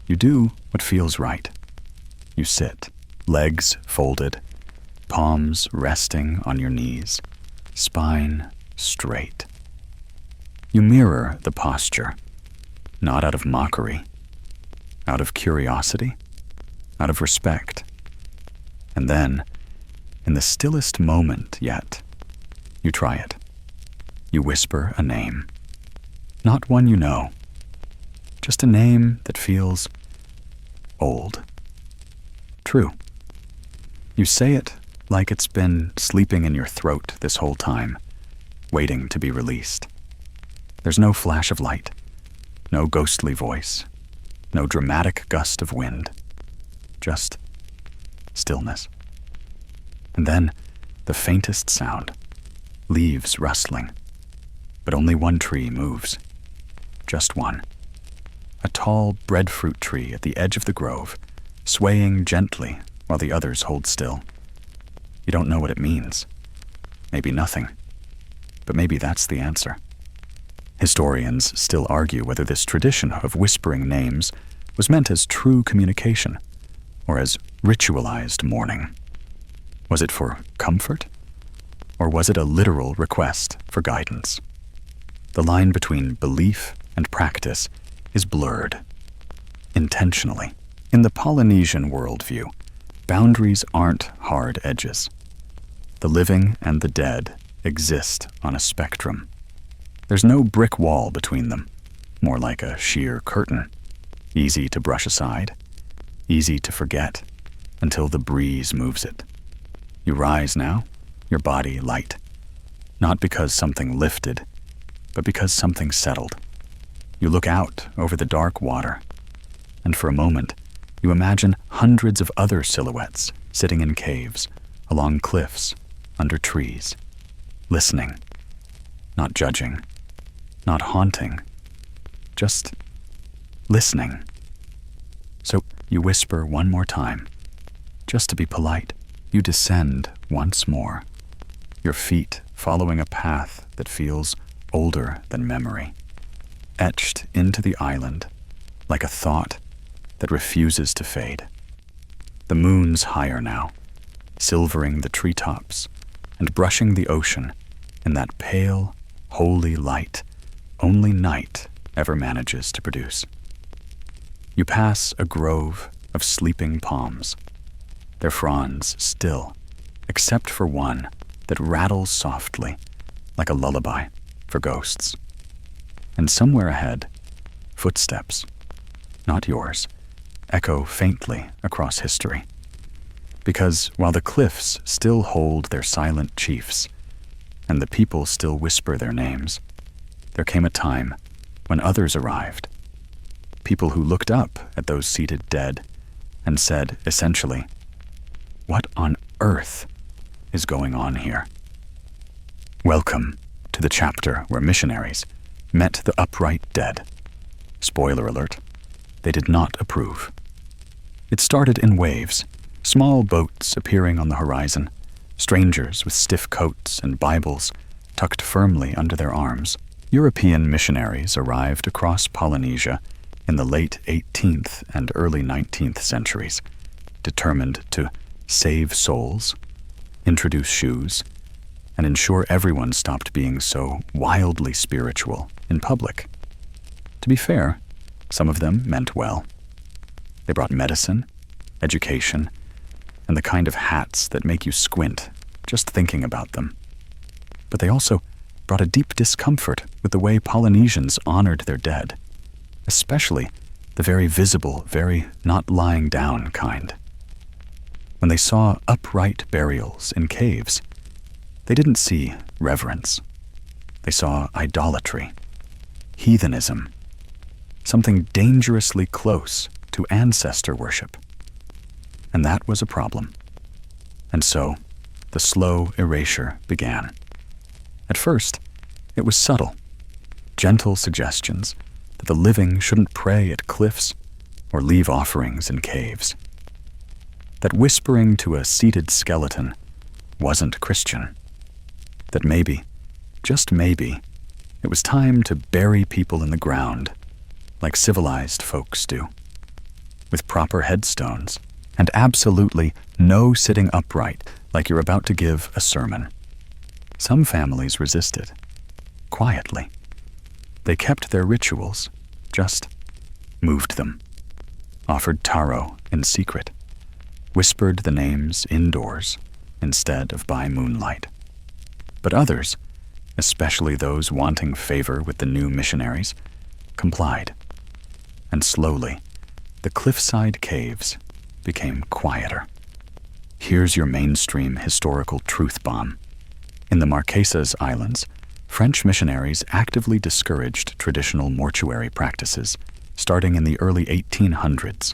You do what feels right. You sit, legs folded, palms resting on your knees, spine straight. You mirror the posture, not out of mockery, out of curiosity, out of respect. And then, in the stillest moment yet, you try it. You whisper a name. Not one you know, just a name that feels old. True. You say it like it's been sleeping in your throat this whole time, waiting to be released. There's no flash of light, no ghostly voice, no dramatic gust of wind, just stillness. And then the faintest sound, leaves rustling, but only one tree moves, just one. A tall breadfruit tree at the edge of the grove, swaying gently while the others hold still. You don't know what it means. Maybe nothing. But maybe that's the answer. Historians still argue whether this tradition of whispering names was meant as true communication or as ritualized mourning. Was it for comfort? Or was it a literal request for guidance? The line between belief and practice is blurred, intentionally. In the Polynesian worldview, boundaries aren't hard edges. The living and the dead exist on a spectrum. There's no brick wall between them, more like a sheer curtain, easy to brush aside, easy to forget, until the breeze moves it. You rise now, your body light, not because something lifted, but because something settled. You look out over the dark water, and for a moment, you imagine hundreds of other silhouettes sitting in caves, along cliffs, under trees, listening, not judging, not haunting, just listening. So you whisper one more time, just to be polite. You descend once more, your feet following a path that feels older than memory, etched into the island like a thought that refuses to fade. The moon's higher now, silvering the treetops and brushing the ocean in that pale, holy light only night ever manages to produce. You pass a grove of sleeping palms, their fronds still, except for one that rattles softly like a lullaby for ghosts. And somewhere ahead, footsteps, not yours, echo faintly across history. Because while the cliffs still hold their silent chiefs, and the people still whisper their names, there came a time when others arrived. People who looked up at those seated dead and said, essentially, "What on earth is going on here?" Welcome to the chapter where missionaries met the upright dead. Spoiler alert, they did not approve. It started in waves, small boats appearing on the horizon, strangers with stiff coats and Bibles tucked firmly under their arms. European missionaries arrived across Polynesia in the late 18th and early 19th centuries, determined to save souls, introduce shoes, and ensure everyone stopped being so wildly spiritual in public. To be fair, some of them meant well. They brought medicine, education, and the kind of hats that make you squint just thinking about them. But they also brought a deep discomfort with the way Polynesians honored their dead, especially the very visible, very not lying down kind. When they saw upright burials in caves, they didn't see reverence. They saw idolatry, heathenism, something dangerously close to ancestor worship. And that was a problem. And so, the slow erasure began. At first, it was subtle, gentle suggestions that the living shouldn't pray at cliffs or leave offerings in caves. That whispering to a seated skeleton wasn't Christian. That maybe, just maybe, it was time to bury people in the ground like civilized folks do, with proper headstones and absolutely no sitting upright like you're about to give a sermon. Some families resisted, quietly. They kept their rituals, just moved them, offered taro in secret, whispered the names indoors instead of by moonlight. But others, especially those wanting favor with the new missionaries, complied. And slowly, the cliffside caves became quieter. Here's your mainstream historical truth bomb. In the Marquesas Islands, French missionaries actively discouraged traditional mortuary practices, starting in the early 1800s.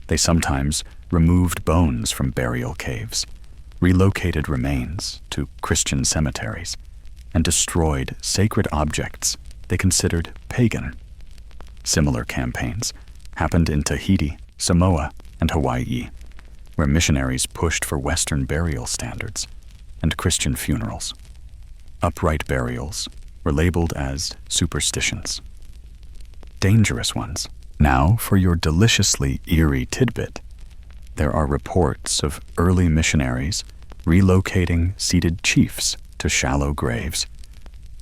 They sometimes removed bones from burial caves, relocated remains to Christian cemeteries, and destroyed sacred objects they considered pagan. Similar campaigns happened in Tahiti, Samoa, and Hawaii, where missionaries pushed for Western burial standards and Christian funerals. Upright burials were labeled as superstitions. Dangerous ones. Now for your deliciously eerie tidbit. There are reports of early missionaries relocating seated chiefs to shallow graves,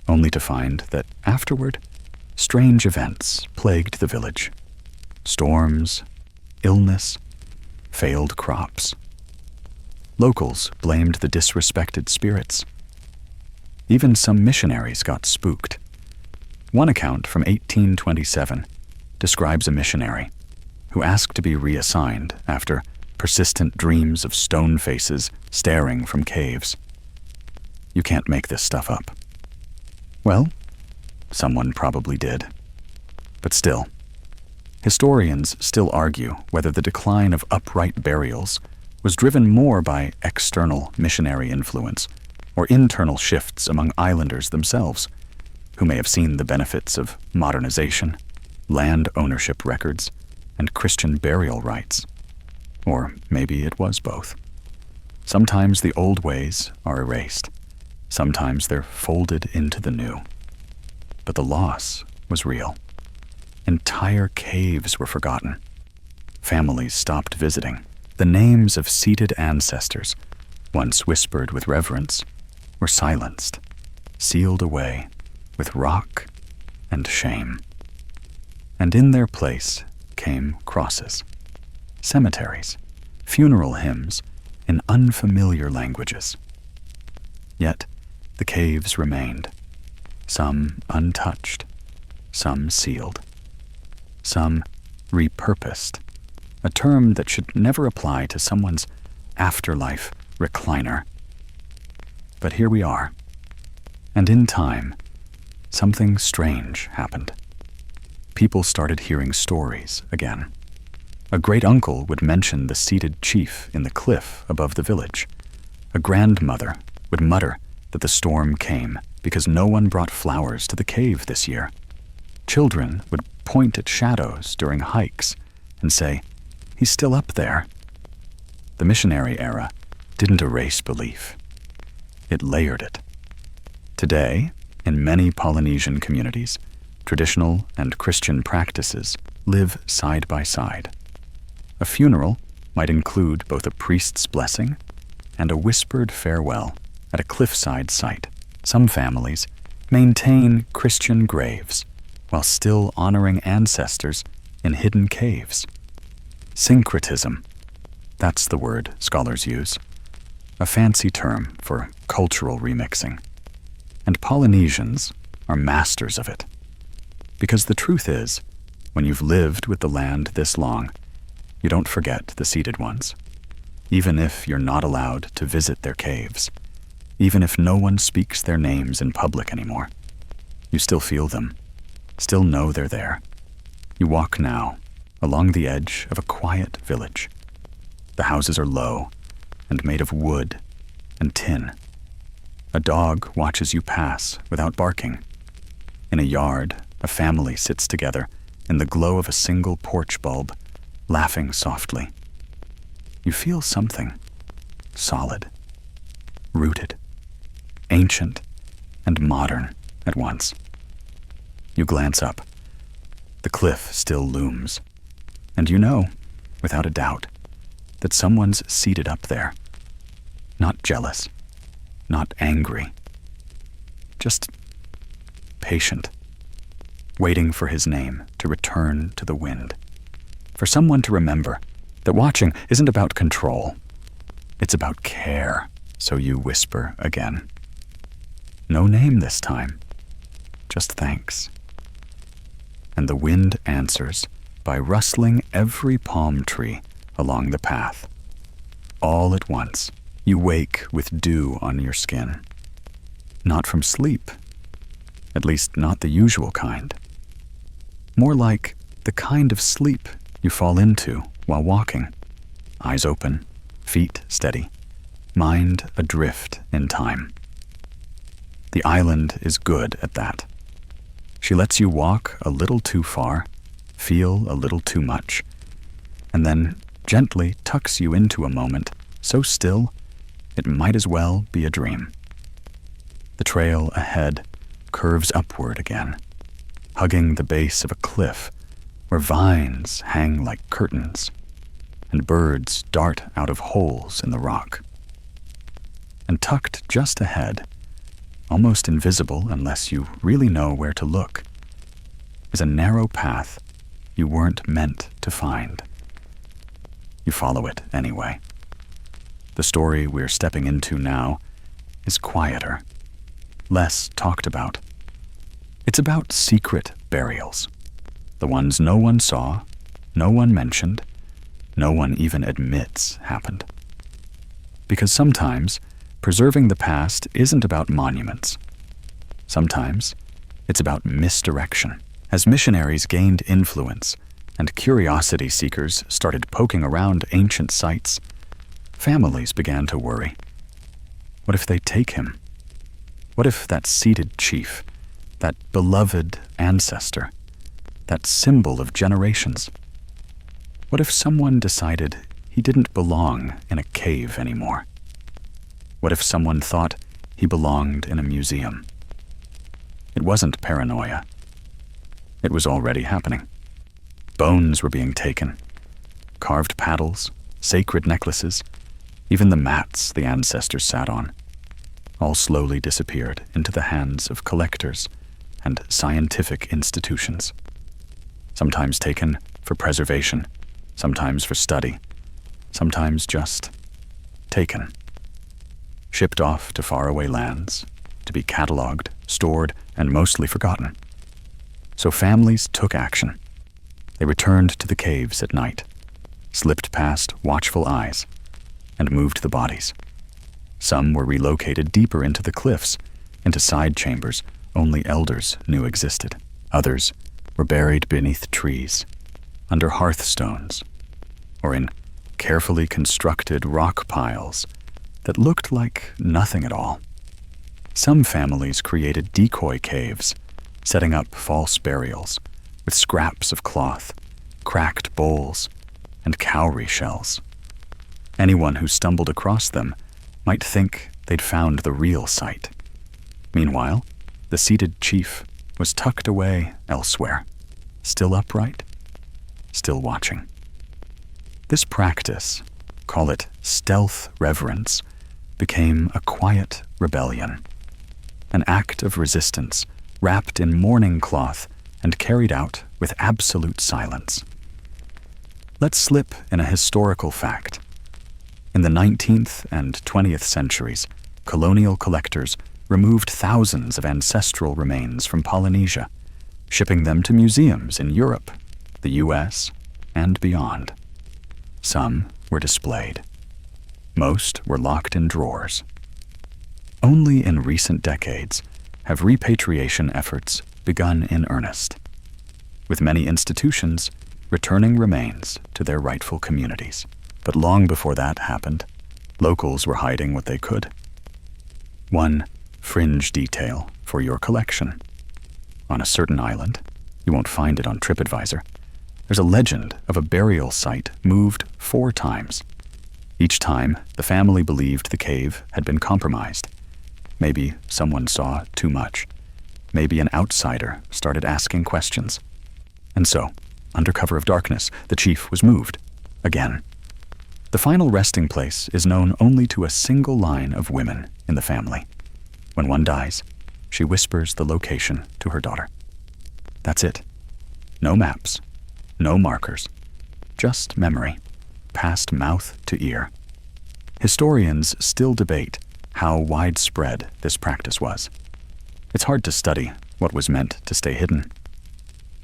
only to find that afterward, strange events plagued the village. Storms, illness, failed crops. Locals blamed the disrespected spirits. Even some missionaries got spooked. One account from 1827 describes a missionary who asked to be reassigned after persistent dreams of stone faces staring from caves. You can't make this stuff up. Well, someone probably did. But still, historians still argue whether the decline of upright burials was driven more by external missionary influence or internal shifts among islanders themselves, who may have seen the benefits of modernization, land ownership records, and Christian burial rites. Or maybe it was both. Sometimes the old ways are erased. Sometimes they're folded into the new. But the loss was real. Entire caves were forgotten. Families stopped visiting. The names of seated ancestors, once whispered with reverence, were silenced, sealed away with rock and shame. And in their place came crosses, cemeteries, funeral hymns in unfamiliar languages. Yet the caves remained, some untouched, some sealed, some repurposed, a term that should never apply to someone's afterlife recliner. But here we are, and in time, something strange happened. People started hearing stories again. A great-uncle would mention the seated chief in the cliff above the village. A grandmother would mutter that the storm came because no one brought flowers to the cave this year. Children would point at shadows during hikes and say, "He's still up there." The missionary era didn't erase belief. It layered it. Today, in many Polynesian communities, traditional and Christian practices live side by side. A funeral might include both a priest's blessing and a whispered farewell at a cliffside site. Some families maintain Christian graves while still honoring ancestors in hidden caves. Syncretism, that's the word scholars use, a fancy term for cultural remixing. And Polynesians are masters of it. Because the truth is, when you've lived with the land this long, you don't forget the seated ones. Even if you're not allowed to visit their caves, even if no one speaks their names in public anymore, you still feel them, still know they're there. You walk now along the edge of a quiet village. The houses are low and made of wood and tin. A dog watches you pass without barking. In a yard, a family sits together in the glow of a single porch bulb, laughing softly. You feel something solid, rooted, ancient, and modern at once. You glance up. The cliff still looms, and you know, without a doubt, that someone's seated up there. Not jealous, not angry, just patient, waiting for his name to return to the wind, for someone to remember that watching isn't about control. It's about care. So you whisper again. No name this time, just thanks. And the wind answers by rustling every palm tree along the path. All at once, you wake with dew on your skin. Not from sleep, at least not the usual kind. More like the kind of sleep you fall into while walking. Eyes open, feet steady, mind adrift in time. The island is good at that. She lets you walk a little too far, feel a little too much, and then gently tucks you into a moment so still it might as well be a dream. The trail ahead curves upward again, hugging the base of a cliff where vines hang like curtains and birds dart out of holes in the rock. And tucked just ahead, almost invisible unless you really know where to look, is a narrow path you weren't meant to find. You follow it anyway. The story we're stepping into now is quieter, less talked about. It's about secret burials, the ones no one saw, no one mentioned, no one even admits happened. Because sometimes preserving the past isn't about monuments. Sometimes it's about misdirection. As missionaries gained influence and curiosity seekers started poking around ancient sites, families began to worry. What if they take him? What if that seated chief, that beloved ancestor, that symbol of generations? What if someone decided he didn't belong in a cave anymore? What if someone thought he belonged in a museum? It wasn't paranoia. It was already happening. Bones were being taken. Carved paddles, sacred necklaces, even the mats the ancestors sat on, all slowly disappeared into the hands of collectors and scientific institutions. Sometimes taken for preservation, sometimes for study, sometimes just taken. Shipped off to faraway lands, to be cataloged, stored, and mostly forgotten. So families took action. They returned to the caves at night, slipped past watchful eyes, and moved the bodies. Some were relocated deeper into the cliffs, into side chambers only elders knew existed. Others were buried beneath trees, under hearthstones, or in carefully constructed rock piles that looked like nothing at all. Some families created decoy caves, setting up false burials with scraps of cloth, cracked bowls, and cowrie shells. Anyone who stumbled across them might think they'd found the real site. Meanwhile, the seated chief was tucked away elsewhere, still upright, still watching. This practice, call it stealth reverence, became a quiet rebellion, an act of resistance wrapped in mourning cloth and carried out with absolute silence. Let's slip in a historical fact. In the 19th and 20th centuries, colonial collectors removed thousands of ancestral remains from Polynesia, shipping them to museums in Europe, the US, and beyond. Some were displayed. Most were locked in drawers. Only in recent decades have repatriation efforts begun in earnest, with many institutions returning remains to their rightful communities. But long before that happened, locals were hiding what they could. One fringe detail for your collection. On a certain island, you won't find it on TripAdvisor, there's a legend of a burial site moved 4 times. Each time, the family believed the cave had been compromised. Maybe someone saw too much. Maybe an outsider started asking questions. And so, under cover of darkness, the chief was moved. Again. The final resting place is known only to a single line of women in the family. When one dies, she whispers the location to her daughter. That's it. No maps, no markers, just memory, passed mouth to ear. Historians still debate how widespread this practice was. It's hard to study what was meant to stay hidden,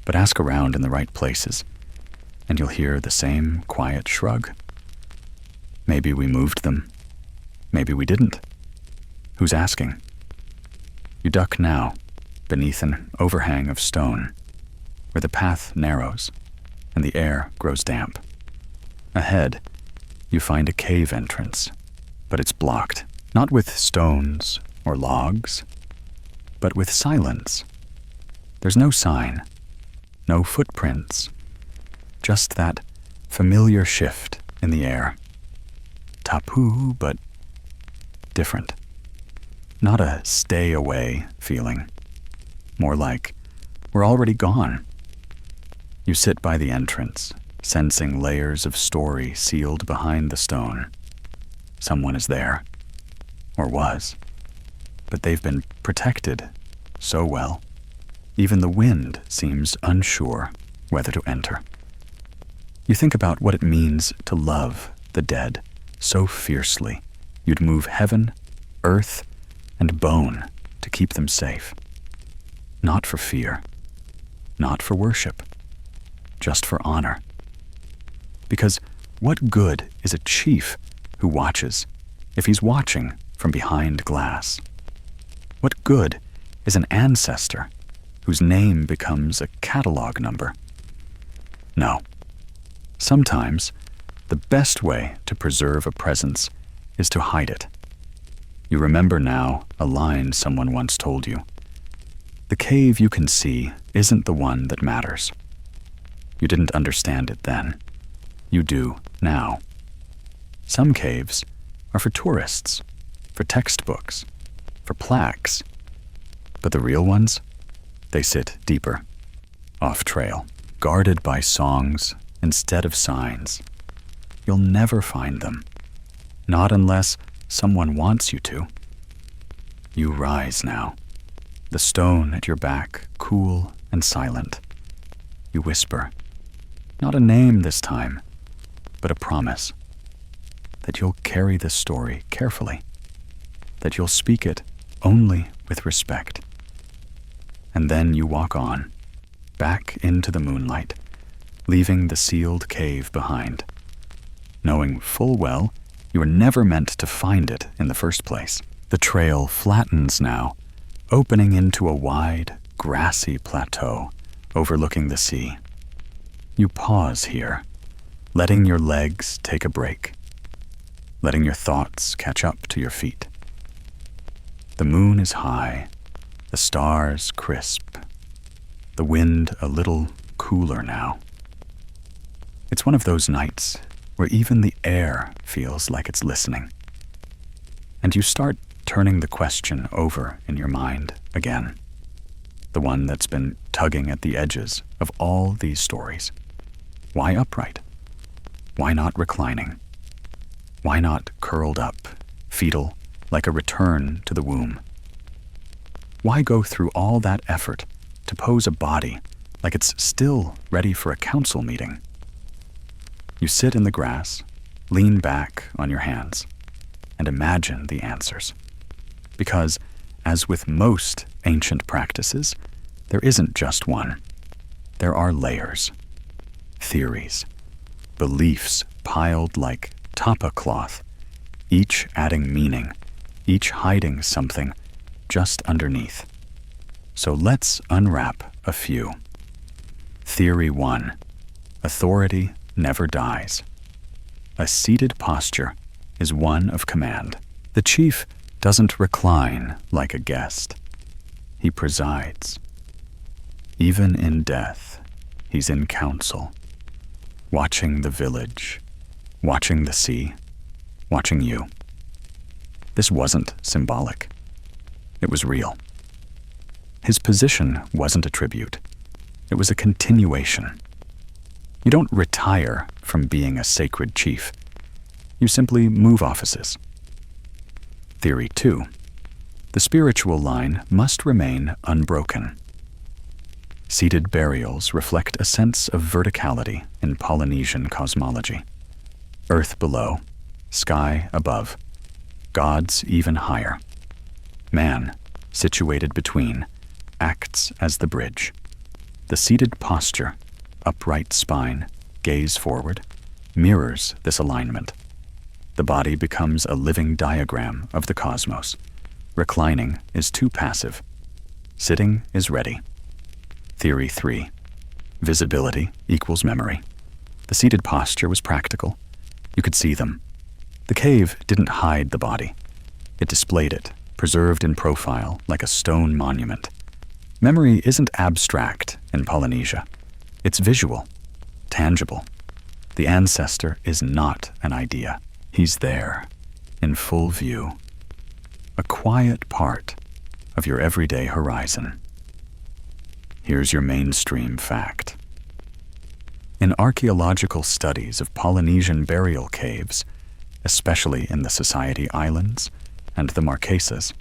but ask around in the right places, and you'll hear the same quiet shrug. Maybe we moved them. Maybe we didn't. Who's asking? You duck now, beneath an overhang of stone, where the path narrows and the air grows damp. Ahead, you find a cave entrance, but it's blocked, not with stones or logs, but with silence. There's no sign, no footprints, just that familiar shift in the air. Tapu, but different. Not a stay away feeling. More like we're already gone. You sit by the entrance, sensing layers of story sealed behind the stone. Someone is there, or was, but they've been protected so well. Even the wind seems unsure whether to enter. You think about what it means to love the dead so fiercely you'd move heaven, earth, and bone to keep them safe. Not for fear, not for worship, just for honor. Because what good is a chief who watches if he's watching from behind glass? What good is an ancestor whose name becomes a catalog number? No. Sometimes, the best way to preserve a presence is to hide it. You remember now a line someone once told you. The cave you can see isn't the one that matters. You didn't understand it then. You do now. Some caves are for tourists, for textbooks, for plaques. But the real ones, they sit deeper, off trail, guarded by songs instead of signs. You'll never find them, not unless someone wants you to. You rise now, the stone at your back cool and silent. You whisper, not a name this time, but a promise, that you'll carry this story carefully, that you'll speak it only with respect. And then you walk on, back into the moonlight, leaving the sealed cave behind, knowing full well you were never meant to find it in the first place. The trail flattens now, opening into a wide, grassy plateau overlooking the sea. You pause here, letting your legs take a break, letting your thoughts catch up to your feet. The moon is high, the stars crisp, the wind a little cooler now. It's one of those nights where even the air feels like it's listening. And you start turning the question over in your mind again, the one that's been tugging at the edges of all these stories. Why upright? Why not reclining? Why not curled up, fetal, like a return to the womb? Why go through all that effort to pose a body like it's still ready for a council meeting? You sit in the grass, lean back on your hands, and imagine the answers. Because, as with most ancient practices, there isn't just one. There are layers, theories, beliefs piled like tapa cloth, each adding meaning, each hiding something just underneath. So let's unwrap a few. Theory 1. Authority never dies. A seated posture is one of command. The chief doesn't recline like a guest. He presides. Even in death, he's in council, watching the village, watching the sea, watching you. This wasn't symbolic. It was real. His position wasn't a tribute. It was a continuation. You don't retire from being a sacred chief. You simply move offices. Theory 2. The spiritual line must remain unbroken. Seated burials reflect a sense of verticality in Polynesian cosmology. Earth below, sky above, gods even higher. Man, situated between, acts as the bridge. The seated posture, upright spine, gaze forward, mirrors this alignment. The body becomes a living diagram of the cosmos. Reclining is too passive. Sitting is ready. Theory 3. Visibility equals memory. The seated posture was practical. You could see them. The cave didn't hide the body. It displayed it, preserved in profile like a stone monument. Memory isn't abstract in Polynesia. It's visual, tangible. The ancestor is not an idea. He's there, in full view. A quiet part of your everyday horizon. Here's your mainstream fact. In archaeological studies of Polynesian burial caves, especially in the Society Islands and the Marquesas,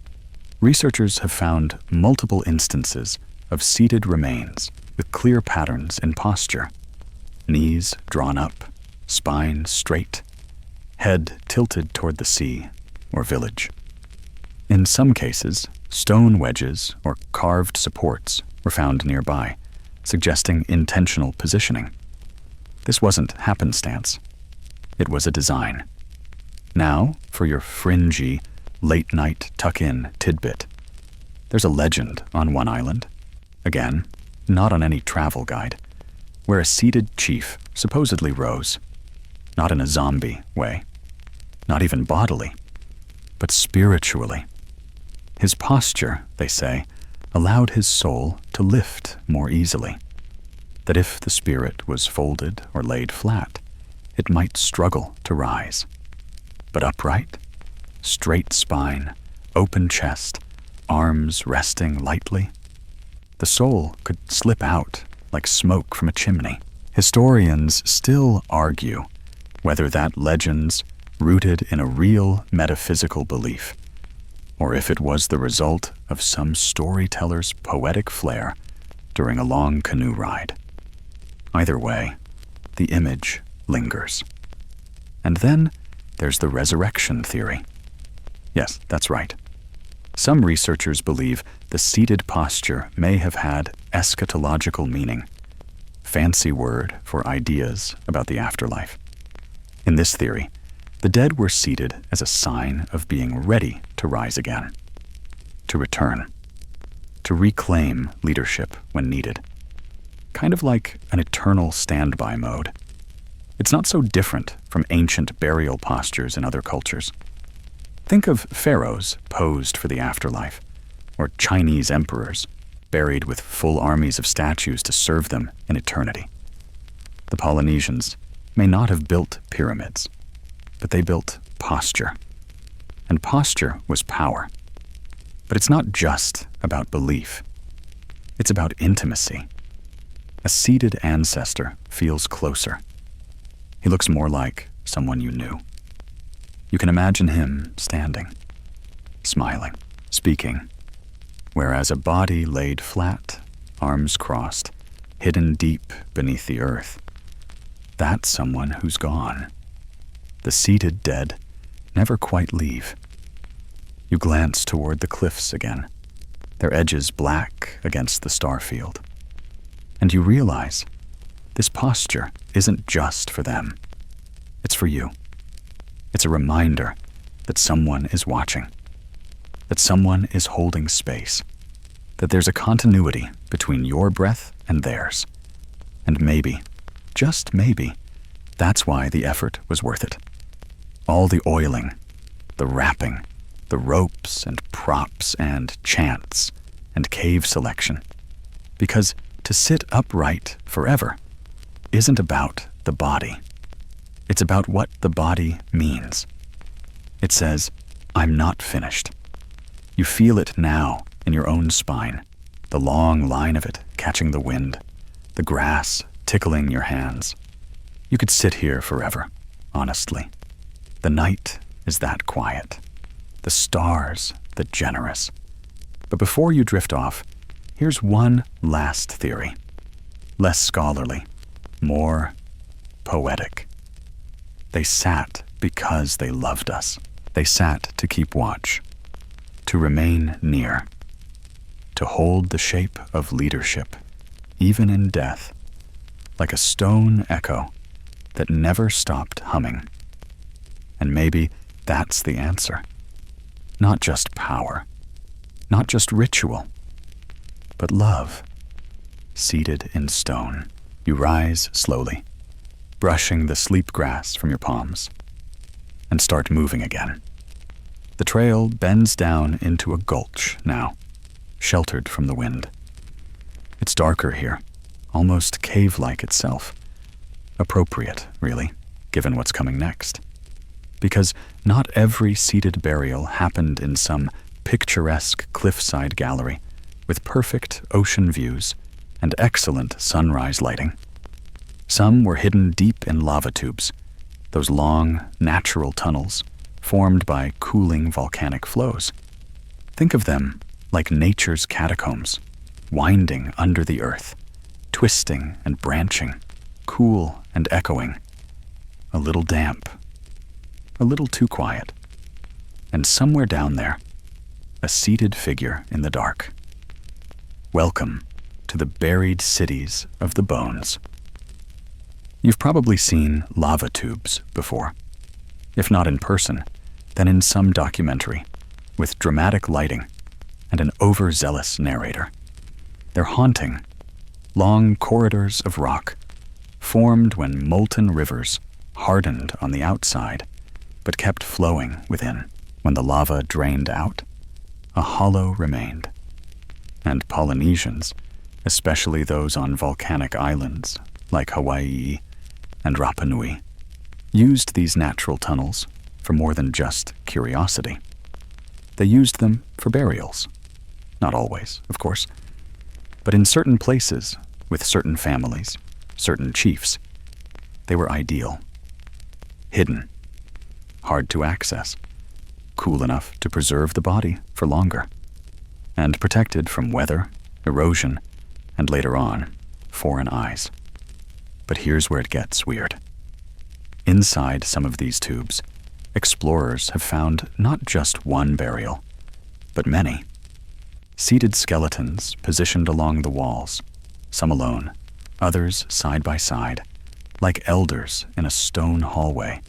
researchers have found multiple instances of seated remains with clear patterns in posture. Knees drawn up, spine straight, head tilted toward the sea or village. In some cases, stone wedges or carved supports were found nearby, suggesting intentional positioning. This wasn't happenstance. It was a design. Now, for your fringy, late-night tuck-in tidbit. There's a legend on one island, again, not on any travel guide, where a seated chief supposedly rose, not in a zombie way, not even bodily, but spiritually. His posture, they say, allowed his soul to lift more easily, that if the spirit was folded or laid flat, it might struggle to rise. But upright, straight spine, open chest, arms resting lightly, the soul could slip out like smoke from a chimney. Historians still argue whether that legend's rooted in a real metaphysical belief, or if it was the result of some storyteller's poetic flair during a long canoe ride. Either way, the image lingers. And then there's the resurrection theory. Yes, that's right. Some researchers believe the seated posture may have had eschatological meaning, fancy word for ideas about the afterlife. In this theory, the dead were seated as a sign of being ready to rise again, to return, to reclaim leadership when needed. Kind of like an eternal standby mode. It's not so different from ancient burial postures in other cultures. Think of pharaohs posed for the afterlife, or Chinese emperors buried with full armies of statues to serve them in eternity. The Polynesians may not have built pyramids, but they built posture. And posture was power. But it's not just about belief. It's about intimacy. A seated ancestor feels closer. He looks more like someone you knew. You can imagine him standing, smiling, speaking, whereas a body laid flat, arms crossed, hidden deep beneath the earth, that's someone who's gone. The seated dead never quite leave. You glance toward the cliffs again, their edges black against the starfield. And you realize this posture isn't just for them. It's for you. It's a reminder that someone is watching, that someone is holding space, that there's a continuity between your breath and theirs. And maybe, just maybe, that's why the effort was worth it. All the oiling, the wrapping, the ropes and props and chants and cave selection. Because to sit upright forever isn't about the body. It's about what the body means. It says, I'm not finished. You feel it now in your own spine, the long line of it catching the wind, the grass tickling your hands. You could sit here forever, honestly. The night is that quiet. The stars that generous. But before you drift off, here's one last theory. Less scholarly, more poetic. They sat because they loved us. They sat to keep watch, to remain near, to hold the shape of leadership, even in death, like a stone echo that never stopped humming. And maybe that's the answer. Not just power, not just ritual, but love, seated in stone. You rise slowly, brushing the sleep grass from your palms, and start moving again. The trail bends down into a gulch now, sheltered from the wind. It's darker here, almost cave-like itself. Appropriate, really, given what's coming next. Because not every seated burial happened in some picturesque cliffside gallery with perfect ocean views and excellent sunrise lighting. Some were hidden deep in lava tubes, those long, natural tunnels formed by cooling volcanic flows. Think of them like nature's catacombs, winding under the earth, twisting and branching, cool and echoing, a little damp, a little too quiet. And somewhere down there, a seated figure in the dark. Welcome to the buried cities of the bones. You've probably seen lava tubes before. If not in person, then in some documentary, with dramatic lighting and an overzealous narrator. They're haunting, long corridors of rock, formed when molten rivers hardened on the outside, but kept flowing within. When the lava drained out, a hollow remained. And Polynesians, especially those on volcanic islands like Hawaii and Rapa Nui, used these natural tunnels for more than just curiosity. They used them for burials. Not always, of course, but in certain places, with certain families, certain chiefs, they were ideal. Hidden, hard to access, cool enough to preserve the body for longer, and protected from weather, erosion, and later on, foreign eyes. But here's where it gets weird. Inside some of these tubes, explorers have found not just one burial, but many. Seated skeletons positioned along the walls, some alone, others side by side, like elders in a stone hallway,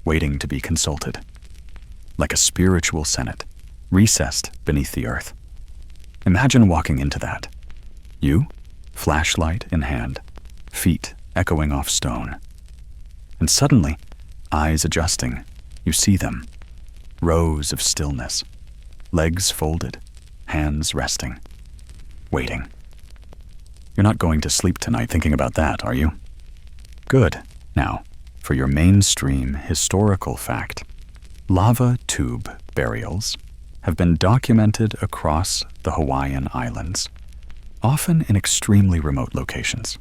waiting to be consulted. Like a spiritual senate, recessed beneath the earth. Imagine walking into that. You, flashlight in hand, feet echoing off stone. And suddenly, eyes adjusting, you see them. Rows of stillness, legs folded, hands resting, waiting. You're not going to sleep tonight thinking about that, are you? Good. Now, for your mainstream historical fact, lava tube burials have been documented across the Hawaiian Islands, often in extremely remote locations.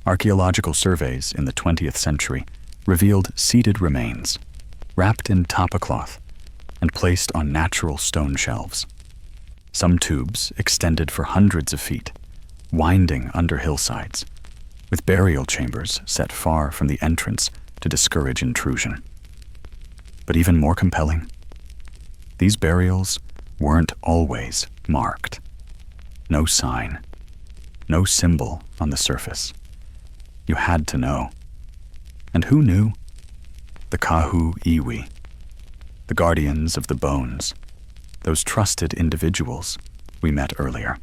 Archaeological surveys in the 20th century revealed seated remains, wrapped in tapa cloth and placed on natural stone shelves. Some tubes extended for hundreds of feet, winding under hillsides, with burial chambers set far from the entrance to discourage intrusion. But even more compelling, these burials weren't always marked. No sign, no symbol on the surface. You had to know. And who knew? The kahu iwi, the guardians of the bones, those trusted individuals we met earlier.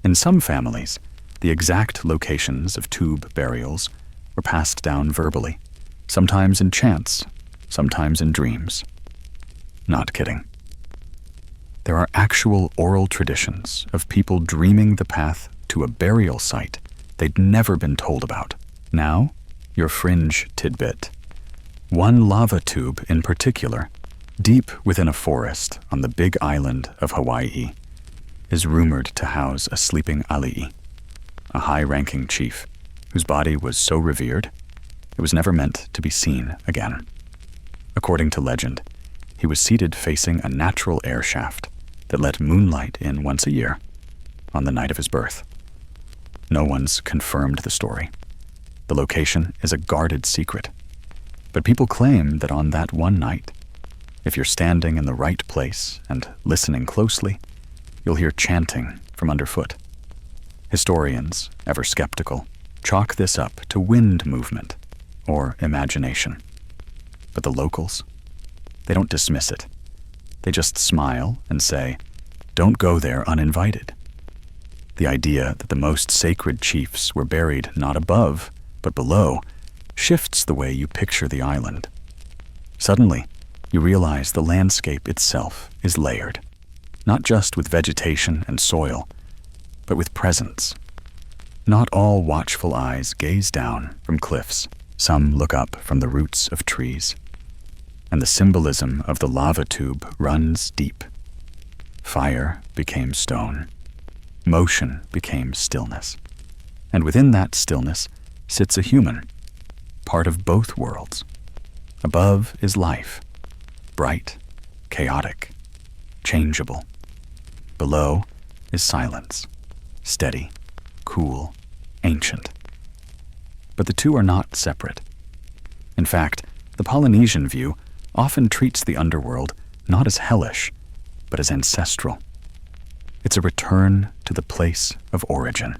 In some families, the exact locations of tube burials were passed down verbally, sometimes in chants, sometimes in dreams. Not kidding. There are actual oral traditions of people dreaming the path to a burial site they'd never been told about. Now, your fringe tidbit. One lava tube in particular, deep within a forest on the big island of Hawaii, is rumored to house a sleeping ali'i, a high-ranking chief whose body was so revered it was never meant to be seen again. According to legend, he was seated facing a natural air shaft that let moonlight in once a year, on the night of his birth. No one's confirmed the story. The location is a guarded secret. But people claim that on that one night, if you're standing in the right place and listening closely, you'll hear chanting from underfoot. Historians, ever skeptical, chalk this up to wind movement or imagination. But the locals, they don't dismiss it. They just smile and say, "Don't go there uninvited." The idea that the most sacred chiefs were buried not above, but below, shifts the way you picture the island. Suddenly, you realize the landscape itself is layered, not just with vegetation and soil, but with presence. Not all watchful eyes gaze down from cliffs. Some look up from the roots of trees. And the symbolism of the lava tube runs deep. Fire became stone. Motion became stillness. And within that stillness sits a human, part of both worlds. Above is life, bright, chaotic, changeable. Below is silence, steady, cool, ancient. But the two are not separate. In fact, the Polynesian view often treats the underworld not as hellish, but as ancestral. It's a return to the place of origin.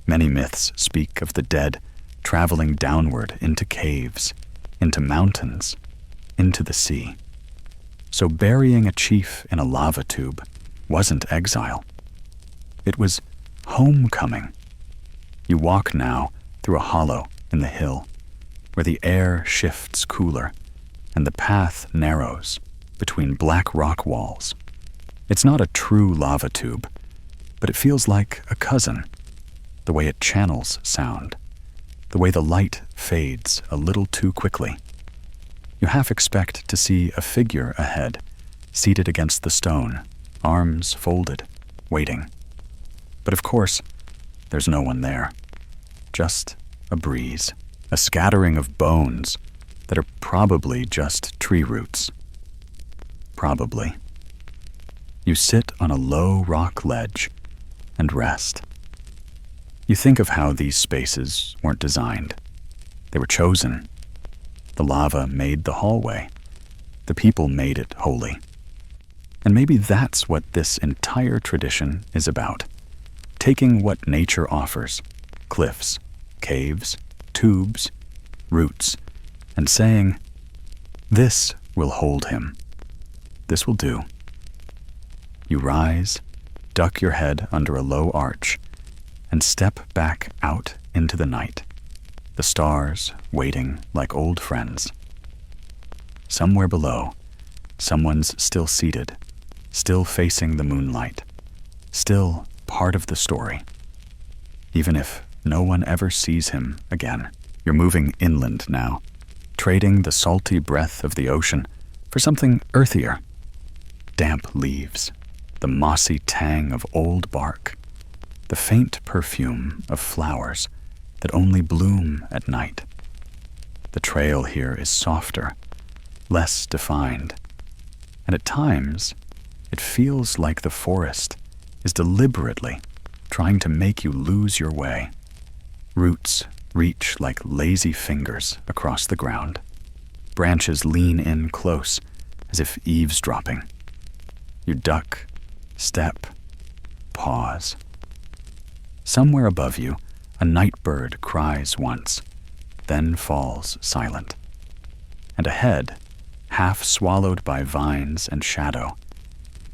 Many myths speak of the dead traveling downward into caves, into mountains, into the sea. So burying a chief in a lava tube wasn't exile. It was homecoming. You walk now through a hollow in the hill, where the air shifts cooler and the path narrows between black rock walls. It's not a true lava tube, but it feels like a cousin, the way it channels sound, the way the light fades a little too quickly. You half expect to see a figure ahead, seated against the stone, arms folded, waiting. But of course, there's no one there. Just a breeze, a scattering of bones that are probably just tree roots. Probably. You sit on a low rock ledge and rest. You think of how these spaces weren't designed. They were chosen. The lava made the hallway. The people made it holy. And maybe that's what this entire tradition is about. Taking what nature offers, cliffs, caves, tubes, roots, and saying, "This will hold him. This will do." You rise, duck your head under a low arch, and step back out into the night, the stars waiting like old friends. Somewhere below, someone's still seated, still facing the moonlight, still part of the story. Even if no one ever sees him again, you're moving inland now, trading the salty breath of the ocean for something earthier. Damp leaves, the mossy tang of old bark, the faint perfume of flowers that only bloom at night. The trail here is softer, less defined, and at times it feels like the forest is deliberately trying to make you lose your way. Roots reach like lazy fingers across the ground. Branches lean in close, as if eavesdropping. You duck, step, pause. Somewhere above you, a night bird cries once, then falls silent. And ahead, half swallowed by vines and shadow,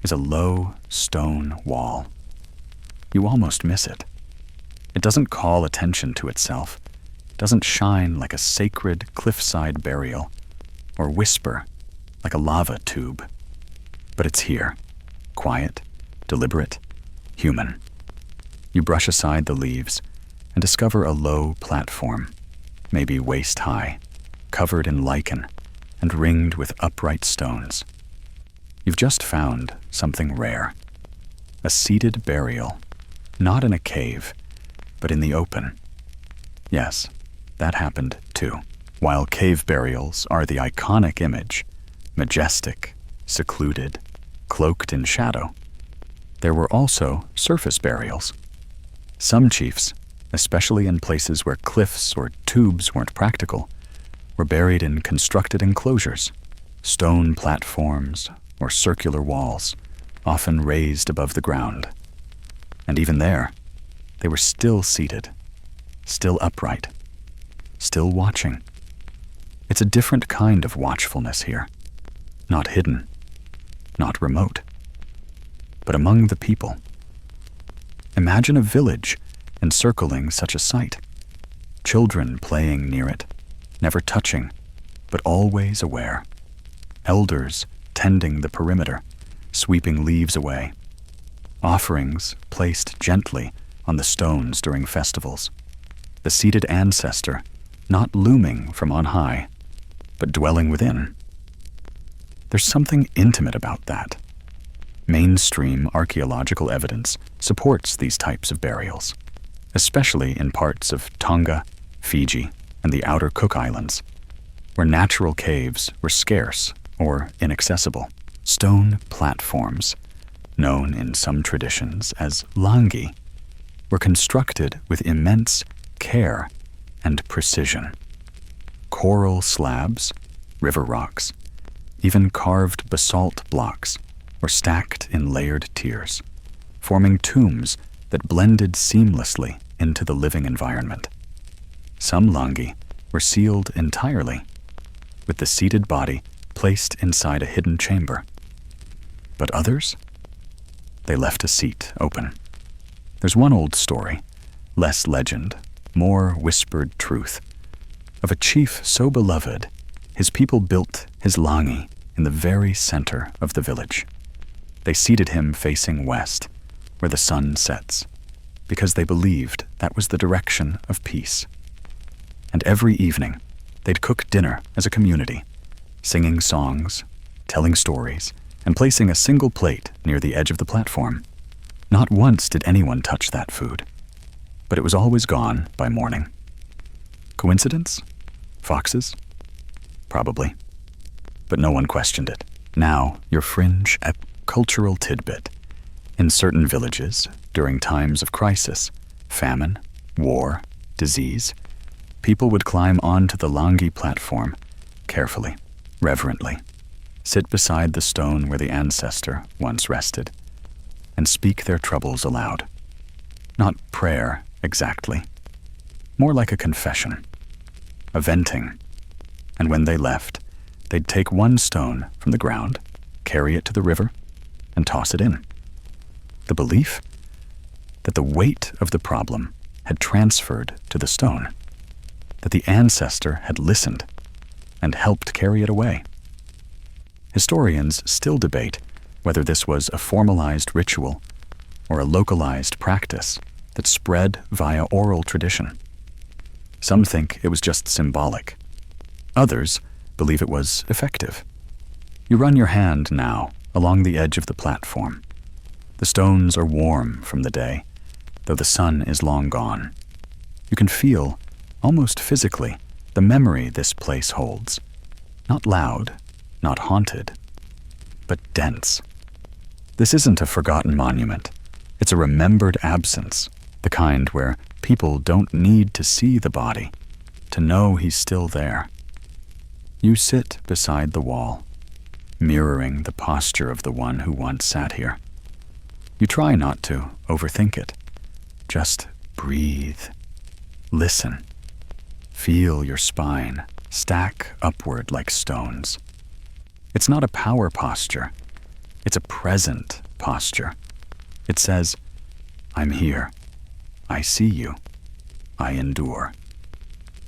is a low stone wall. You almost miss it. It doesn't call attention to itself, doesn't shine like a sacred cliffside burial, or whisper like a lava tube. But it's here, quiet, deliberate, human. You brush aside the leaves and discover a low platform, maybe waist high, covered in lichen and ringed with upright stones. You've just found something rare. A seated burial, not in a cave, but in the open. Yes, that happened too. While cave burials are the iconic image, majestic, secluded, cloaked in shadow. There were also surface burials. Some chiefs, especially in places where cliffs or tubes weren't practical, were buried in constructed enclosures, stone platforms, or circular walls, often raised above the ground. And even there, they were still seated, still upright, still watching. It's a different kind of watchfulness here, not hidden, not remote, but among the people. Imagine a village encircling such a site, children playing near it, never touching, but always aware, elders tending the perimeter, sweeping leaves away, offerings placed gently on the stones during festivals, the seated ancestor not looming from on high, but dwelling within. There's something intimate about that. Mainstream archaeological evidence supports these types of burials, especially in parts of Tonga, Fiji, and the outer Cook Islands, where natural caves were scarce or inaccessible. Stone platforms, known in some traditions as langi, were constructed with immense care and precision. Coral slabs, river rocks, even carved basalt blocks were stacked in layered tiers, forming tombs that blended seamlessly into the living environment. Some langi were sealed entirely, with the seated body placed inside a hidden chamber. But others? They left a seat open. There's one old story, less legend, more whispered truth, of a chief so beloved, his people built his langi in the very center of the village. They seated him facing west, where the sun sets, because they believed that was the direction of peace. And every evening, they'd cook dinner as a community, singing songs, telling stories, and placing a single plate near the edge of the platform. Not once did anyone touch that food, but it was always gone by morning. Coincidence? Foxes? Probably. But no one questioned it. Now, your fringe cultural tidbit. In certain villages, during times of crisis, famine, war, disease, people would climb onto the langi platform carefully, reverently, sit beside the stone where the ancestor once rested, and speak their troubles aloud. Not prayer, exactly. More like a confession, a venting. And when they left, they'd take one stone from the ground, carry it to the river, and toss it in. The belief that the weight of the problem had transferred to the stone, that the ancestor had listened and helped carry it away. Historians still debate whether this was a formalized ritual or a localized practice that spread via oral tradition. Some think it was just symbolic. Others believe it was effective. You run your hand now along the edge of the platform. The stones are warm from the day, though the sun is long gone. You can feel, almost physically, the memory this place holds. Not loud, not haunted, but dense. This isn't a forgotten monument. It's a remembered absence, the kind where people don't need to see the body to know he's still there. You sit beside the wall, mirroring the posture of the one who once sat here. You try not to overthink it. Just breathe. Listen. Feel your spine stack upward like stones. It's not a power posture. It's a present posture. It says, I'm here. I see you. I endure.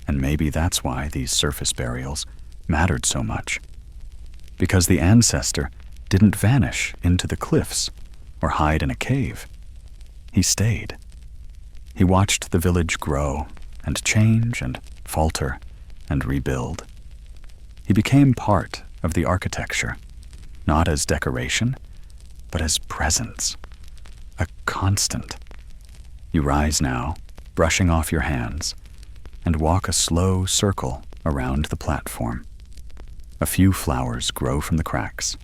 And maybe that's why these surface burials mattered so much. Because the ancestor didn't vanish into the cliffs or hide in a cave. He stayed. He watched the village grow and change and falter and rebuild. He became part of the architecture, not as decoration, but as presence, a constant. You rise now, brushing off your hands, and walk a slow circle around the platform. A few flowers grow from the cracks.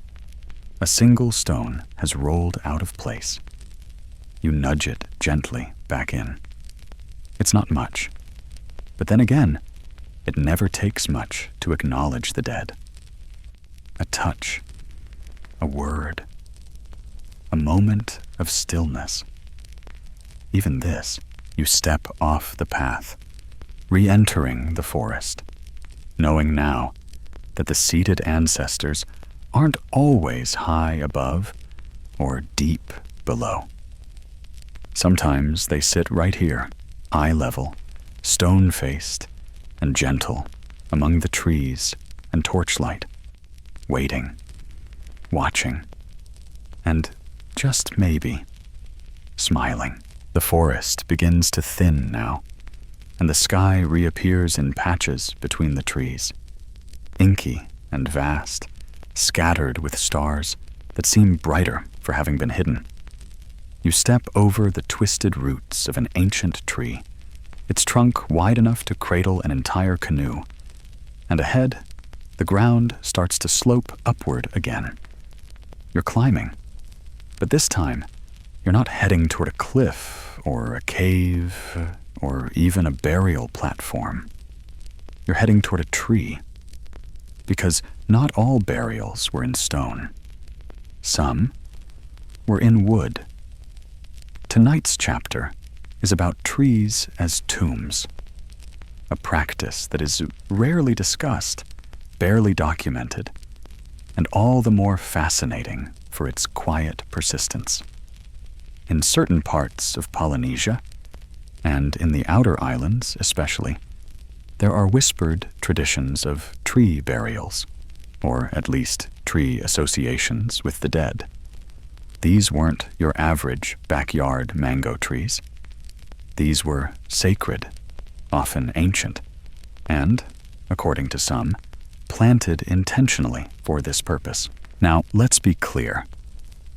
A single stone has rolled out of place. You nudge it gently back in. It's not much, but then again, it never takes much to acknowledge the dead. A touch, a word, a moment of stillness. Even this, you step off the path, re-entering the forest, knowing now that the seated ancestors aren't always high above or deep below. Sometimes they sit right here, eye level, stone-faced and gentle among the trees and torchlight, waiting, watching, and just maybe smiling. The forest begins to thin now, and the sky reappears in patches between the trees, inky and vast, scattered with stars that seem brighter for having been hidden. You step over the twisted roots of an ancient tree, its trunk wide enough to cradle an entire canoe, and ahead, the ground starts to slope upward again. You're climbing, but this time, you're not heading toward a cliff or a cave or even a burial platform. You're heading toward a tree, because not all burials were in stone. Some were in wood. Tonight's chapter is about trees as tombs, a practice that is rarely discussed, barely documented, and all the more fascinating for its quiet persistence. In certain parts of Polynesia, and in the outer islands especially, there are whispered traditions of tree burials, or at least tree associations with the dead. These weren't your average backyard mango trees. These were sacred, often ancient, and, according to some, planted intentionally for this purpose. Now, let's be clear.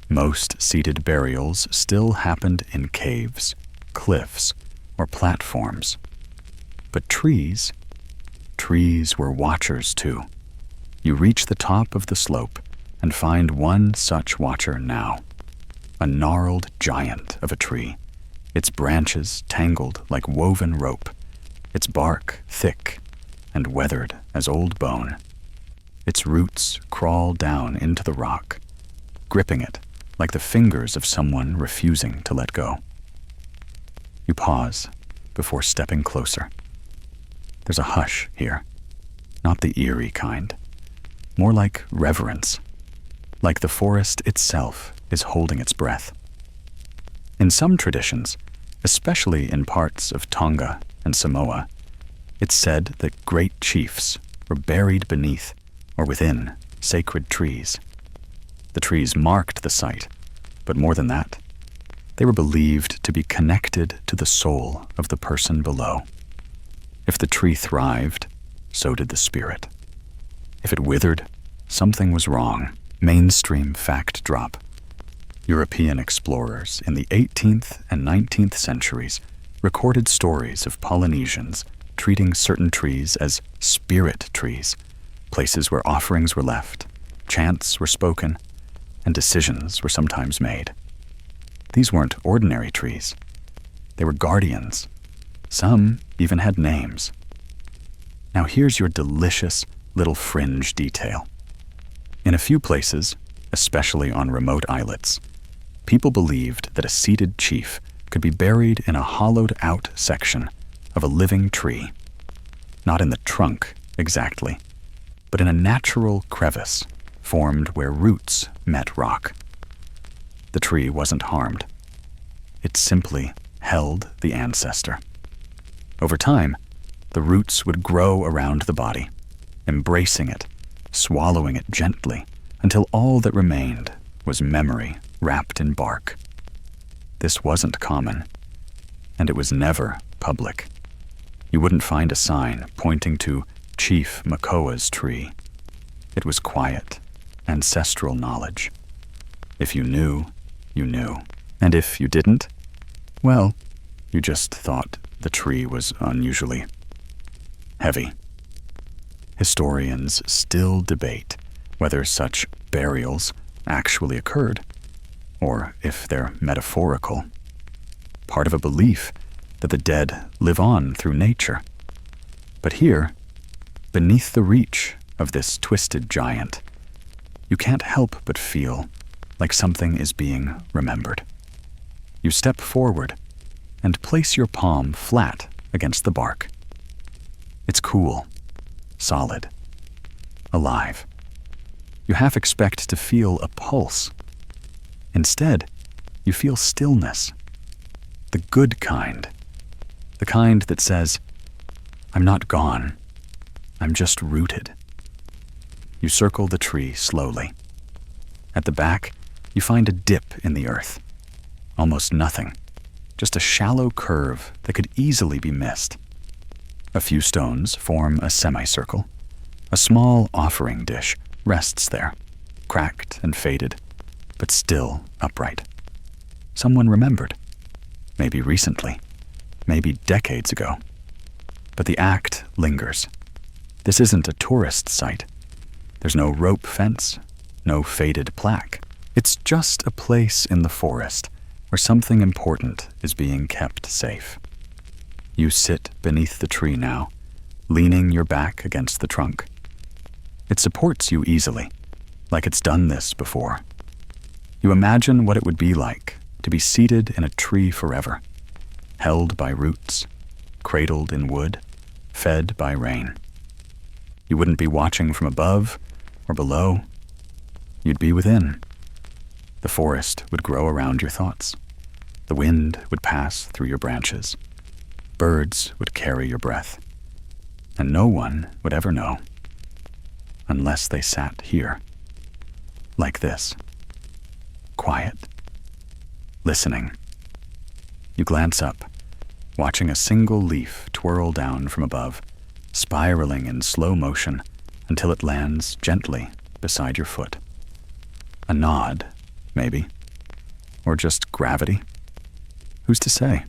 Most seated burials still happened in caves, cliffs, or platforms. But trees were watchers too. You reach the top of the slope and find one such watcher now. A gnarled giant of a tree, its branches tangled like woven rope, its bark thick and weathered as old bone. Its roots crawl down into the rock, gripping it like the fingers of someone refusing to let go. You pause before stepping closer. There's a hush here, not the eerie kind, more like reverence, like the forest itself is holding its breath. In some traditions, especially in parts of Tonga and Samoa, it's said that great chiefs were buried beneath or within sacred trees. The trees marked the site, but more than that, they were believed to be connected to the soul of the person below. If the tree thrived, so did the spirit. If it withered, something was wrong. Mainstream fact drop. European explorers in the 18th and 19th centuries recorded stories of Polynesians treating certain trees as spirit trees, places where offerings were left, chants were spoken, and decisions were sometimes made. These weren't ordinary trees. They were guardians. Some even had names. Now here's your delicious little fringe detail. In a few places, especially on remote islets, people believed that a seated chief could be buried in a hollowed-out section of a living tree. Not in the trunk, exactly, but in a natural crevice formed where roots met rock. The tree wasn't harmed. It simply held the ancestor. Over time, the roots would grow around the body, embracing it, swallowing it gently, until all that remained was memory wrapped in bark. This wasn't common, and it was never public. You wouldn't find a sign pointing to Chief Makoa's tree. It was quiet, ancestral knowledge. If you knew, you knew. And if you didn't, well, you just thought the tree was unusually heavy. Historians still debate whether such burials actually occurred, or if they're metaphorical, part of a belief that the dead live on through nature. But here, beneath the reach of this twisted giant, you can't help but feel like something is being remembered. You step forward and place your palm flat against the bark. It's cool, solid, alive. You half expect to feel a pulse. Instead, you feel stillness. The good kind. The kind that says, I'm not gone. I'm just rooted. You circle the tree slowly. At the back, you find a dip in the earth. Almost nothing. Just a shallow curve that could easily be missed. A few stones form a semicircle. A small offering dish rests there, cracked and faded, but still upright. Someone remembered. Maybe recently. Maybe decades ago. But the act lingers. This isn't a tourist site. There's no rope fence, no faded plaque. It's just a place in the forest where something important is being kept safe. You sit beneath the tree now, leaning your back against the trunk. It supports you easily, like it's done this before. You imagine what it would be like to be seated in a tree forever, held by roots, cradled in wood, fed by rain. You wouldn't be watching from above or below. You'd be within. The forest would grow around your thoughts. The wind would pass through your branches. Birds would carry your breath. And no one would ever know, unless they sat here, like this, quiet, listening. You glance up, watching a single leaf twirl down from above, spiraling in slow motion until it lands gently beside your foot. A nod, maybe, or just gravity. Who's to say?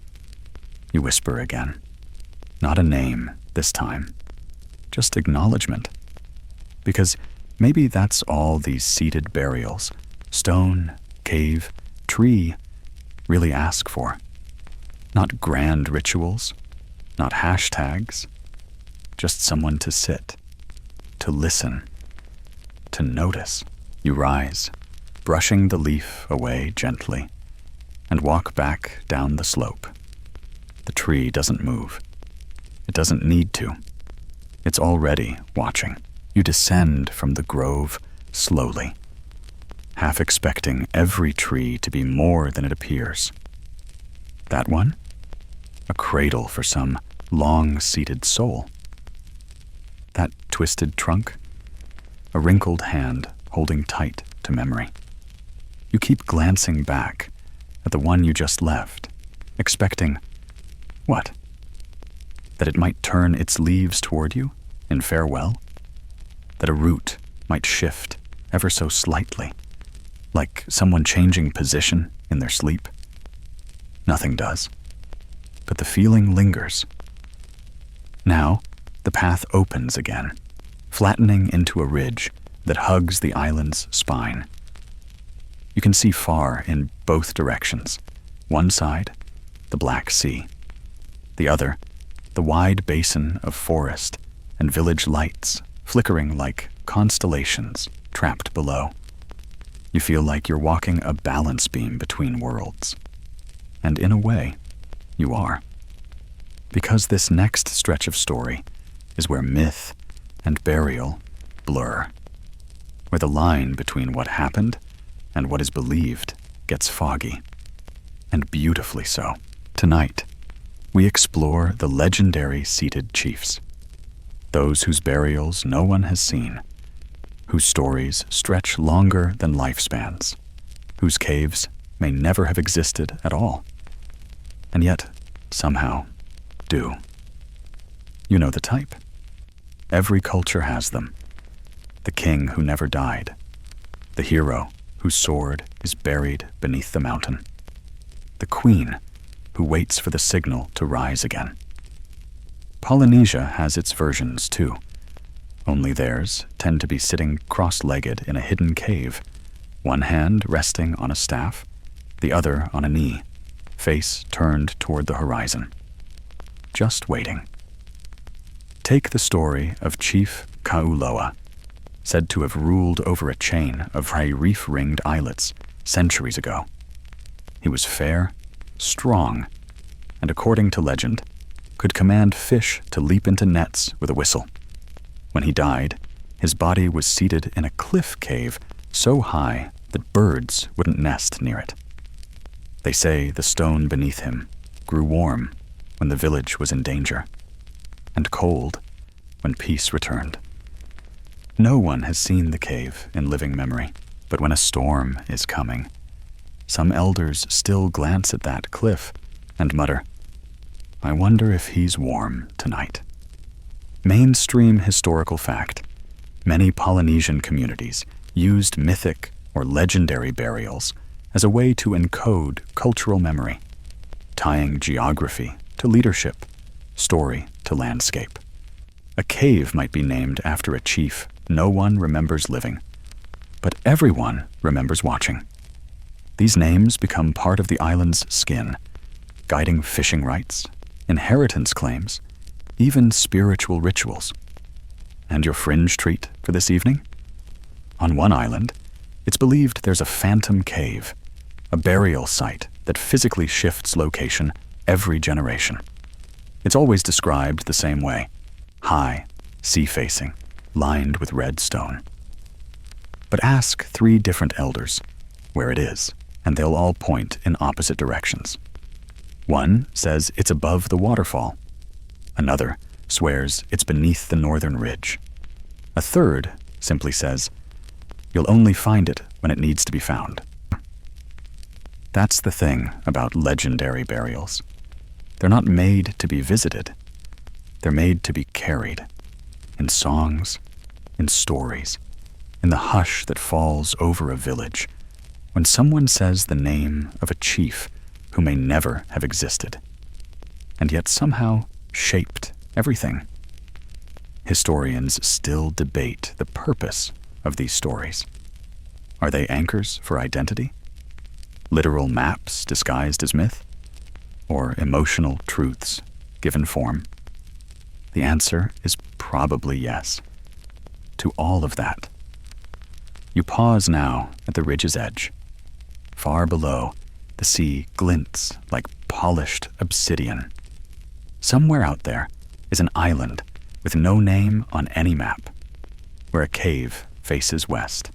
You whisper again. Not a name this time, just acknowledgement. Because maybe that's all these seated burials, stone, cave, tree, really ask for. Not grand rituals, not hashtags, just someone to sit, to listen, to notice. You rise, brushing the leaf away gently, and walk back down the slope. The tree doesn't move. It doesn't need to. It's already watching. You descend from the grove slowly, half expecting every tree to be more than it appears. That one? A cradle for some long-seated soul. That twisted trunk? A wrinkled hand holding tight to memory. You keep glancing back at the one you just left, expecting what? That it might turn its leaves toward you in farewell? That a root might shift ever so slightly, like someone changing position in their sleep? Nothing does, but the feeling lingers. Now, the path opens again, flattening into a ridge that hugs the island's spine. You can see far in both directions. One side, the Black Sea. The other, the wide basin of forest and village lights flickering like constellations trapped below. You feel like you're walking a balance beam between worlds. And in a way, you are. Because this next stretch of story is where myth and burial blur, where the line between what happened and what is believed gets foggy, and beautifully so. Tonight, we explore the legendary seated chiefs, those whose burials no one has seen, whose stories stretch longer than lifespans, whose caves may never have existed at all, and yet, somehow, do. You know the type. Every culture has them. The king who never died, the hero whose sword is buried beneath the mountain, the queen who waits for the signal to rise again. Polynesia has its versions too, only theirs tend to be sitting cross-legged in a hidden cave, one hand resting on a staff, the other on a knee, face turned toward the horizon. Just waiting. Take the story of Chief Kauloa, said to have ruled over a chain of high reef-ringed islets centuries ago. He was fair, strong, and according to legend, could command fish to leap into nets with a whistle. When he died, his body was seated in a cliff cave so high that birds wouldn't nest near it. They say the stone beneath him grew warm when the village was in danger, and cold when peace returned. No one has seen the cave in living memory, but when a storm is coming, some elders still glance at that cliff and mutter, "I wonder if he's warm tonight." Mainstream historical fact: many Polynesian communities used mythic or legendary burials as a way to encode cultural memory, tying geography to leadership, story to landscape. A cave might be named after a chief no one remembers living, but everyone remembers watching. These names become part of the island's skin, guiding fishing rites, inheritance claims, even spiritual rituals. And your fringe treat for this evening? On one island, it's believed there's a phantom cave, a burial site that physically shifts location every generation. It's always described the same way: high, sea-facing, lined with red stone. But ask 3 different elders where it is, and they'll all point in opposite directions. One says it's above the waterfall. Another swears it's beneath the northern ridge. A third simply says, "You'll only find it when it needs to be found." That's the thing about legendary burials. They're not made to be visited. They're made to be carried. In songs, in stories, in the hush that falls over a village, when someone says the name of a chief who may never have existed, and yet somehow shaped everything. Historians still debate the purpose of these stories. Are they anchors for identity? Literal maps disguised as myth? Or emotional truths given form? The answer is probably yes. To all of that. You pause now at the ridge's edge. Far below, the sea glints like polished obsidian. Somewhere out there is an island with no name on any map, where a cave faces west.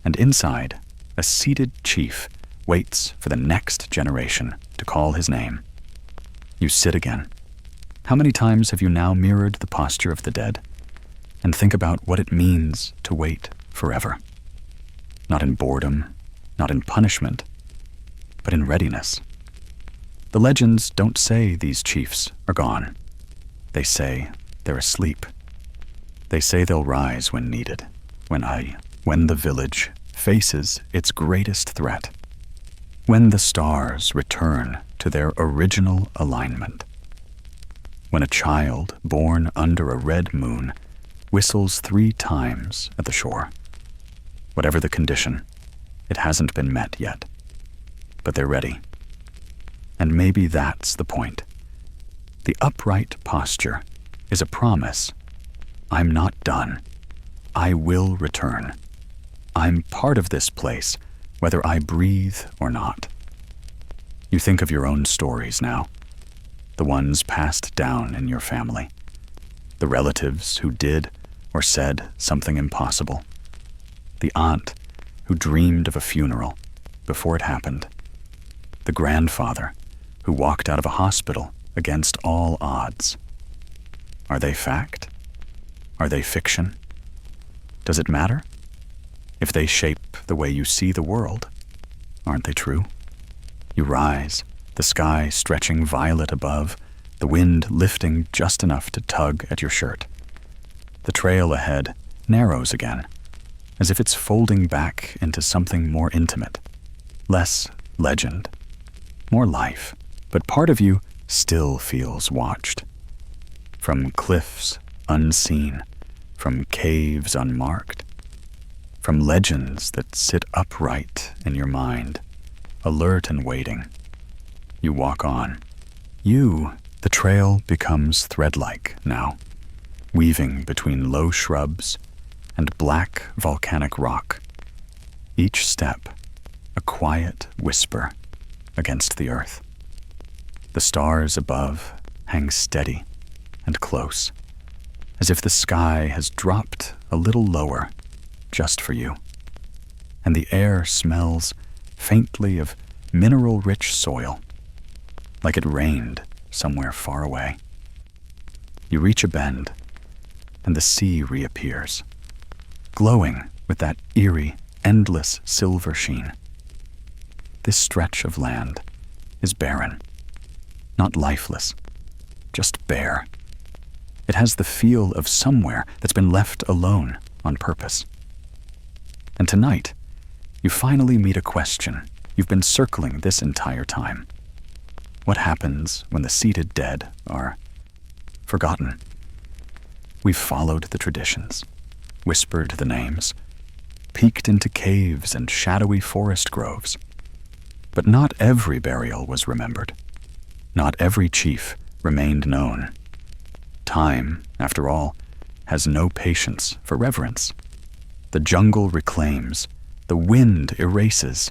And inside, a seated chief waits for the next generation to call his name. You sit again. How many times have you now mirrored the posture of the dead and think about what it means to wait forever? Not in boredom, not in punishment, but in readiness. The legends don't say these chiefs are gone. They say they're asleep. They say they'll rise when needed, when the village faces its greatest threat, when the stars return to their original alignment, when a child born under a red moon whistles 3 times at the shore. Whatever the condition, it hasn't been met yet, but they're ready. And maybe that's the point. The upright posture is a promise. I'm not done. I will return. I'm part of this place, whether I breathe or not. You think of your own stories now, the ones passed down in your family, the relatives who did or said something impossible, the aunt who dreamed of a funeral before it happened, the grandfather who walked out of a hospital against all odds. Are they fact? Are they fiction? Does it matter? If they shape the way you see the world, aren't they true? You rise, the sky stretching violet above, the wind lifting just enough to tug at your shirt. The trail ahead narrows again, as if it's folding back into something more intimate, less legend, more life. But part of you still feels watched. From cliffs unseen, from caves unmarked, from legends that sit upright in your mind, alert and waiting. You walk on. The trail becomes thread-like now, weaving between low shrubs and black volcanic rock. Each step, a quiet whisper against the earth. The stars above hang steady and close, as if the sky has dropped a little lower just for you. And the air smells faintly of mineral-rich soil, like it rained somewhere far away. You reach a bend, and the sea reappears, glowing with that eerie, endless silver sheen. This stretch of land is barren, not lifeless, just bare. It has the feel of somewhere that's been left alone on purpose. And tonight, you finally meet a question you've been circling this entire time. What happens when the seated dead are forgotten? We've followed the traditions, whispered the names, peeked into caves and shadowy forest groves. But not every burial was remembered. Not every chief remained known. Time, after all, has no patience for reverence. The jungle reclaims, the wind erases,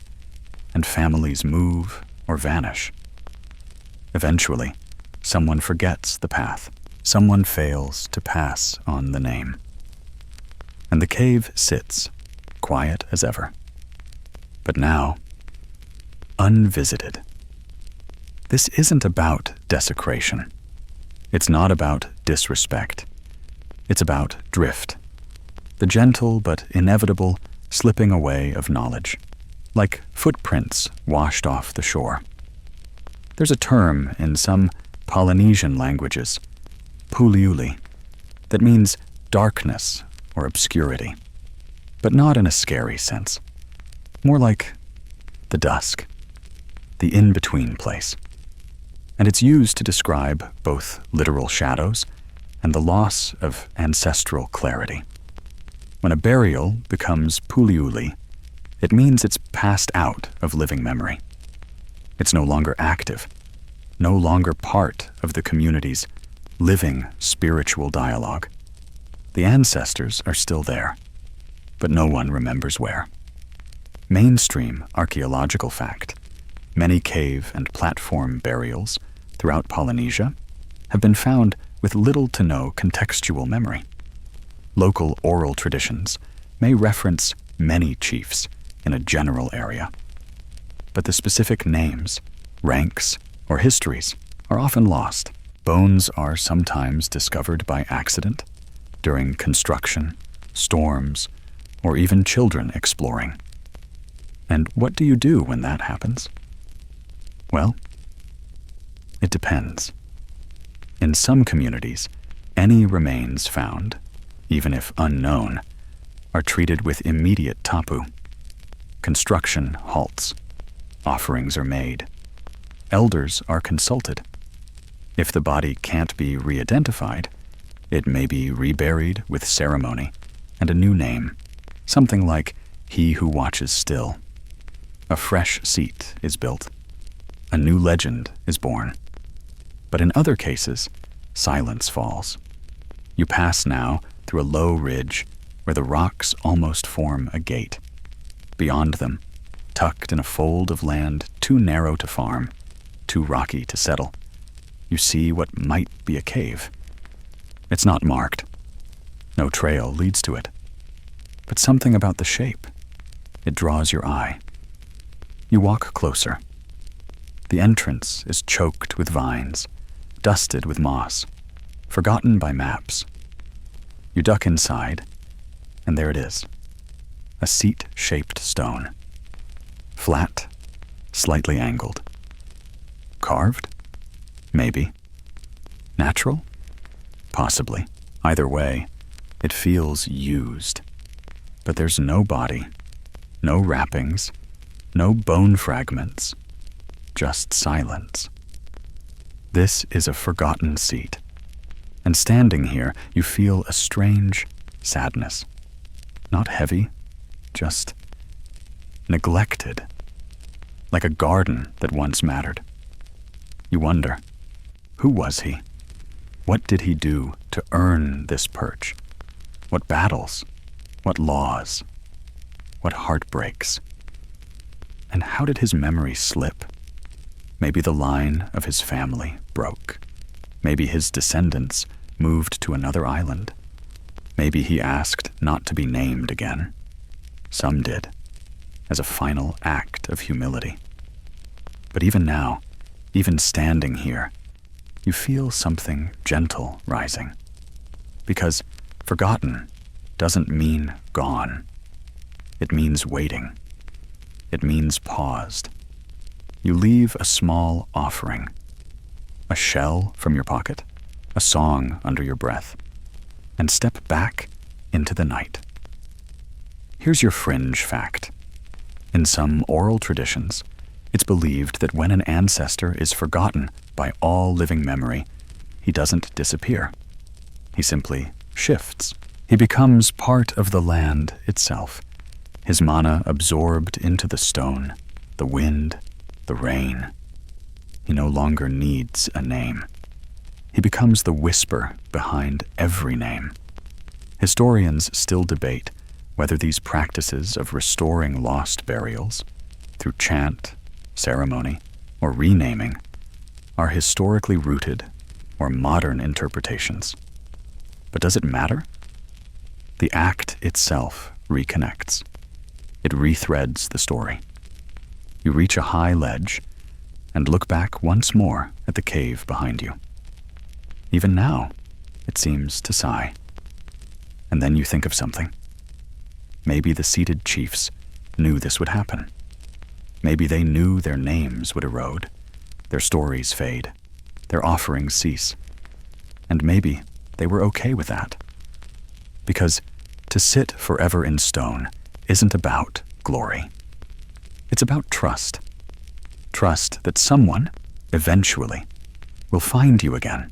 and families move or vanish. Eventually, someone forgets the path. Someone fails to pass on the name. And the cave sits, quiet as ever. But now, unvisited. This isn't about desecration. It's not about disrespect. It's about drift. The gentle but inevitable slipping away of knowledge, like footprints washed off the shore. There's a term in some Polynesian languages, puliuli, that means darkness or obscurity, but not in a scary sense. More like the dusk, the in-between place. And it's used to describe both literal shadows and the loss of ancestral clarity. When a burial becomes puliuli, it means it's passed out of living memory. It's no longer active, no longer part of the community's living spiritual dialogue. The ancestors are still there, but no one remembers where. Mainstream archaeological fact: many cave and platform burials throughout Polynesia have been found with little to no contextual memory. Local oral traditions may reference many chiefs in a general area, but the specific names, ranks, or histories are often lost. Bones are sometimes discovered by accident, during construction, storms, or even children exploring. And what do you do when that happens? Well, it depends. In some communities, any remains found, even if unknown, are treated with immediate tapu. Construction halts. Offerings are made. Elders are consulted. If the body can't be re-identified, it may be reburied with ceremony and a new name, something like "He Who Watches Still." A fresh seat is built. A new legend is born. But in other cases, silence falls. You pass now through a low ridge where the rocks almost form a gate. Beyond them, tucked in a fold of land too narrow to farm, too rocky to settle, you see what might be a cave. It's not marked. No trail leads to it. But something about the shape. It draws your eye. You walk closer. The entrance is choked with vines, dusted with moss, forgotten by maps. You duck inside, and there it is. A seat-shaped stone. Flat, slightly angled. Carved? Maybe. Natural? Possibly. Either way, it feels used. But there's no body, no wrappings, no bone fragments, just silence. This is a forgotten seat. And standing here, you feel a strange sadness. Not heavy, just neglected, like a garden that once mattered. You wonder, who was he? What did he do to earn this perch? What battles? What laws? What heartbreaks? And how did his memory slip? Maybe the line of his family broke. Maybe his descendants moved to another island. Maybe he asked not to be named again. Some did, as a final act of humility. But even now, even standing here, you feel something gentle rising. Because forgotten doesn't mean gone. It means waiting. It means paused. You leave a small offering, a shell from your pocket, a song under your breath, and step back into the night. Here's your fringe fact. In some oral traditions, it's believed that when an ancestor is forgotten by all living memory, he doesn't disappear. He simply shifts. He becomes part of the land itself, his mana absorbed into the stone, the wind, the rain. He no longer needs a name. He becomes the whisper behind every name. Historians still debate whether these practices of restoring lost burials, through chant, ceremony, or renaming, are historically rooted or modern interpretations. But does it matter? The act itself reconnects. It rethreads the story. You reach a high ledge and look back once more at the cave behind you. Even now, it seems to sigh. And then you think of something. Maybe the seated chiefs knew this would happen. Maybe they knew their names would erode, their stories fade, their offerings cease. And maybe they were okay with that. Because to sit forever in stone isn't about glory. It's about trust. Trust that someone, eventually, will find you again,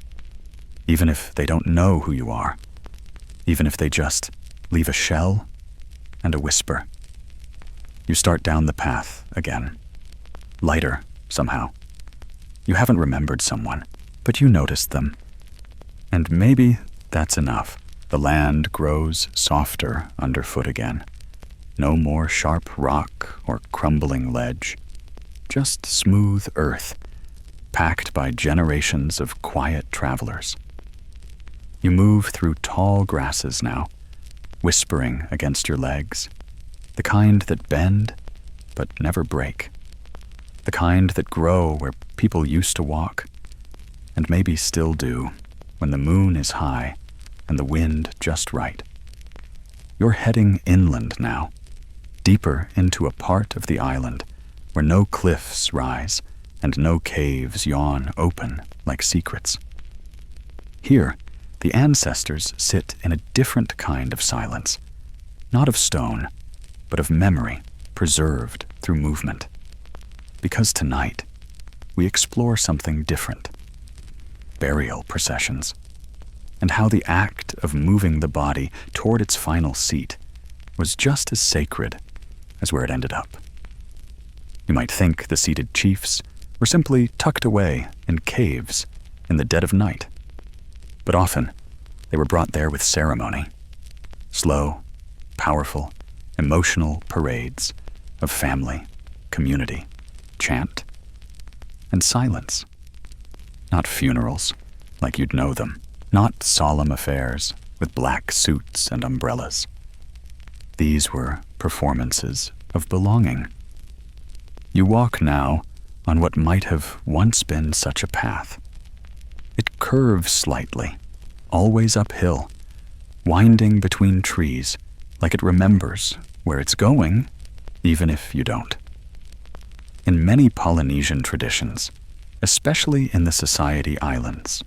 even if they don't know who you are, even if they just leave a shell and a whisper. You start down the path again, lighter somehow. You haven't remembered someone, but you noticed them. And maybe that's enough. The land grows softer underfoot again. No more sharp rock or crumbling ledge, just smooth earth, packed by generations of quiet travelers. You move through tall grasses now, whispering against your legs, the kind that bend but never break, the kind that grow where people used to walk, and maybe still do when the moon is high and the wind just right. You're heading inland now, deeper into a part of the island where no cliffs rise and no caves yawn open like secrets. Here, the ancestors sit in a different kind of silence, not of stone, but of memory preserved through movement. Because tonight, we explore something different: burial processions, and how the act of moving the body toward its final seat was just as sacred as where it ended up. You might think the seated chiefs were simply tucked away in caves in the dead of night, but often they were brought there with ceremony, slow, powerful, emotional parades of family, community, chant, and silence. Not funerals like you'd know them, not solemn affairs with black suits and umbrellas. These were performances of belonging. You walk now on what might have once been such a path. It curves slightly, always uphill, winding between trees like it remembers where it's going, even if you don't. In many Polynesian traditions, especially in the Society Islands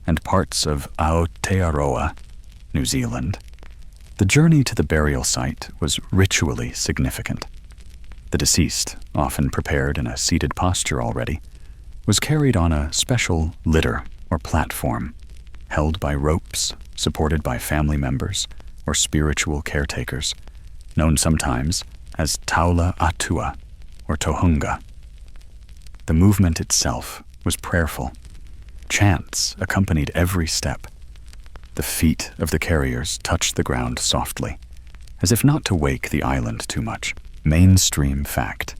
and parts of Aotearoa, New Zealand, the journey to the burial site was ritually significant. The deceased, often prepared in a seated posture already, was carried on a special litter or platform, held by ropes, supported by family members or spiritual caretakers, known sometimes as Taula Atua or Tohunga. The movement itself was prayerful. Chants accompanied every step. The feet of the carriers touched the ground softly, as if not to wake the island too much. Mainstream fact.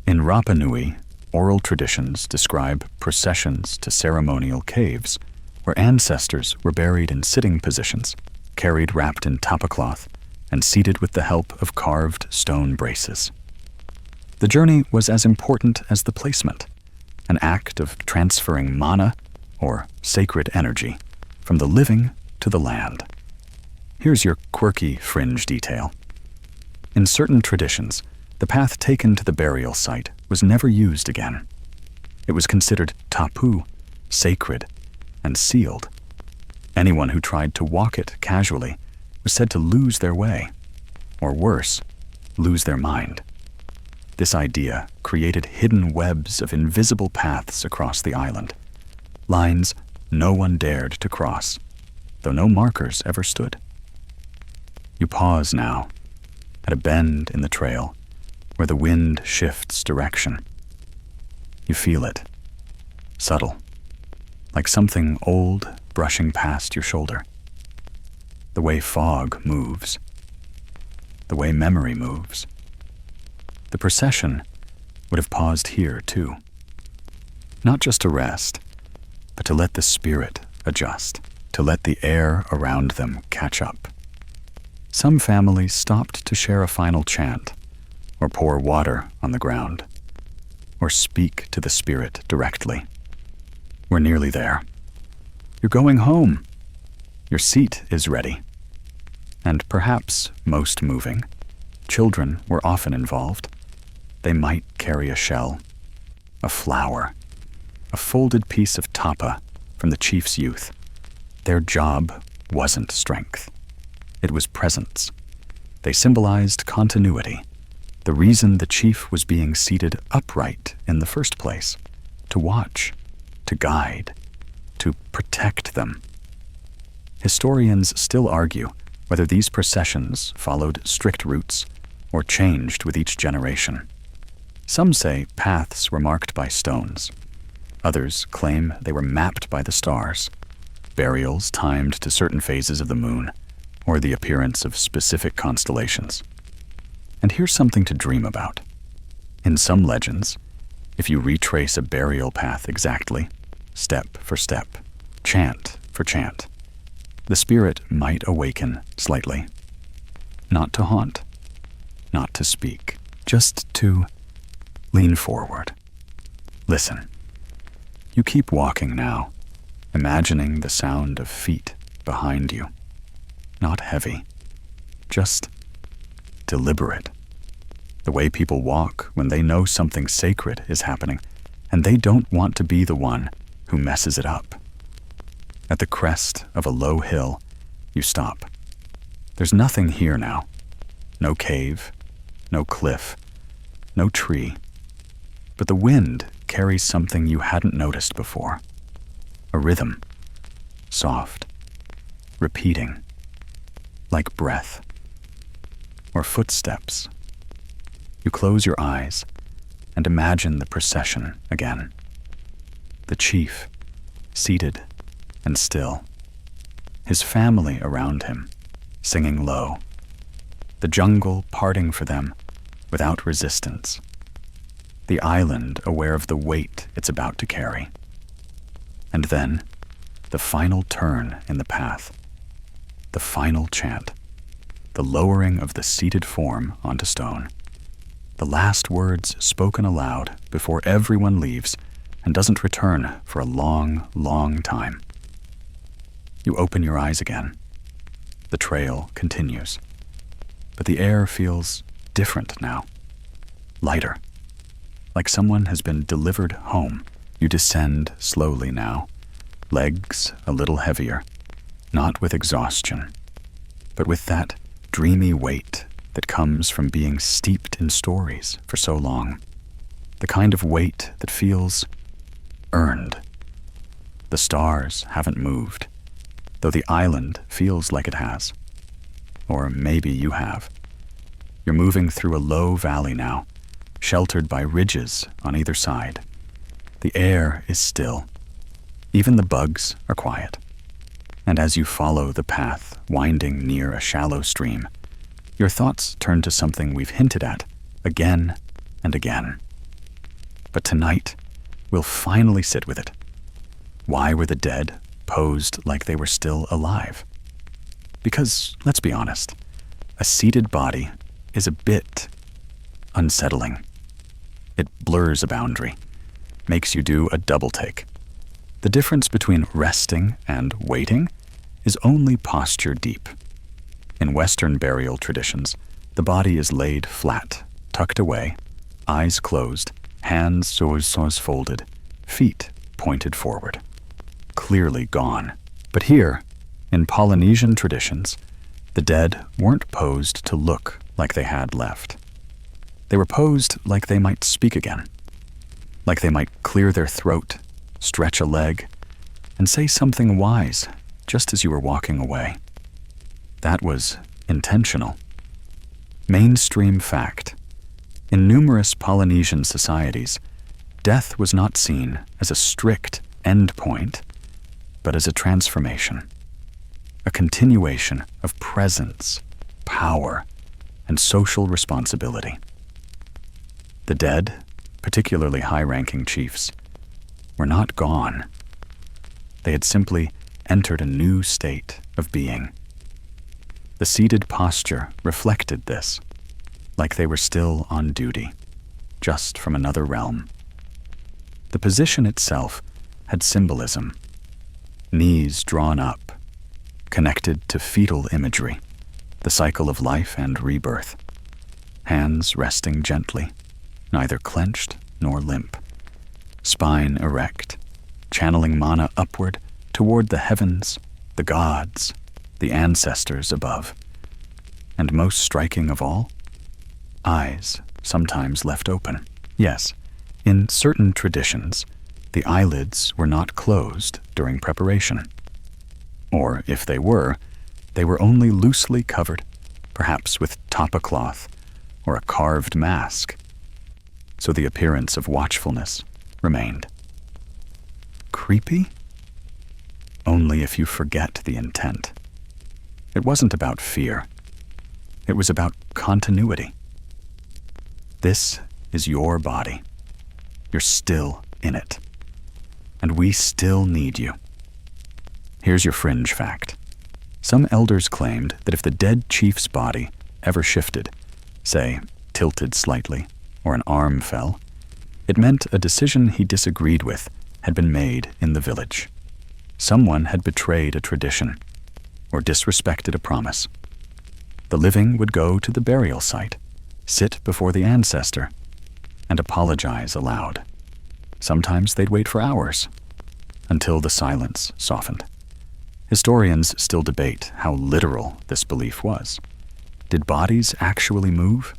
In Rapa Nui, oral traditions describe processions to ceremonial caves, where ancestors were buried in sitting positions, carried wrapped in tapa cloth, and seated with the help of carved stone braces. The journey was as important as the placement, an act of transferring mana, or sacred energy, from the living to the land. Here's your quirky fringe detail. In certain traditions, the path taken to the burial site was never used again. It was considered tapu, sacred, and sealed. Anyone who tried to walk it casually was said to lose their way, or worse, lose their mind. This idea created hidden webs of invisible paths across the island, lines no one dared to cross, though no markers ever stood. You pause now, at a bend in the trail, where the wind shifts direction. You feel it, subtle, like something old brushing past your shoulder. The way fog moves, the way memory moves. The procession would have paused here too, not just to rest, but to let the spirit adjust, to let the air around them catch up. Some families stopped to share a final chant, or pour water on the ground, or speak to the spirit directly. We're nearly there. You're going home. Your seat is ready. And perhaps most moving, children were often involved. They might carry a shell, a flower, a folded piece of tapa from the chief's youth. Their job wasn't strength. It was presence. They symbolized continuity, the reason the chief was being seated upright in the first place, to watch, to guide, to protect them. Historians still argue whether these processions followed strict routes or changed with each generation. Some say paths were marked by stones. Others claim they were mapped by the stars, burials timed to certain phases of the moon, or the appearance of specific constellations. And here's something to dream about. In some legends, if you retrace a burial path exactly, step for step, chant for chant, the spirit might awaken slightly. Not to haunt, not to speak, just to lean forward. Listen. You keep walking now, imagining the sound of feet behind you. Not heavy, just deliberate. The way people walk when they know something sacred is happening, and they don't want to be the one who messes it up. At the crest of a low hill, you stop. There's nothing here now. No cave, no cliff, no tree. But the wind carries something you hadn't noticed before. A rhythm, soft, repeating, like breath, or footsteps. You close your eyes and imagine the procession again. The chief, seated and still. His family around him, singing low. The jungle parting for them without resistance. The island aware of the weight it's about to carry. And then, the final turn in the path. The final chant. The lowering of the seated form onto stone. The last words spoken aloud before everyone leaves and doesn't return for a long, long time. You open your eyes again. The trail continues. But the air feels different now. Lighter. Like someone has been delivered home. You descend slowly now, legs a little heavier, not with exhaustion, but with that dreamy weight that comes from being steeped in stories for so long. The kind of weight that feels earned. The stars haven't moved, though the island feels like it has. or maybe you have. You're moving through a low valley now, sheltered by ridges on either side. The air is still. Even the bugs are quiet. And as you follow the path winding near a shallow stream, your thoughts turn to something we've hinted at again and again. But tonight, we'll finally sit with it. Why were the dead posed like they were still alive? Because, let's be honest, a seated body is a bit unsettling. It blurs a boundary, makes you do a double take. The difference between resting and waiting is only posture deep. In Western burial traditions, the body is laid flat, tucked away, eyes closed, hands sois folded, feet pointed forward. Clearly gone. But here, in Polynesian traditions, the dead weren't posed to look like they had left. They were posed like they might speak again, like they might clear their throat, stretch a leg, and say something wise just as you were walking away. That was intentional. Mainstream fact. In numerous Polynesian societies, death was not seen as a strict endpoint, but as a transformation, a continuation of presence, power, and social responsibility. The dead, particularly high-ranking chiefs, were not gone. They had simply entered a new state of being. The seated posture reflected this, like they were still on duty, just from another realm. The position itself had symbolism. Knees drawn up, connected to fetal imagery, the cycle of life and rebirth. Hands resting gently, neither clenched nor limp. Spine erect, channeling mana upward toward the heavens, the gods, the ancestors above. And most striking of all, eyes sometimes left open. Yes, in certain traditions, the eyelids were not closed during preparation. Or if they were only loosely covered, perhaps with tapa cloth or a carved mask, so the appearance of watchfulness remained. Creepy? Only if you forget the intent. It wasn't about fear. It was about continuity. This is your body. You're still in it. And we still need you. Here's your fringe fact. Some elders claimed that if the dead chief's body ever shifted, say, tilted slightly, or an arm fell, it meant a decision he disagreed with had been made in the village. Someone had betrayed a tradition or disrespected a promise. The living would go to the burial site, sit before the ancestor, and apologize aloud. Sometimes they'd wait for hours, until the silence softened. Historians still debate how literal this belief was. Did bodies actually move?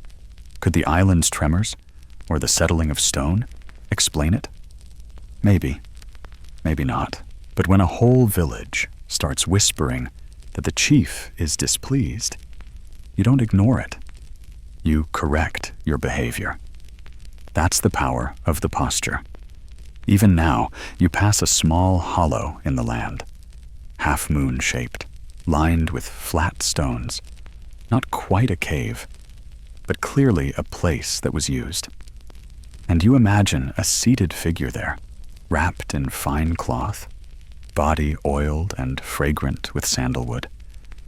Could the island's tremors, or the settling of stone, explain it? Maybe. Maybe not. But when a whole village starts whispering that the chief is displeased, you don't ignore it. You correct your behavior. That's the power of the posture. Even now, you pass a small hollow in the land, half-moon shaped, lined with flat stones. Not quite a cave, but clearly a place that was used. And you imagine a seated figure there, wrapped in fine cloth, body oiled and fragrant with sandalwood,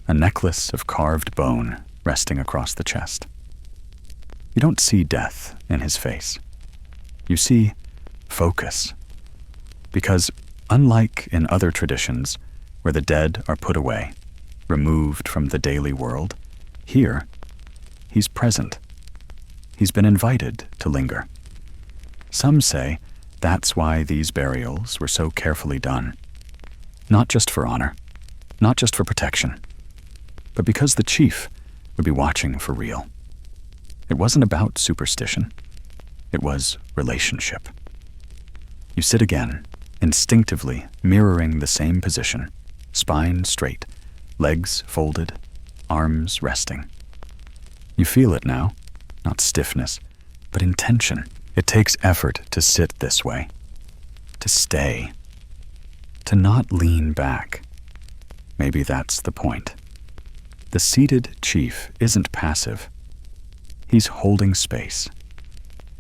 a necklace of carved bone resting across the chest. You don't see death in his face. You see focus. Because unlike in other traditions where the dead are put away, removed from the daily world, here, he's present. He's been invited to linger. Some say that's why these burials were so carefully done. Not just for honor, not just for protection, but because the chief would be watching for real. It wasn't about superstition. It was relationship. You sit again, instinctively mirroring the same position, spine straight, legs folded, arms resting. You feel it now, not stiffness, but intention. It takes effort to sit this way, to stay, to not lean back. Maybe that's the point. The seated chief isn't passive. He's holding space.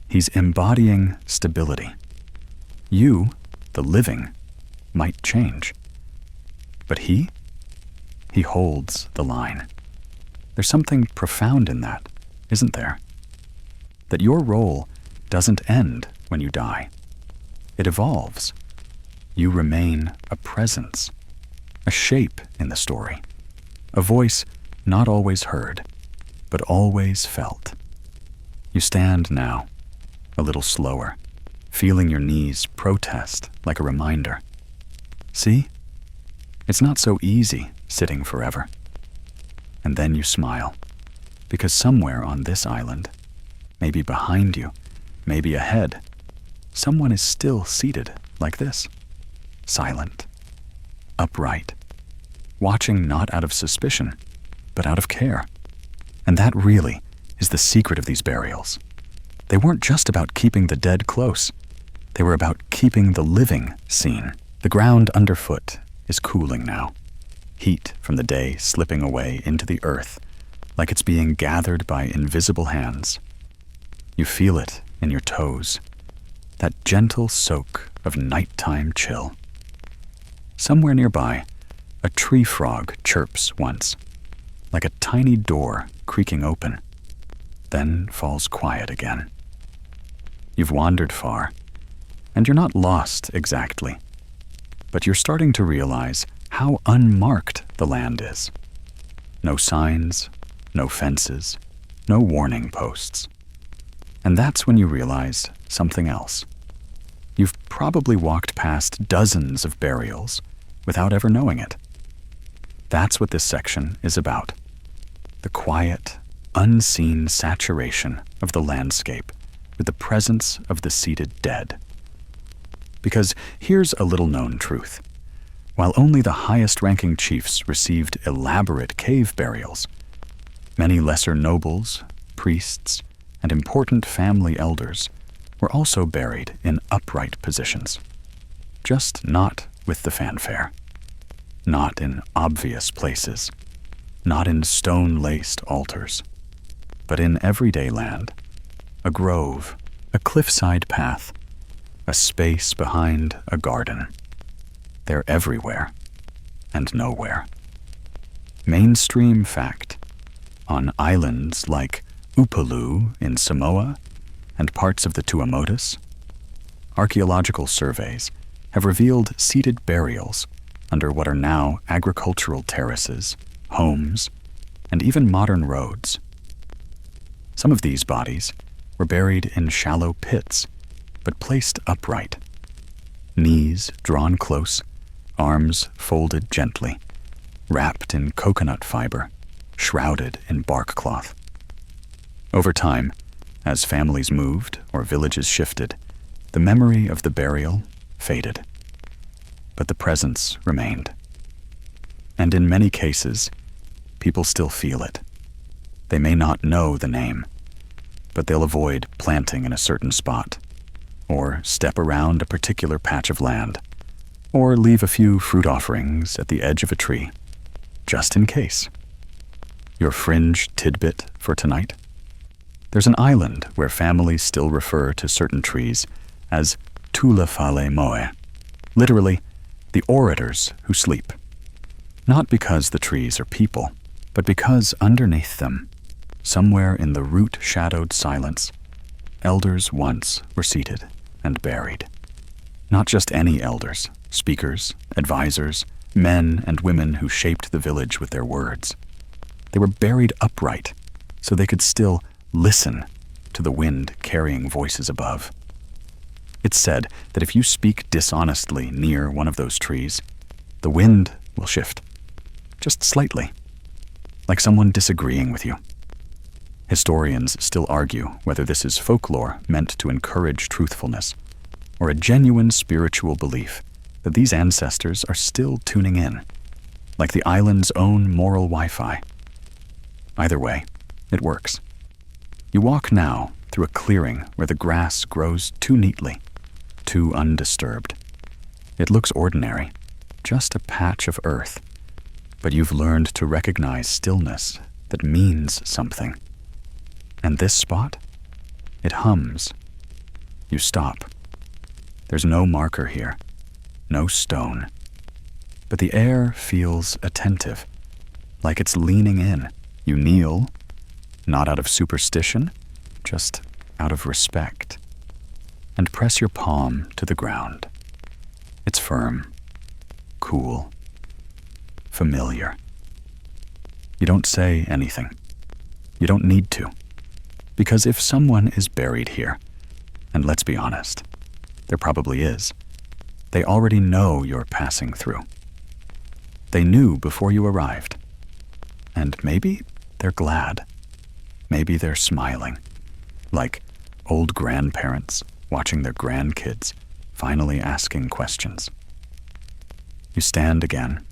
He's embodying stability. You, the living, might change. But he holds the line. There's something profound in that, isn't there? That your role doesn't end when you die. It evolves. You remain a presence, a shape in the story, a voice not always heard, but always felt. You stand now, a little slower, feeling your knees protest like a reminder. See? It's not so easy sitting forever. And then you smile, because somewhere on this island, maybe behind you, maybe ahead, someone is still seated like this, silent, upright, watching not out of suspicion, but out of care. And that really is the secret of these burials. They weren't just about keeping the dead close. They were about keeping the living seen. The ground underfoot is cooling now, heat from the day slipping away into the earth like it's being gathered by invisible hands. You feel it in your toes, that gentle soak of nighttime chill. Somewhere nearby, a tree frog chirps once, like a tiny door creaking open, then falls quiet again. You've wandered far, and you're not lost exactly, but you're starting to realize how unmarked the land is. No signs, no fences, no warning posts. And that's when you realize something else. You've probably walked past dozens of burials without ever knowing it. That's what this section is about. The quiet, unseen saturation of the landscape with the presence of the seated dead. Because here's a little-known truth. While only the highest-ranking chiefs received elaborate cave burials, many lesser nobles, priests, and important family elders were also buried in upright positions, just not with the fanfare, not in obvious places, not in stone-laced altars, but in everyday land, a grove, a cliffside path, a space behind a garden. They're everywhere and nowhere. Mainstream fact: on islands like Upolu in Samoa and parts of the Tuamotus, archaeological surveys have revealed seated burials under what are now agricultural terraces, homes, and even modern roads. Some of these bodies were buried in shallow pits, but placed upright, knees drawn close, arms folded gently, wrapped in coconut fiber, shrouded in bark cloth. Over time, as families moved or villages shifted, the memory of the burial faded, but the presence remained. And in many cases, people still feel it. They may not know the name, but they'll avoid planting in a certain spot, or step around a particular patch of land, or leave a few fruit offerings at the edge of a tree, just in case. Your fringe tidbit for tonight? There's an island where families still refer to certain trees as tulafale moe, literally, the orators who sleep. Not because the trees are people, but because underneath them, somewhere in the root-shadowed silence, elders once were seated and buried. Not just any elders, speakers, advisors, men and women who shaped the village with their words. They were buried upright so they could still listen to the wind carrying voices above. It's said that if you speak dishonestly near one of those trees, the wind will shift, just slightly, like someone disagreeing with you. Historians still argue whether this is folklore meant to encourage truthfulness, or a genuine spiritual belief that these ancestors are still tuning in, like the island's own moral Wi-Fi, Either way, it works. You walk now through a clearing where the grass grows too neatly, too undisturbed. It looks ordinary, just a patch of earth, but you've learned to recognize stillness that means something. And this spot? It hums. You stop. There's no marker here, no stone, but the air feels attentive, like it's leaning in. You kneel, not out of superstition, just out of respect, and press your palm to the ground. It's firm, cool, familiar. You don't say anything. You don't need to, because if someone is buried here, and let's be honest, there probably is, they already know you're passing through. They knew before you arrived, and maybe they're glad. Maybe they're smiling, like old grandparents watching their grandkids finally asking questions. You stand again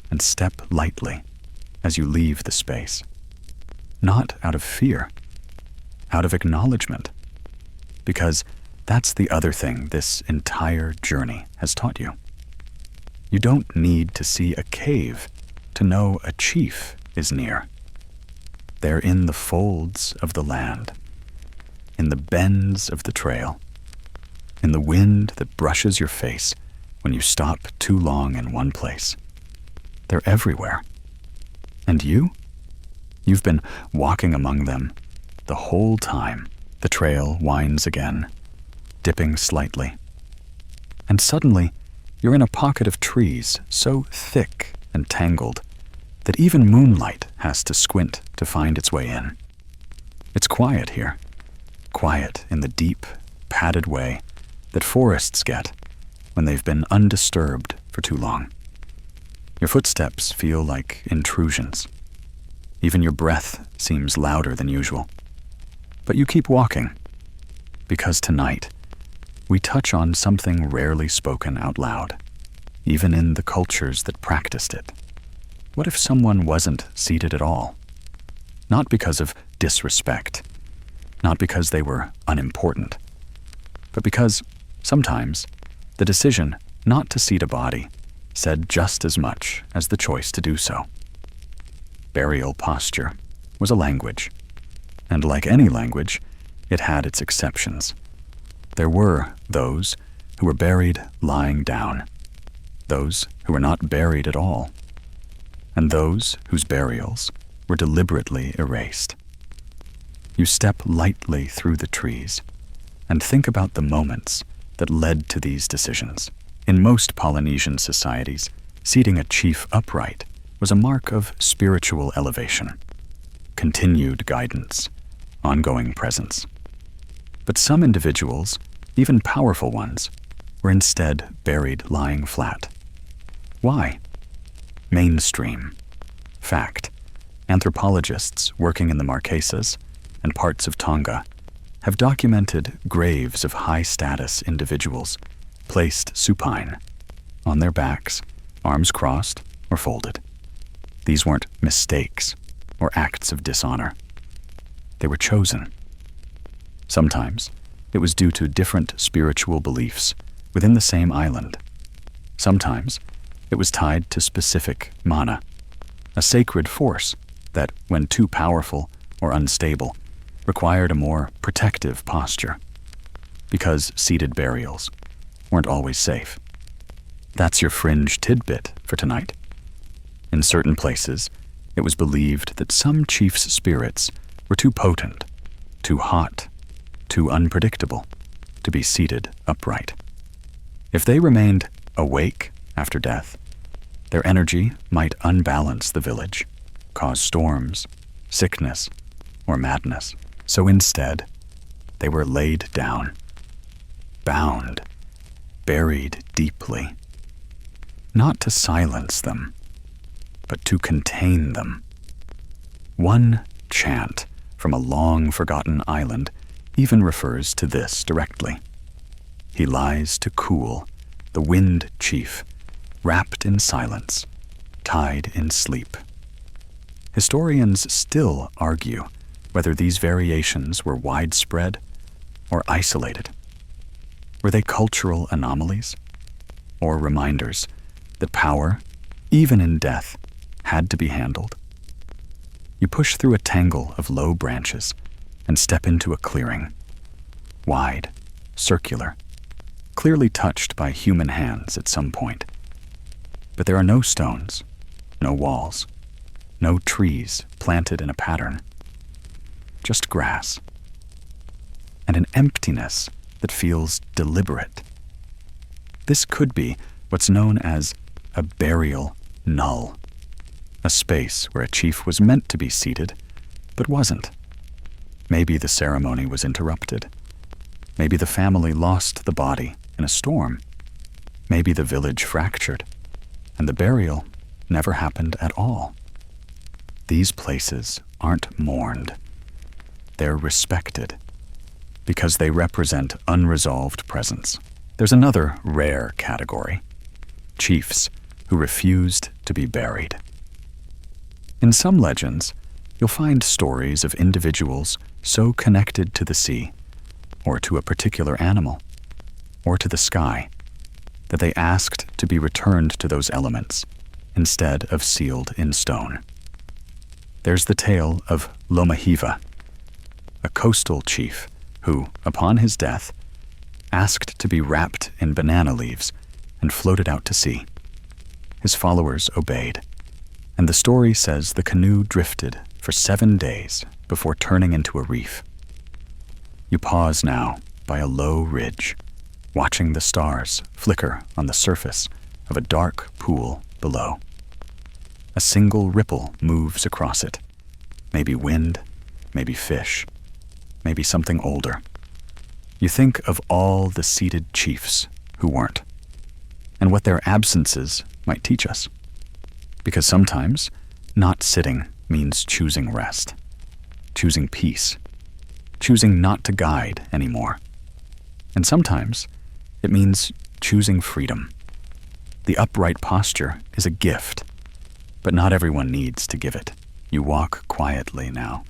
and step lightly as you leave the space, not out of fear, out of acknowledgement, because that's the other thing this entire journey has taught you. You don't need to see a cave to know a chief is near. They're in the folds of the land, in the bends of the trail, in the wind that brushes your face when you stop too long in one place. They're everywhere. And you? You've been walking among them the whole time. The trail winds again, dipping slightly. And suddenly, you're in a pocket of trees so thick and tangled that even moonlight has to squint to find its way in. It's quiet here, quiet in the deep, padded way that forests get when they've been undisturbed for too long. Your footsteps feel like intrusions. Even your breath seems louder than usual. But you keep walking, because tonight we touch on something rarely spoken out loud, even in the cultures that practiced it. What if someone wasn't seated at all? Not because of disrespect, not because they were unimportant, but because sometimes the decision not to seat a body said just as much as the choice to do so. Burial posture was a language, and like any language, it had its exceptions. There were those who were buried lying down, those who were not buried at all, and those whose burials were deliberately erased. You step lightly through the trees and think about the moments that led to these decisions. In most Polynesian societies, seating a chief upright was a mark of spiritual elevation, continued guidance, ongoing presence. But some individuals, even powerful ones, were instead buried lying flat. Why? Mainstream. Fact. Anthropologists working in the Marquesas and parts of Tonga have documented graves of high-status individuals placed supine, on their backs, arms crossed or folded. These weren't mistakes or acts of dishonor. They were chosen. Sometimes it was due to different spiritual beliefs within the same island. Sometimes it was tied to specific mana, a sacred force that, when too powerful or unstable, required a more protective posture, because seated burials weren't always safe. That's your fringe tidbit for tonight. In certain places, it was believed that some chiefs' spirits were too potent, too hot, too unpredictable to be seated upright. If they remained awake after death, their energy might unbalance the village, cause storms, sickness, or madness. So instead, they were laid down, bound, buried deeply, not to silence them, but to contain them. One chant from a long-forgotten island even refers to this directly. He lies to cool, the wind chief, wrapped in silence, tied in sleep. Historians still argue whether these variations were widespread or isolated. Were they cultural anomalies or reminders that power, even in death, had to be handled? You push through a tangle of low branches and step into a clearing, wide, circular, clearly touched by human hands at some point. But there are no stones, no walls, no trees planted in a pattern, just grass, and an emptiness that feels deliberate. This could be what's known as a burial null, a space where a chief was meant to be seated, but wasn't. Maybe the ceremony was interrupted. Maybe the family lost the body in a storm. Maybe the village fractured, and the burial never happened at all. These places aren't mourned. They're respected, because they represent unresolved presence. There's another rare category: chiefs who refused to be buried. In some legends, you'll find stories of individuals so connected to the sea, or to a particular animal, or to the sky, that they asked to be returned to those elements instead of sealed in stone. There's the tale of Lomahiva, a coastal chief who, upon his death, asked to be wrapped in banana leaves and floated out to sea. His followers obeyed, and the story says the canoe drifted for 7 days before turning into a reef. You pause now by a low ridge, watching the stars flicker on the surface of a dark pool below. A single ripple moves across it, maybe wind, maybe fish, maybe something older. You think of all the seated chiefs who weren't, and what their absences might teach us. Because sometimes not sitting means choosing rest, choosing peace, choosing not to guide anymore. And sometimes it means choosing freedom. The upright posture is a gift, but not everyone needs to give it. You walk quietly now,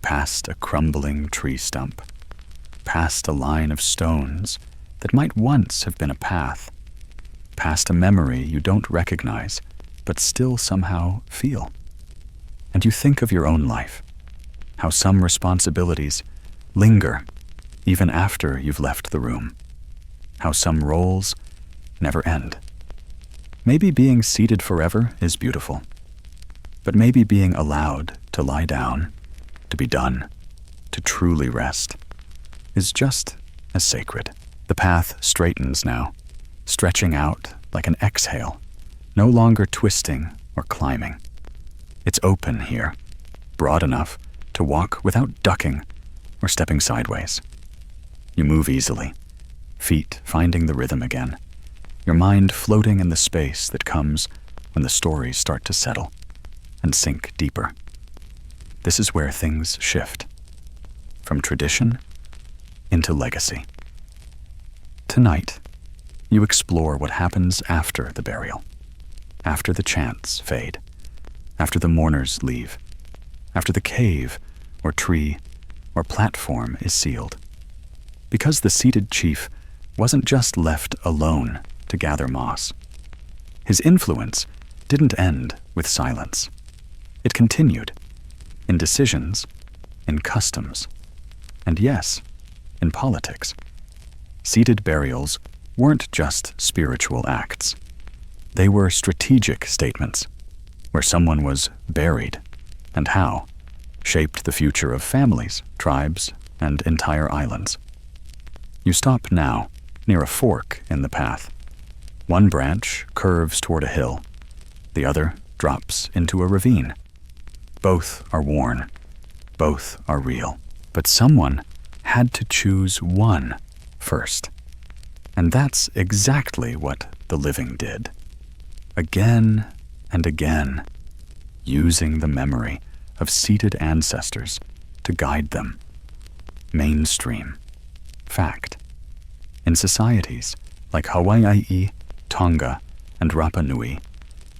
past a crumbling tree stump, past a line of stones that might once have been a path, past a memory you don't recognize but still somehow feel. And you think of your own life, how some responsibilities linger even after you've left the room, how some roles never end. Maybe being seated forever is beautiful, but maybe being allowed to lie down, to be done, to truly rest, is just as sacred. The path straightens now, stretching out like an exhale, no longer twisting or climbing. It's open here, broad enough to walk without ducking or stepping sideways. You move easily, feet finding the rhythm again, your mind floating in the space that comes when the stories start to settle and sink deeper. This is where things shift, from tradition into legacy. Tonight, you explore what happens after the burial, after the chants fade, after the mourners leave, after the cave or tree or platform is sealed. Because the seated chief wasn't just left alone to gather moss. His influence didn't end with silence. It continued in decisions, in customs, and yes, in politics. Seated burials weren't just spiritual acts. They were strategic statements, where someone was buried and how shaped the future of families, tribes, and entire islands. You stop now near a fork in the path. One branch curves toward a hill. The other drops into a ravine. Both are worn. Both are real. But someone had to choose one first. And that's exactly what the living did. Again and again, using the memory of seated ancestors to guide them. Mainstream. Fact. In societies like Hawaii, Tonga, and Rapa Nui,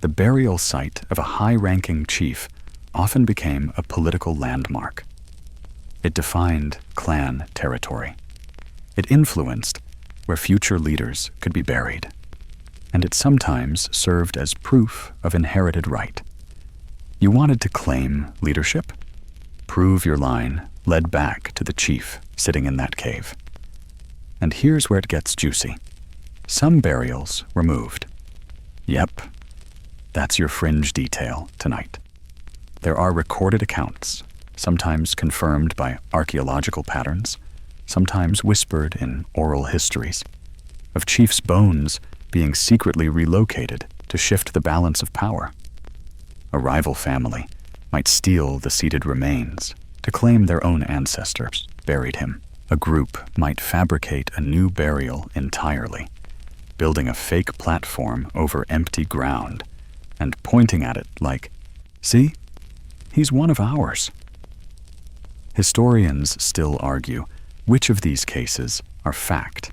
the burial site of a high-ranking chief often became a political landmark. It defined clan territory. It influenced where future leaders could be buried. And it sometimes served as proof of inherited right. You wanted to claim leadership? Prove your line led back to the chief sitting in that cave. And here's where it gets juicy. Some burials were moved. Yep, that's your fringe detail tonight. There are recorded accounts, sometimes confirmed by archaeological patterns, sometimes whispered in oral histories, of chiefs' bones being secretly relocated to shift the balance of power. A rival family might steal the seated remains to claim their own ancestors buried him. A group might fabricate a new burial entirely, building a fake platform over empty ground and pointing at it like, "See? He's one of ours." Historians still argue which of these cases are fact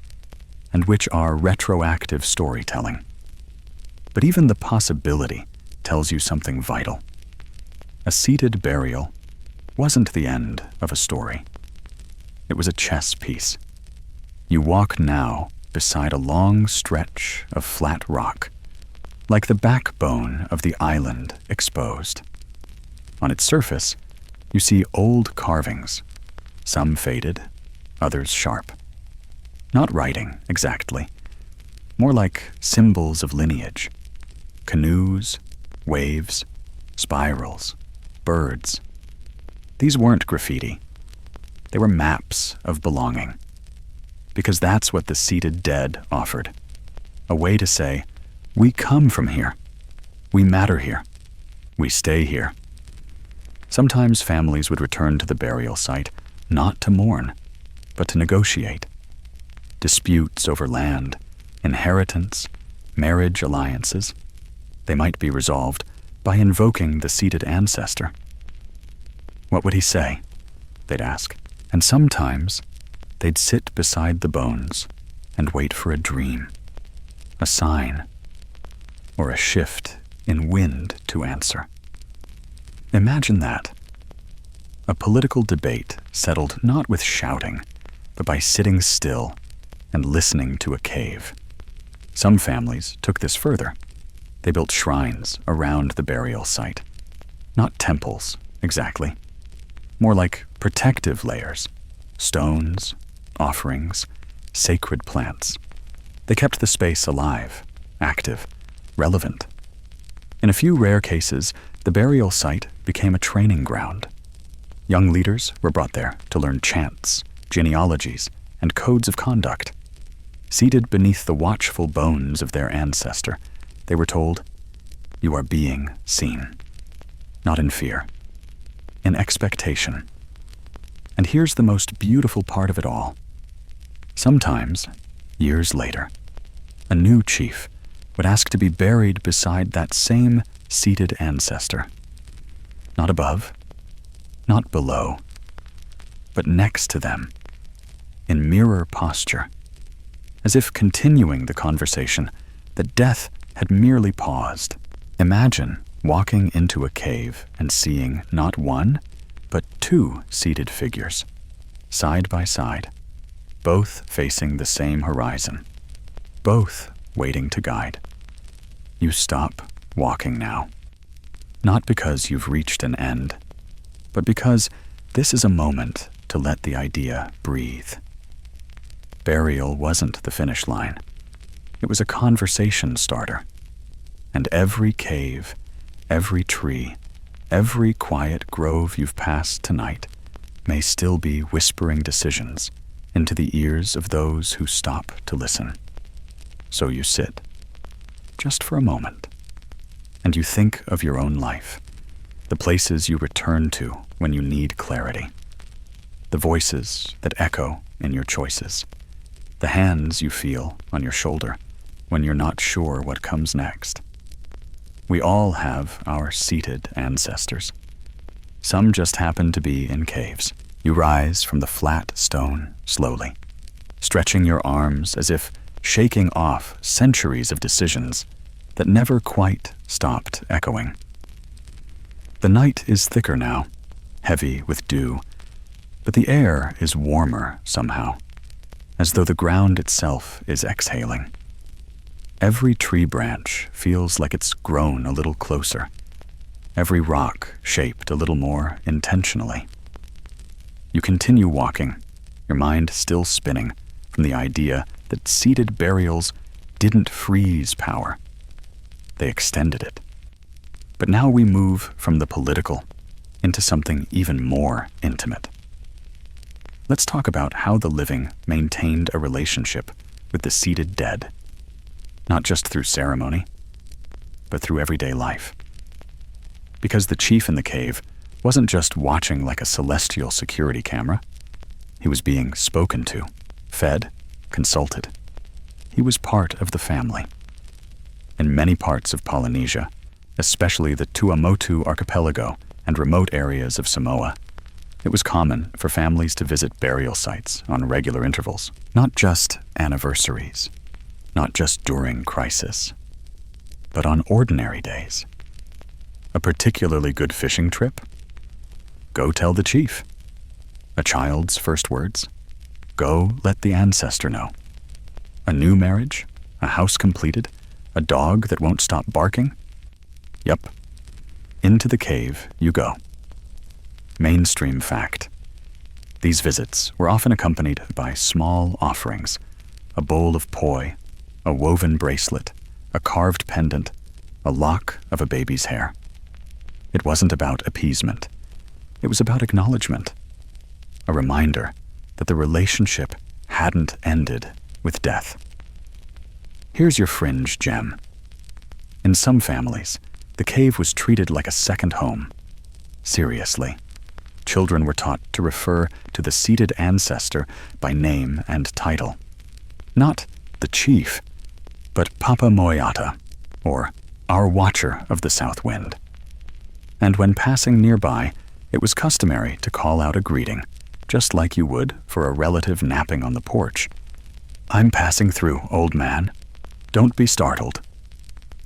and which are retroactive storytelling. But even the possibility tells you something vital. A seated burial wasn't the end of a story. It was a chess piece. You walk now beside a long stretch of flat rock, like the backbone of the island exposed. On its surface, you see old carvings, some faded, others sharp. Not writing, exactly. More like symbols of lineage. Canoes, waves, spirals, birds. These weren't graffiti. They were maps of belonging. Because that's what the seated dead offered. A way to say, we come from here. We matter here. We stay here. Sometimes families would return to the burial site, not to mourn, but to negotiate. Disputes over land, inheritance, marriage alliances, they might be resolved by invoking the seated ancestor. What would he say? They'd ask. And sometimes they'd sit beside the bones and wait for a dream, a sign, or a shift in wind to answer. Imagine that. A political debate settled not with shouting, but by sitting still and listening to a cave. Some families took this further. They built shrines around the burial site. Not temples, exactly. More like protective layers. Stones, offerings, sacred plants. They kept the space alive, active, relevant. In a few rare cases, the burial site became a training ground. Young leaders were brought there to learn chants, genealogies, and codes of conduct. Seated beneath the watchful bones of their ancestor, they were told, "You are being seen." Not in fear, in expectation. And here's the most beautiful part of it all. Sometimes, years later, a new chief would ask to be buried beside that same seated ancestor. Not above, not below, but next to them, in mirror posture, as if continuing the conversation that death had merely paused. Imagine walking into a cave and seeing not one, but two seated figures, side by side, both facing the same horizon, both waiting to guide. You stop walking now, not because you've reached an end, but because this is a moment to let the idea breathe. Burial wasn't the finish line. It was a conversation starter. And every cave, every tree, every quiet grove you've passed tonight may still be whispering decisions into the ears of those who stop to listen. So you sit, just for a moment, and you think of your own life, the places you return to when you need clarity, the voices that echo in your choices, the hands you feel on your shoulder when you're not sure what comes next. We all have our seated ancestors. Some just happen to be in caves. You rise from the flat stone slowly, stretching your arms as if shaking off centuries of decisions that never quite stopped echoing. The night is thicker now, heavy with dew, but the air is warmer somehow, as though the ground itself is exhaling. Every tree branch feels like it's grown a little closer, every rock shaped a little more intentionally. You continue walking, your mind still spinning from the idea that seated burials didn't freeze power. They extended it. But now we move from the political into something even more intimate. Let's talk about how the living maintained a relationship with the seated dead, not just through ceremony, but through everyday life. Because the chief in the cave wasn't just watching like a celestial security camera. He was being spoken to, fed, consulted. He was part of the family. In many parts of Polynesia, especially the Tuamotu archipelago and remote areas of Samoa, it was common for families to visit burial sites on regular intervals, not just anniversaries, not just during crisis, but on ordinary days. A particularly good fishing trip? Go tell the chief. A child's first words? Go let the ancestor know. A new marriage? A house completed? A dog that won't stop barking? Yep. Into the cave you go. Mainstream fact. These visits were often accompanied by small offerings, a bowl of poi, a woven bracelet, a carved pendant, a lock of a baby's hair. It wasn't about appeasement. It was about acknowledgement, a reminder that the relationship hadn't ended with death. Here's your fringe gem. In some families, the cave was treated like a second home. Seriously, children were taught to refer to the seated ancestor by name and title. Not the chief, but Papa Moyata, or our Watcher of the South Wind. And when passing nearby, it was customary to call out a greeting, just like you would for a relative napping on the porch. I'm passing through, old man. Don't be startled.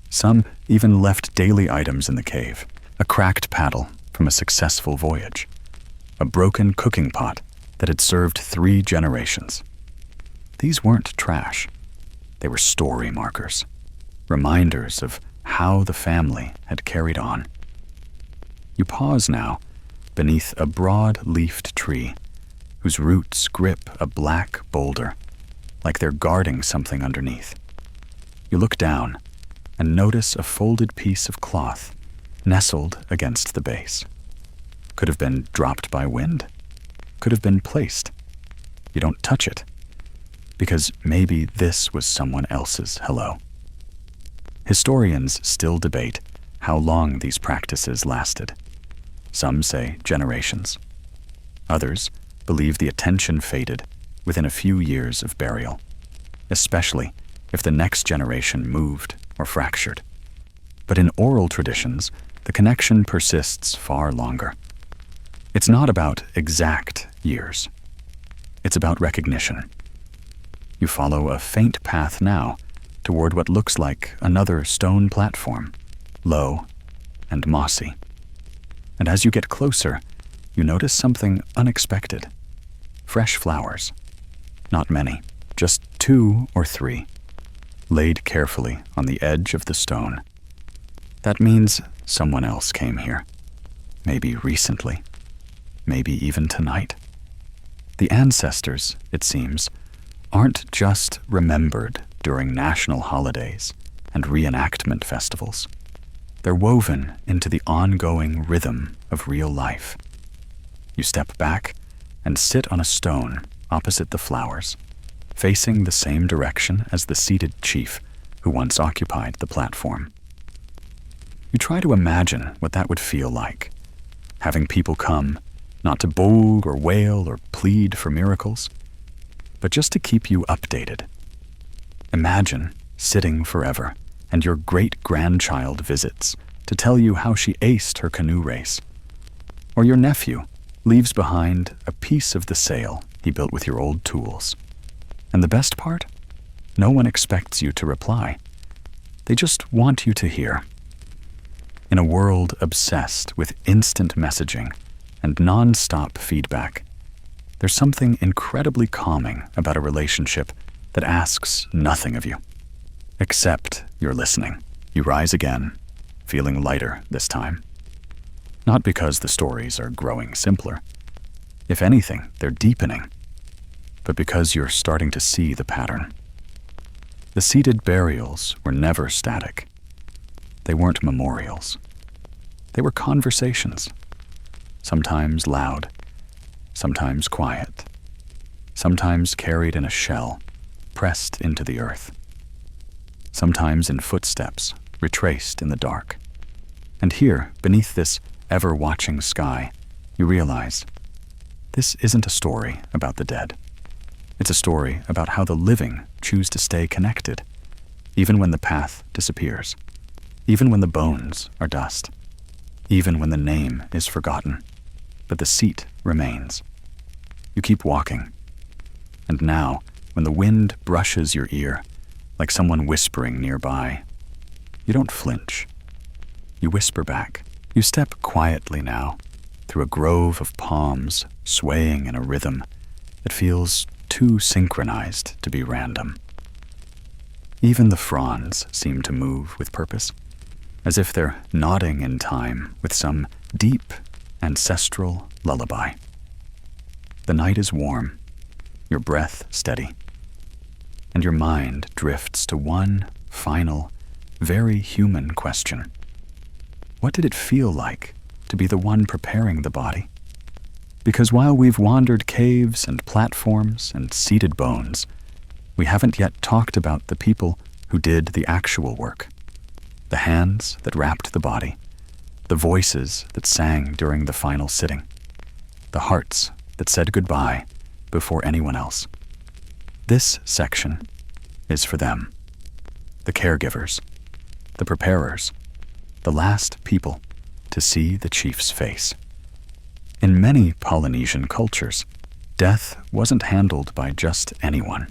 Some even left daily items in the cave, a cracked paddle from a successful voyage, a broken cooking pot that had served 3 generations. These weren't trash. They were story markers, reminders of how the family had carried on. You pause now beneath a broad-leafed tree whose roots grip a black boulder, like they're guarding something underneath. You look down and notice a folded piece of cloth nestled against the base. Could have been dropped by wind, could have been placed. You don't touch it, because maybe this was someone else's hello. Historians still debate how long these practices lasted. Some say generations. Others believe the attention faded within a few years of burial, especially if the next generation moved or fractured. But in oral traditions, the connection persists far longer. It's not about exact years. It's about recognition. You follow a faint path now toward what looks like another stone platform, low and mossy. And as you get closer, you notice something unexpected. Fresh flowers. Not many, just 2 or 3, laid carefully on the edge of the stone. That means someone else came here. Maybe recently. Maybe even tonight. The ancestors, it seems, aren't just remembered during national holidays and reenactment festivals. They're woven into the ongoing rhythm of real life. You step back and sit on a stone opposite the flowers, facing the same direction as the seated chief who once occupied the platform. You try to imagine what that would feel like, having people come not to bog or wail or plead for miracles, but just to keep you updated. Imagine sitting forever, and your great-grandchild visits to tell you how she aced her canoe race. Or your nephew leaves behind a piece of the sail he built with your old tools. And the best part? No one expects you to reply. They just want you to hear. In a world obsessed with instant messaging and non-stop feedback, there's something incredibly calming about a relationship that asks nothing of you, except you're listening. You rise again, feeling lighter this time. Not because the stories are growing simpler. If anything, they're deepening, but because you're starting to see the pattern. The seated burials were never static. They weren't memorials. They were conversations, sometimes loud, sometimes quiet, sometimes carried in a shell, pressed into the earth, sometimes in footsteps retraced in the dark. And here, beneath this ever-watching sky, you realize this isn't a story about the dead. It's a story about how the living choose to stay connected, even when the path disappears, even when the bones are dust, even when the name is forgotten, but the seat remains. You keep walking, and now, when the wind brushes your ear, like someone whispering nearby, you don't flinch. You whisper back. You step quietly now, through a grove of palms swaying in a rhythm that feels too synchronized to be random. Even the fronds seem to move with purpose, as if they're nodding in time with some deep, ancestral lullaby. The night is warm, your breath steady, and your mind drifts to one final, very human question. What did it feel like to be the one preparing the body? Because while we've wandered caves and platforms and seated bones, we haven't yet talked about the people who did the actual work. The hands that wrapped the body, the voices that sang during the final sitting, the hearts that said goodbye before anyone else. This section is for them, the caregivers, the preparers, the last people to see the chief's face. In many Polynesian cultures, death wasn't handled by just anyone.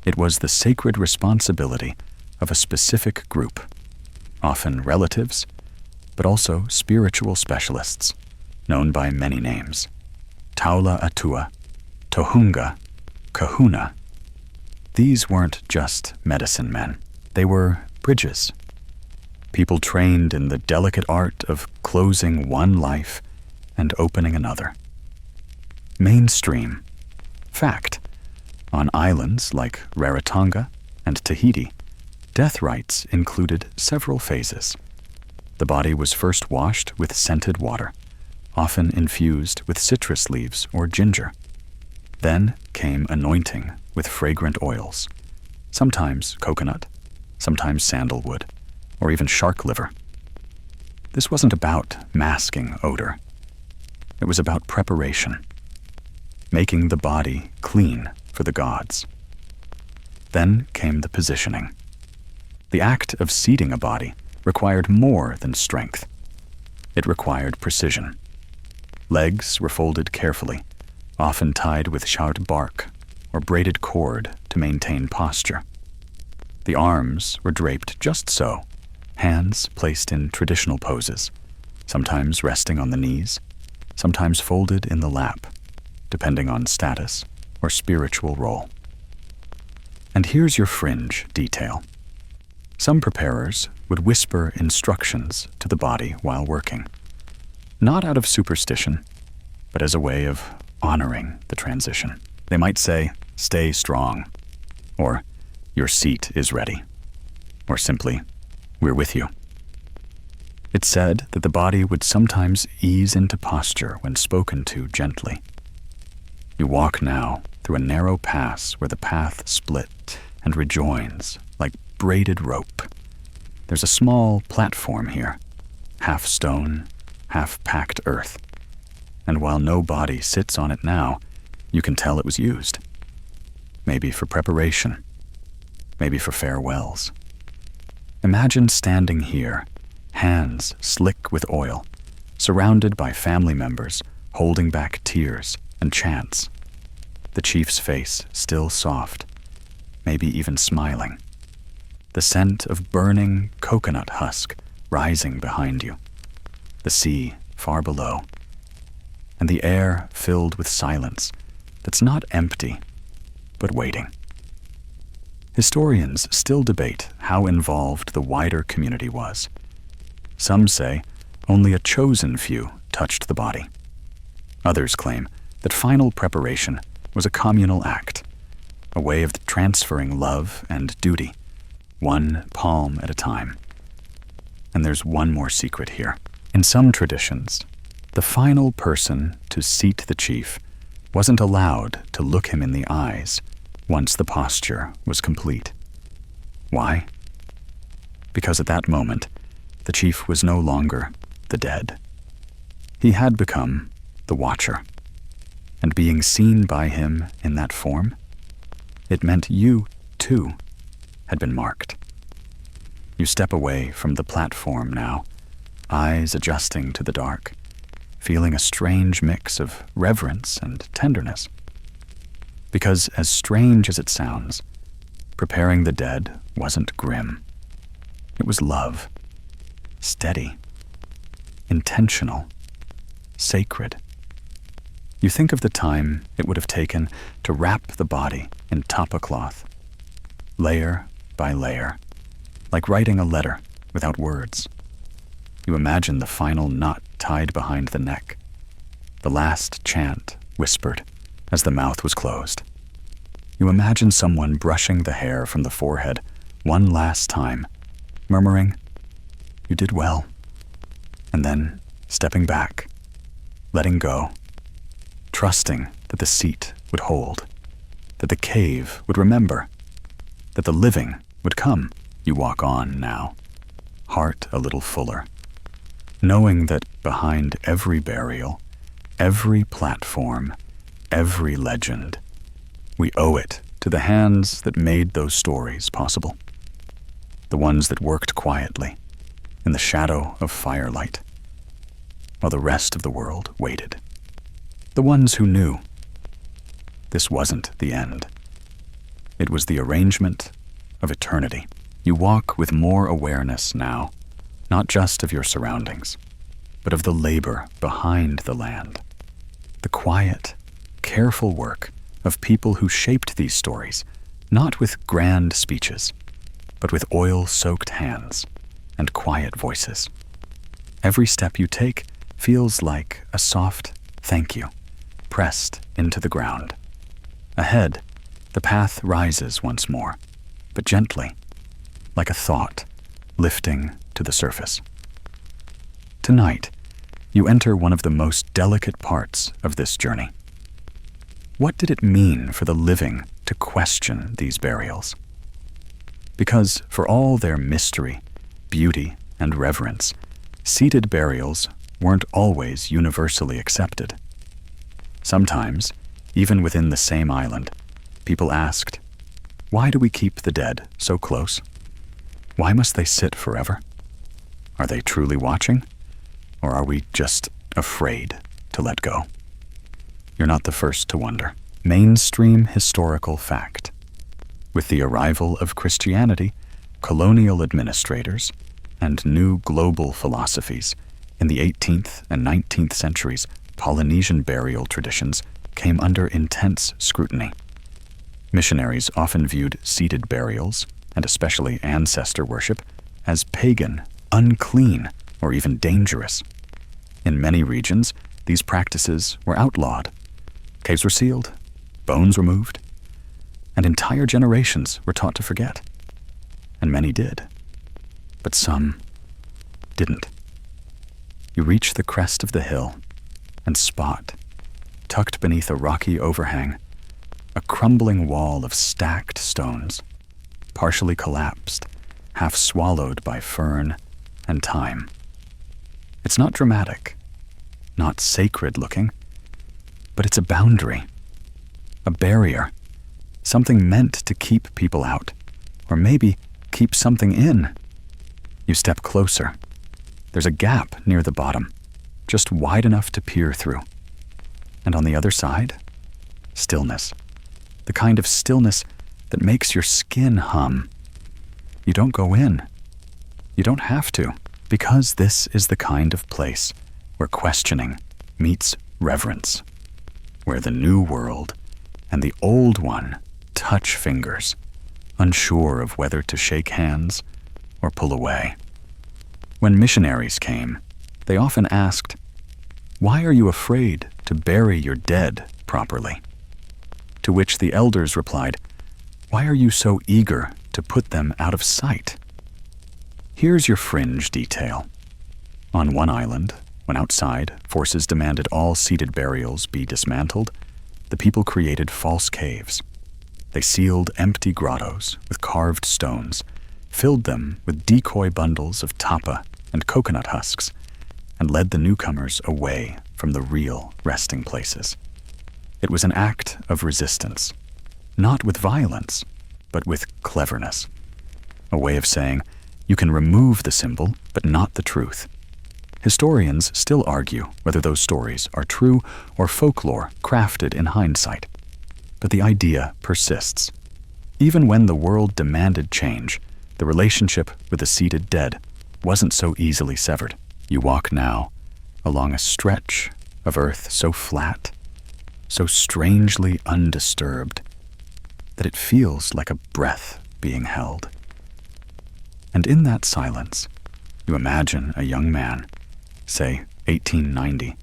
It was the sacred responsibility of a specific group, often relatives, but also spiritual specialists, known by many names: Taula Atua, Tohunga, Kahuna. These weren't just medicine men. They were bridges. People trained in the delicate art of closing one life and opening another. Mainstream. Fact. On islands like Rarotonga and Tahiti, death rites included several phases. The body was first washed with scented water, often infused with citrus leaves or ginger. Then came anointing with fragrant oils, sometimes coconut, sometimes sandalwood, or even shark liver. This wasn't about masking odor. It was about preparation, making the body clean for the gods. Then came the positioning. The act of seating a body required more than strength. It required precision. Legs were folded carefully, often tied with shard bark or braided cord to maintain posture. The arms were draped just so, hands placed in traditional poses, sometimes resting on the knees, sometimes folded in the lap, depending on status or spiritual role. And here's your fringe detail. Some preparers would whisper instructions to the body while working, not out of superstition, but as a way of honoring the transition. They might say, "Stay strong," or "Your seat is ready," or simply, "We're with you." It's said that the body would sometimes ease into posture when spoken to gently. You walk now through a narrow pass where the path split and rejoins like braided rope. There's a small platform here, half stone, half packed earth. And while no body sits on it now, you can tell it was used. Maybe for preparation, maybe for farewells. Imagine standing here, hands slick with oil, surrounded by family members holding back tears and chants. The chief's face still soft, maybe even smiling. The scent of burning coconut husk rising behind you, the sea far below, and the air filled with silence that's not empty, but waiting. Historians still debate how involved the wider community was. Some say only a chosen few touched the body. Others claim that final preparation was a communal act, a way of transferring love and duty, one palm at a time. And there's one more secret here. In some traditions, the final person to seat the chief wasn't allowed to look him in the eyes once the posture was complete. Why? Because at that moment, the chief was no longer the dead. He had become the watcher, and being seen by him in that form, it meant you, too, had been marked. You step away from the platform now, eyes adjusting to the dark, feeling a strange mix of reverence and tenderness. Because as strange as it sounds, preparing the dead wasn't grim. It was love, steady, intentional, sacred. You think of the time it would have taken to wrap the body in tapa cloth, layer by layer, like writing a letter without words. You imagine the final knot tied behind the neck, the last chant whispered as the mouth was closed. You imagine someone brushing the hair from the forehead one last time, murmuring, "You did well," and then stepping back, letting go, trusting that the seat would hold, that the cave would remember, that the living would come. You walk on now, heart a little fuller, knowing that behind every burial, every platform, every legend, we owe it to the hands that made those stories possible, the ones that worked quietly in the shadow of firelight, while the rest of the world waited, the ones who knew this wasn't the end. It was the arrangement of eternity. You walk with more awareness now, not just of your surroundings, but of the labor behind the land, the quiet, careful work of people who shaped these stories, not with grand speeches, but with oil-soaked hands and quiet voices. Every step you take feels like a soft thank you, pressed into the ground. Ahead, the path rises once more, but gently, like a thought lifting to the surface. Tonight, you enter one of the most delicate parts of this journey. What did it mean for the living to question these burials? Because for all their mystery, beauty, and reverence, seated burials weren't always universally accepted. Sometimes, even within the same island, people asked, "Why do we keep the dead so close? Why must they sit forever? Are they truly watching? Or are we just afraid to let go?" You're not the first to wonder. Mainstream historical fact. With the arrival of Christianity, colonial administrators, and new global philosophies, in the 18th and 19th centuries, Polynesian burial traditions came under intense scrutiny. Missionaries often viewed seated burials, and especially ancestor worship, as pagan, unclean, or even dangerous. In many regions, these practices were outlawed. Caves were sealed, bones removed, and entire generations were taught to forget. And many did, but some didn't. You reach the crest of the hill and spot, tucked beneath a rocky overhang, a crumbling wall of stacked stones, partially collapsed, half swallowed by fern and time. It's not dramatic, not sacred looking, but it's a boundary, a barrier, something meant to keep people out, or maybe keep something in. You step closer. There's a gap near the bottom, just wide enough to peer through. And on the other side, stillness. The kind of stillness that makes your skin hum. You don't go in. You don't have to. Because this is the kind of place where questioning meets reverence, where the new world and the old one touch fingers, unsure of whether to shake hands or pull away. When missionaries came, they often asked, "Why are you afraid to bury your dead properly?" To which the elders replied, "Why are you so eager to put them out of sight?" Here's your fringe detail. On one island, when outside forces demanded all seated burials be dismantled, the people created false caves. They sealed empty grottos with carved stones, filled them with decoy bundles of tapa and coconut husks, and led the newcomers away from the real resting places. It was an act of resistance, not with violence, but with cleverness. A way of saying, you can remove the symbol, but not the truth. Historians still argue whether those stories are true or folklore crafted in hindsight. But the idea persists. Even when the world demanded change, the relationship with the seated dead wasn't so easily severed. You walk now along a stretch of earth so flat, so strangely undisturbed, that it feels like a breath being held. And in that silence, you imagine a young man, say 1890,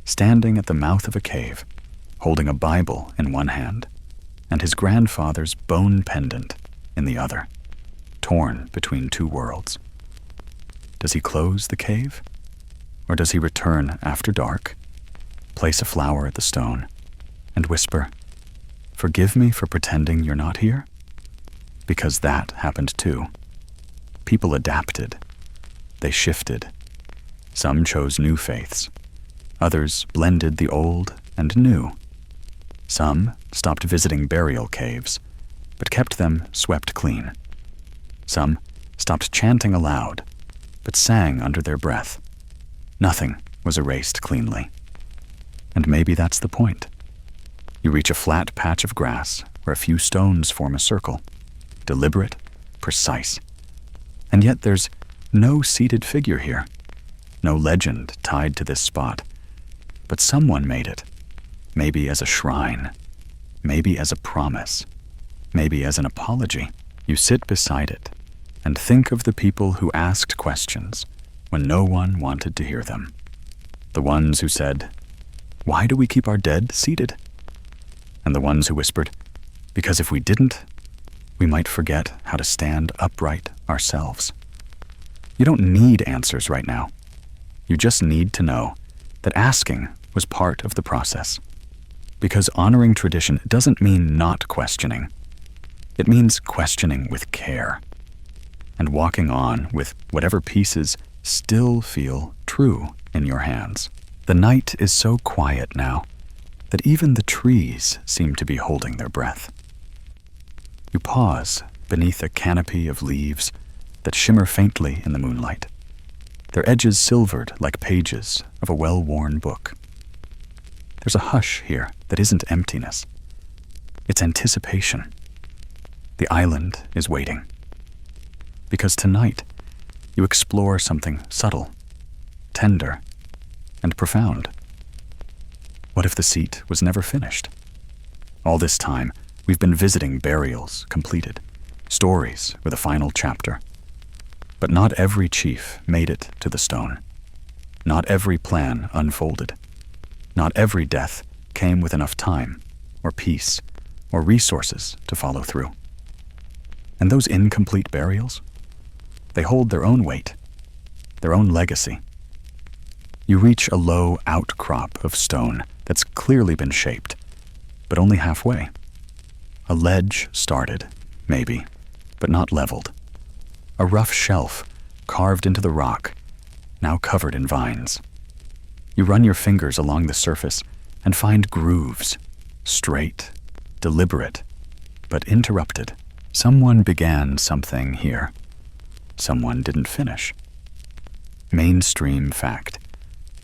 standing at the mouth of a cave, holding a Bible in one hand and his grandfather's bone pendant in the other, torn between two worlds. Does he close the cave? Or does he return after dark, place a flower at the stone, and whisper, "Forgive me for pretending you're not here"? Because that happened too. People adapted. They shifted. Some chose new faiths. Others blended the old and new. Some stopped visiting burial caves, but kept them swept clean. Some stopped chanting aloud, but sang under their breath. Nothing was erased cleanly. And maybe that's the point. You reach a flat patch of grass where a few stones form a circle, deliberate, precise. And yet there's no seated figure here, no legend tied to this spot. But someone made it, maybe as a shrine, maybe as a promise, maybe as an apology. You sit beside it and think of the people who asked questions when no one wanted to hear them. The ones who said, "Why do we keep our dead seated?" And the ones who whispered, "Because if we didn't, we might forget how to stand upright ourselves." You don't need answers right now. You just need to know that asking was part of the process. Because honoring tradition doesn't mean not questioning. It means questioning with care and walking on with whatever pieces still feel true in your hands. The night is so quiet now that even the trees seem to be holding their breath. You pause beneath a canopy of leaves that shimmer faintly in the moonlight, their edges silvered like pages of a well-worn book. There's a hush here that isn't emptiness. It's anticipation. The island is waiting. Because tonight, you explore something subtle, tender, and profound. What if the seat was never finished? All this time, we've been visiting burials completed, stories with a final chapter. But not every chief made it to the stone. Not every plan unfolded. Not every death came with enough time, or peace, or resources to follow through. And those incomplete burials, they hold their own weight, their own legacy. You reach a low outcrop of stone that's clearly been shaped, but only halfway. A ledge started, maybe, but not leveled. A rough shelf carved into the rock, now covered in vines. You run your fingers along the surface and find grooves, straight, deliberate, but interrupted. Someone began something here. Someone didn't finish. Mainstream fact.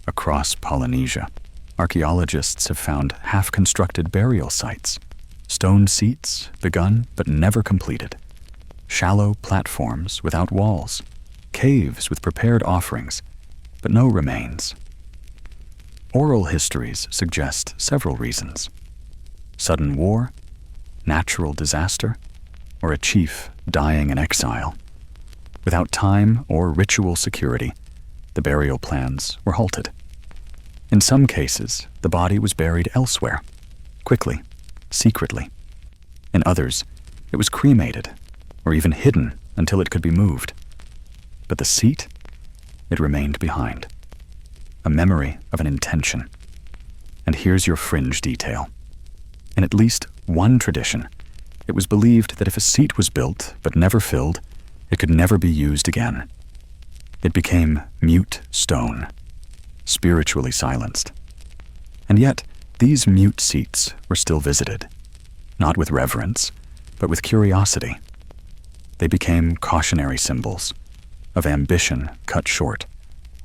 Across Polynesia, archaeologists have found half-constructed burial sites, stone seats begun but never completed, shallow platforms without walls, caves with prepared offerings, but no remains. Oral histories suggest several reasons: sudden war, natural disaster, or a chief dying in exile. Without time or ritual security, the burial plans were halted. In some cases, the body was buried elsewhere, quickly, secretly. In others, it was cremated, or even hidden until it could be moved. But the seat? It remained behind. A memory of an intention. And here's your fringe detail. In at least one tradition, it was believed that if a seat was built but never filled, it could never be used again. It became mute stone, spiritually silenced. And yet, these mute seats were still visited, not with reverence, but with curiosity. They became cautionary symbols of ambition cut short,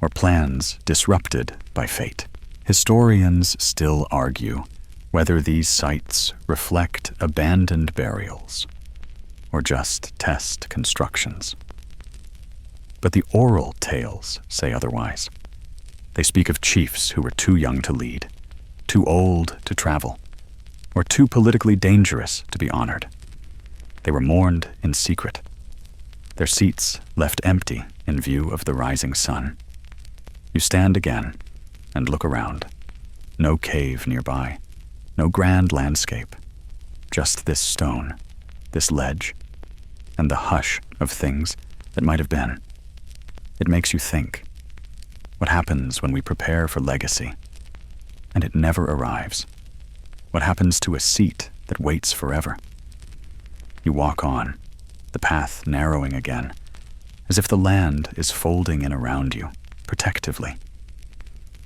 or plans disrupted by fate. Historians still argue whether these sites reflect abandoned burials or just test constructions. But the oral tales say otherwise. They speak of chiefs who were too young to lead, too old to travel, or too politically dangerous to be honored. They were mourned in secret, their seats left empty in view of the rising sun. You stand again and look around. No cave nearby, no grand landscape, just this stone, this ledge, and the hush of things that might have been. It makes you think. What happens when we prepare for legacy, and it never arrives? What happens to a seat that waits forever? You walk on, the path narrowing again, as if the land is folding in around you, protectively.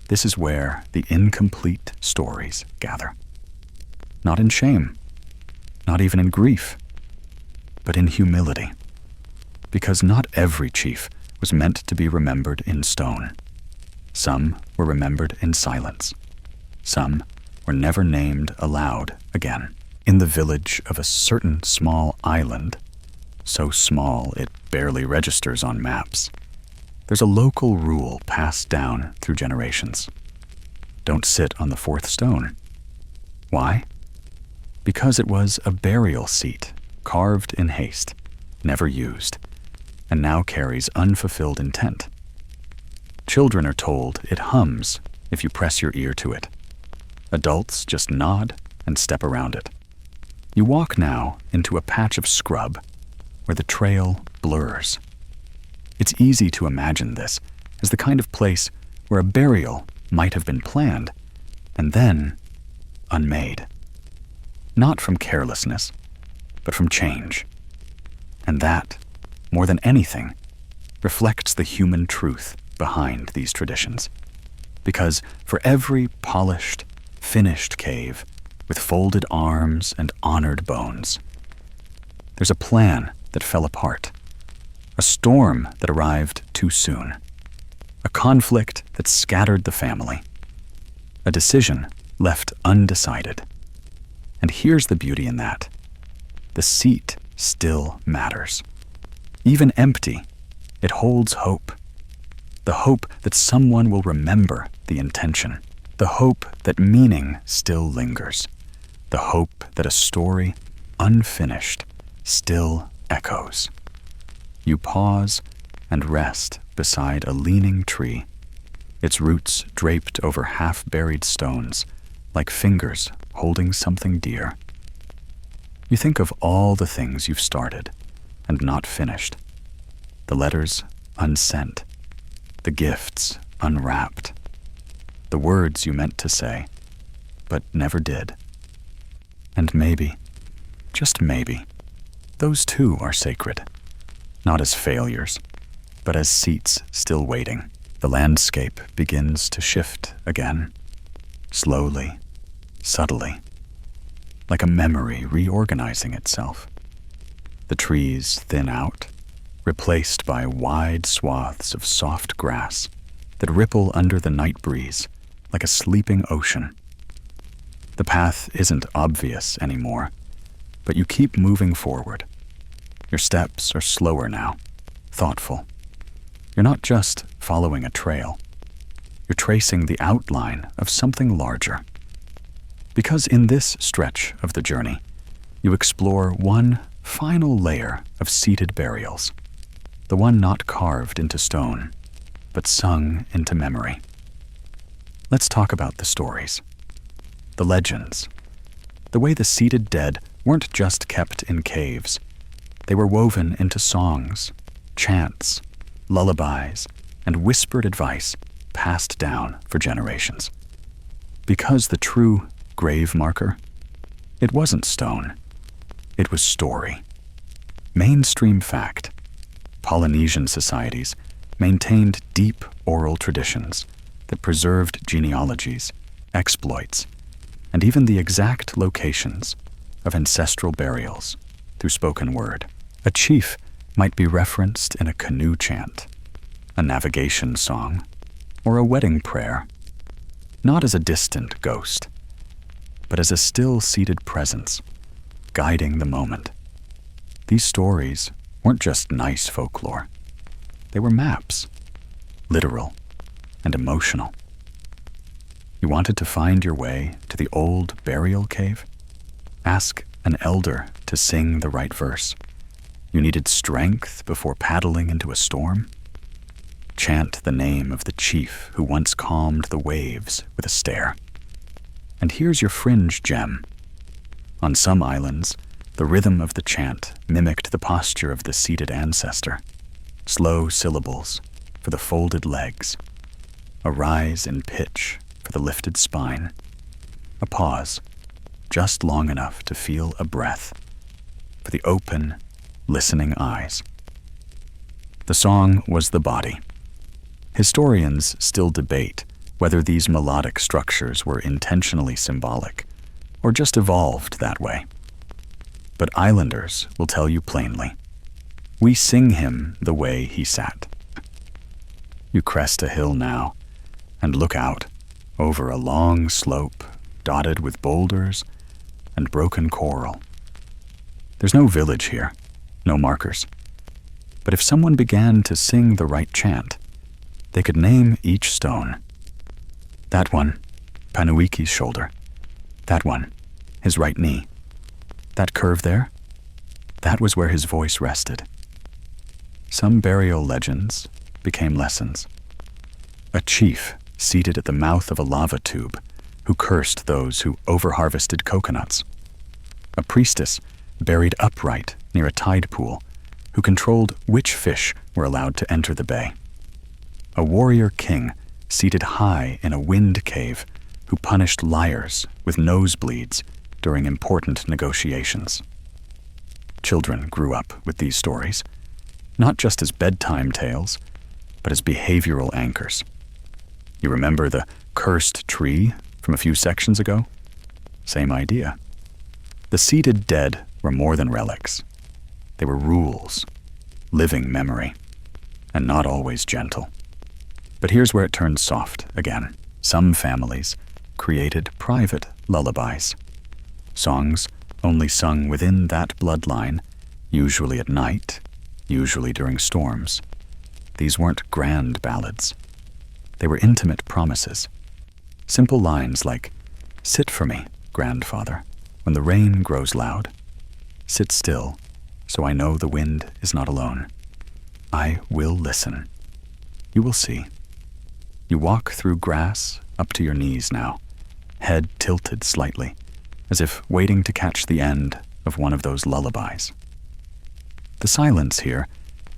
This is where the incomplete stories gather. Not in shame, not even in grief, but in humility. Because not every chief was meant to be remembered in stone. Some were remembered in silence. Some were never named aloud again. In the village of a certain small island, so small it barely registers on maps, there's a local rule passed down through generations. Don't sit on the fourth stone. Why? Because it was a burial seat, carved in haste, never used, and now carries unfulfilled intent. Children are told it hums if you press your ear to it. Adults just nod and step around it. You walk now into a patch of scrub where the trail blurs. It's easy to imagine this as the kind of place where a burial might have been planned and then unmade. Not from carelessness, but from change. And that, more than anything, reflects the human truth behind these traditions. Because for every polished, finished cave with folded arms and honored bones, there's a plan that fell apart, a storm that arrived too soon, a conflict that scattered the family, a decision left undecided. And here's the beauty in that. The seat still matters. Even empty, it holds hope. The hope that someone will remember the intention. The hope that meaning still lingers. The hope that a story, unfinished, still echoes. You pause and rest beside a leaning tree, its roots draped over half-buried stones, like fingers holding something dear. You think of all the things you've started and not finished. The letters unsent, the gifts unwrapped, the words you meant to say, but never did. And maybe, just maybe, those too are sacred, not as failures, but as seats still waiting. The landscape begins to shift again, slowly, subtly, like a memory reorganizing itself. The trees thin out, replaced by wide swaths of soft grass that ripple under the night breeze like a sleeping ocean. The path isn't obvious anymore, but you keep moving forward. Your steps are slower now, thoughtful. You're not just following a trail. You're tracing the outline of something larger. Because in this stretch of the journey, you explore one final layer of seated burials, the one not carved into stone, but sung into memory. Let's talk about the stories, the legends, the way the seated dead weren't just kept in caves. They were woven into songs, chants, lullabies, and whispered advice passed down for generations. Because the true grave marker, it wasn't stone, it was story. Mainstream fact: Polynesian societies maintained deep oral traditions that preserved genealogies, exploits, and even the exact locations of ancestral burials through spoken word. A chief might be referenced in a canoe chant, a navigation song, or a wedding prayer, not as a distant ghost, but as a still-seated presence, guiding the moment. These stories weren't just nice folklore. They were maps, literal and emotional. You wanted to find your way to the old burial cave? Ask an elder to sing the right verse. You needed strength before paddling into a storm? Chant the name of the chief who once calmed the waves with a stare. And here's your fringe gem. On some islands, the rhythm of the chant mimicked the posture of the seated ancestor. Slow syllables for the folded legs, a rise in pitch for the lifted spine, a pause just long enough to feel a breath for the open, listening eyes. The song was the body. Historians still debate whether these melodic structures were intentionally symbolic or just evolved that way. But islanders will tell you plainly, we sing him the way he sat. You crest a hill now and look out over a long slope dotted with boulders and broken coral. There's no village here, no markers. But if someone began to sing the right chant, they could name each stone. That one, Panuiki's shoulder. That one, his right knee. That curve there, that was where his voice rested. Some burial legends became lessons. A chief seated at the mouth of a lava tube who cursed those who overharvested coconuts. A priestess buried upright near a tide pool who controlled which fish were allowed to enter the bay. A warrior king seated high in a wind cave who punished liars with nosebleeds during important negotiations. Children grew up with these stories, not just as bedtime tales, but as behavioral anchors. You remember the cursed tree from a few sections ago? Same idea. The seated dead were more than relics. They were rules, living memory, and not always gentle. But here's where it turns soft again. Some families created private lullabies, songs only sung within that bloodline, usually at night, usually during storms. These weren't grand ballads. They were intimate promises. Simple lines like, "Sit for me, grandfather, when the rain grows loud. Sit still, so I know the wind is not alone. I will listen. You will see." You walk through grass up to your knees now, head tilted slightly, as if waiting to catch the end of one of those lullabies. The silence here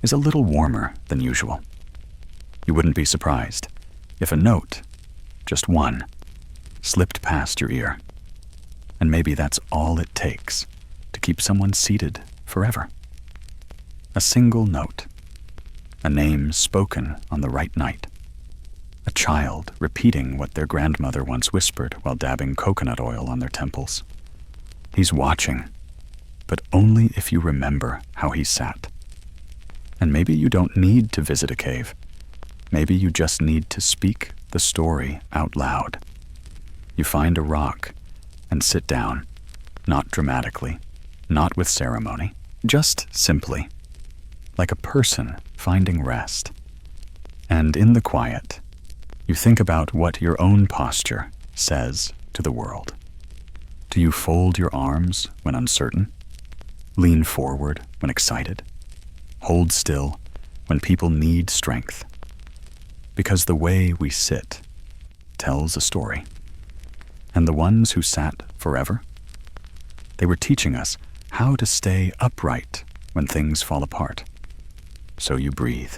is a little warmer than usual. You wouldn't be surprised if a note, just one, slipped past your ear. And maybe that's all it takes to keep someone seated forever. A single note, a name spoken on the right night, a child repeating what their grandmother once whispered while dabbing coconut oil on their temples. He's watching, but only if you remember how he sat. And maybe you don't need to visit a cave. Maybe you just need to speak the story out loud. You find a rock and sit down, not dramatically, not with ceremony, just simply, like a person finding rest. And in the quiet, you think about what your own posture says to the world. Do you fold your arms when uncertain? Lean forward when excited? Hold still when people need strength? Because the way we sit tells a story. And the ones who sat forever, they were teaching us how to stay upright when things fall apart. So you breathe.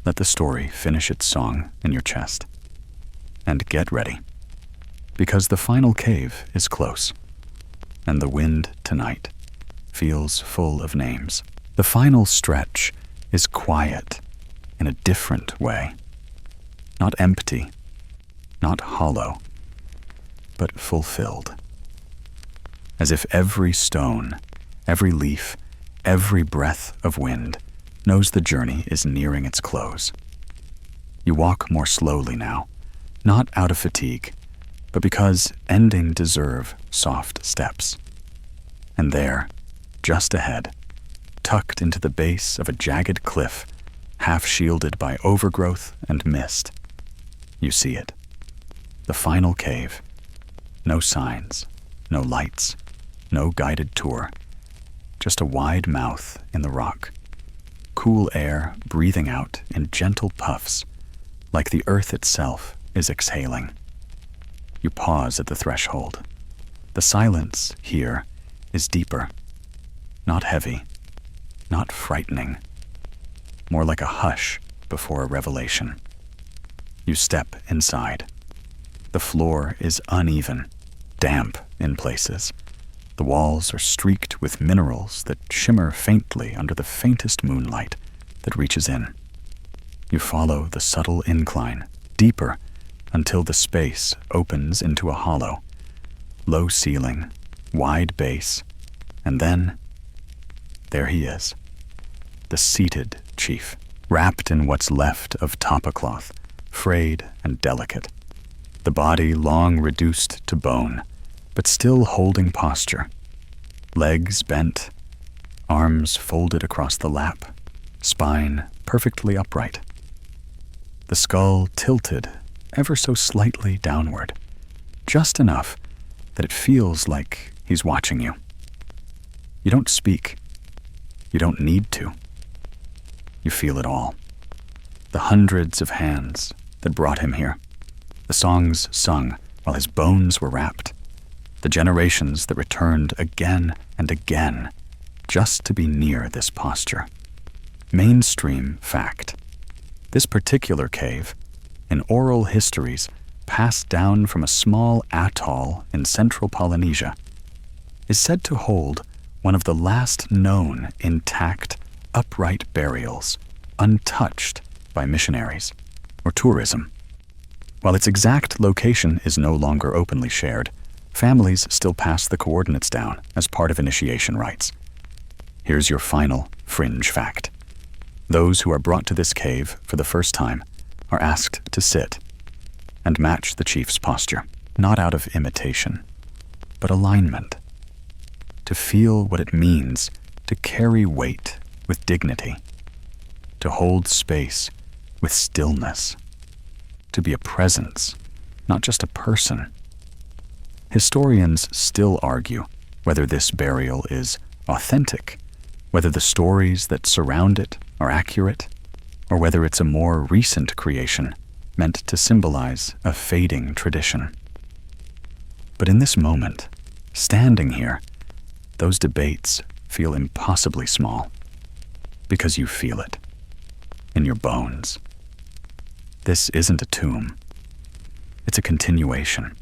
Let the story finish its song in your chest. And get ready, because the final cave is close, and the wind tonight feels full of names. The final stretch is quiet in a different way. Not empty, not hollow, but fulfilled. As if every stone, every leaf, every breath of wind knows the journey is nearing its close. You walk more slowly now, not out of fatigue, but because ending deserve soft steps. And there, just ahead, tucked into the base of a jagged cliff, half shielded by overgrowth and mist, you see it. The final cave. No signs, no lights, no guided tour. Just a wide mouth in the rock. Cool air breathing out in gentle puffs, like the earth itself is exhaling. You pause at the threshold. The silence here is deeper, not heavy, not frightening, more like a hush before a revelation. You step inside. The floor is uneven, damp in places. The walls are streaked with minerals that shimmer faintly under the faintest moonlight that reaches in. You follow the subtle incline, deeper, until the space opens into a hollow. Low ceiling, wide base, and then, there he is, the seated chief, wrapped in what's left of tapa cloth, frayed and delicate. The body long reduced to bone, but still holding posture. Legs bent, arms folded across the lap, spine perfectly upright. The skull tilted ever so slightly downward, just enough that it feels like he's watching you. You don't speak. You don't need to. You feel it all. The hundreds of hands that brought him here. The songs sung while his bones were wrapped. The generations that returned again and again just to be near this posture. Mainstream fact. This particular cave, in oral histories passed down from a small atoll in central Polynesia, is said to hold one of the last known intact, upright burials, untouched by missionaries or tourism. While its exact location is no longer openly shared, families still pass the coordinates down as part of initiation rites. Here's your final fringe fact. Those who are brought to this cave for the first time are asked to sit and match the chief's posture, not out of imitation, but alignment. To feel what it means to carry weight with dignity, to hold space with stillness, to be a presence, not just a person. Historians still argue whether this burial is authentic, whether the stories that surround it are accurate, or whether it's a more recent creation meant to symbolize a fading tradition. But in this moment, standing here, those debates feel impossibly small, because you feel it in your bones. This isn't a tomb. It's a continuation.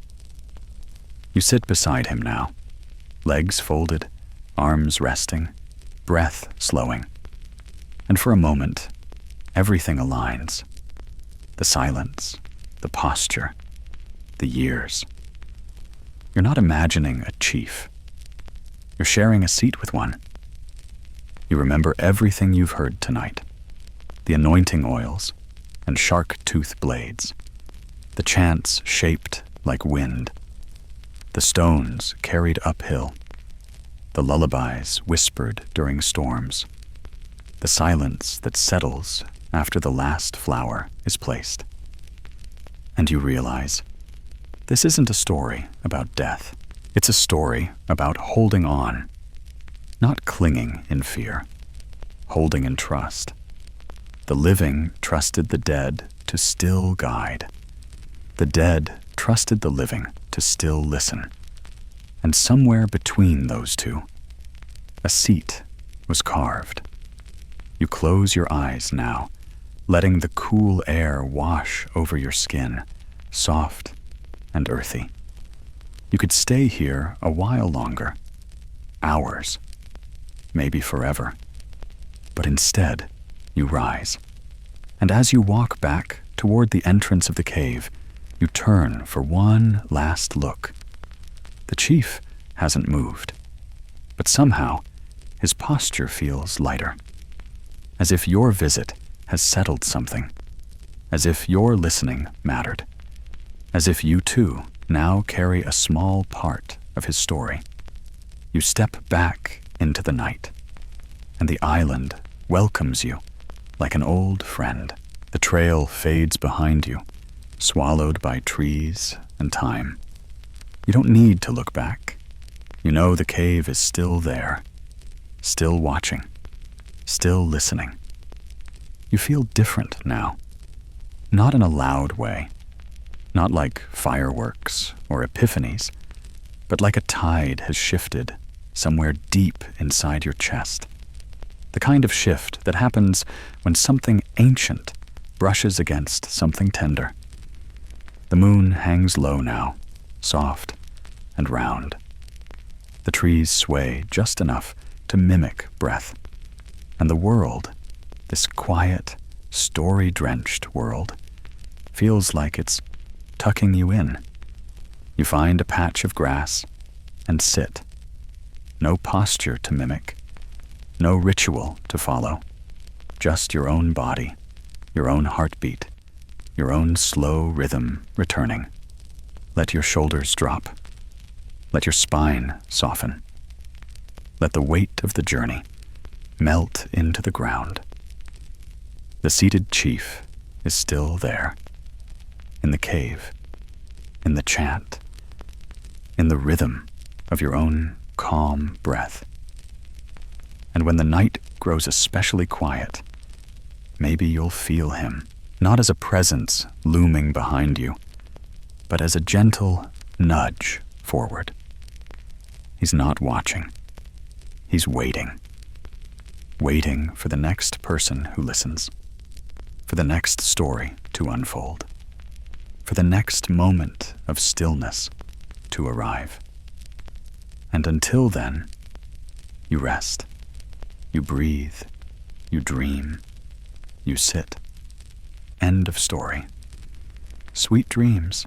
You sit beside him now, legs folded, arms resting, breath slowing. And for a moment, everything aligns. The silence, the posture, the years. You're not imagining a chief. You're sharing a seat with one. You remember everything you've heard tonight. The anointing oils and shark-tooth blades. The chants shaped like wind. The stones carried uphill. The lullabies whispered during storms. The silence that settles after the last flower is placed. And you realize this isn't a story about death. It's a story about holding on, not clinging in fear, holding in trust. The living trusted the dead to still guide. The dead trusted the living to still listen. And somewhere between those two, a seat was carved. You close your eyes now, letting the cool air wash over your skin, soft and earthy. You could stay here a while longer, hours, maybe forever. But instead, you rise. And as you walk back toward the entrance of the cave, you turn for one last look. The chief hasn't moved, but somehow his posture feels lighter, as if your visit has settled something, as if your listening mattered, as if you too now carry a small part of his story. You step back into the night, and the island welcomes you like an old friend. The trail fades behind you, swallowed by trees and time. You don't need to look back. You know the cave is still there, still watching, still listening. You feel different now, not in a loud way, not like fireworks or epiphanies, but like a tide has shifted somewhere deep inside your chest. The kind of shift that happens when something ancient brushes against something tender. The moon hangs low now, soft and round. The trees sway just enough to mimic breath. And the world, this quiet, story-drenched world, feels like it's tucking you in. You find a patch of grass and sit. No posture to mimic, no ritual to follow, just your own body, your own heartbeat, your own slow rhythm returning. Let your shoulders drop. Let your spine soften. Let the weight of the journey melt into the ground. The seated chief is still there, in the cave, in the chant, in the rhythm of your own calm breath. And when the night grows especially quiet, maybe you'll feel him, not as a presence looming behind you, but as a gentle nudge forward. He's not watching. He's waiting. Waiting for the next person who listens, for the next story to unfold, for the next moment of stillness to arrive. And until then, you rest, you breathe, you dream, you sit. End of story. Sweet dreams.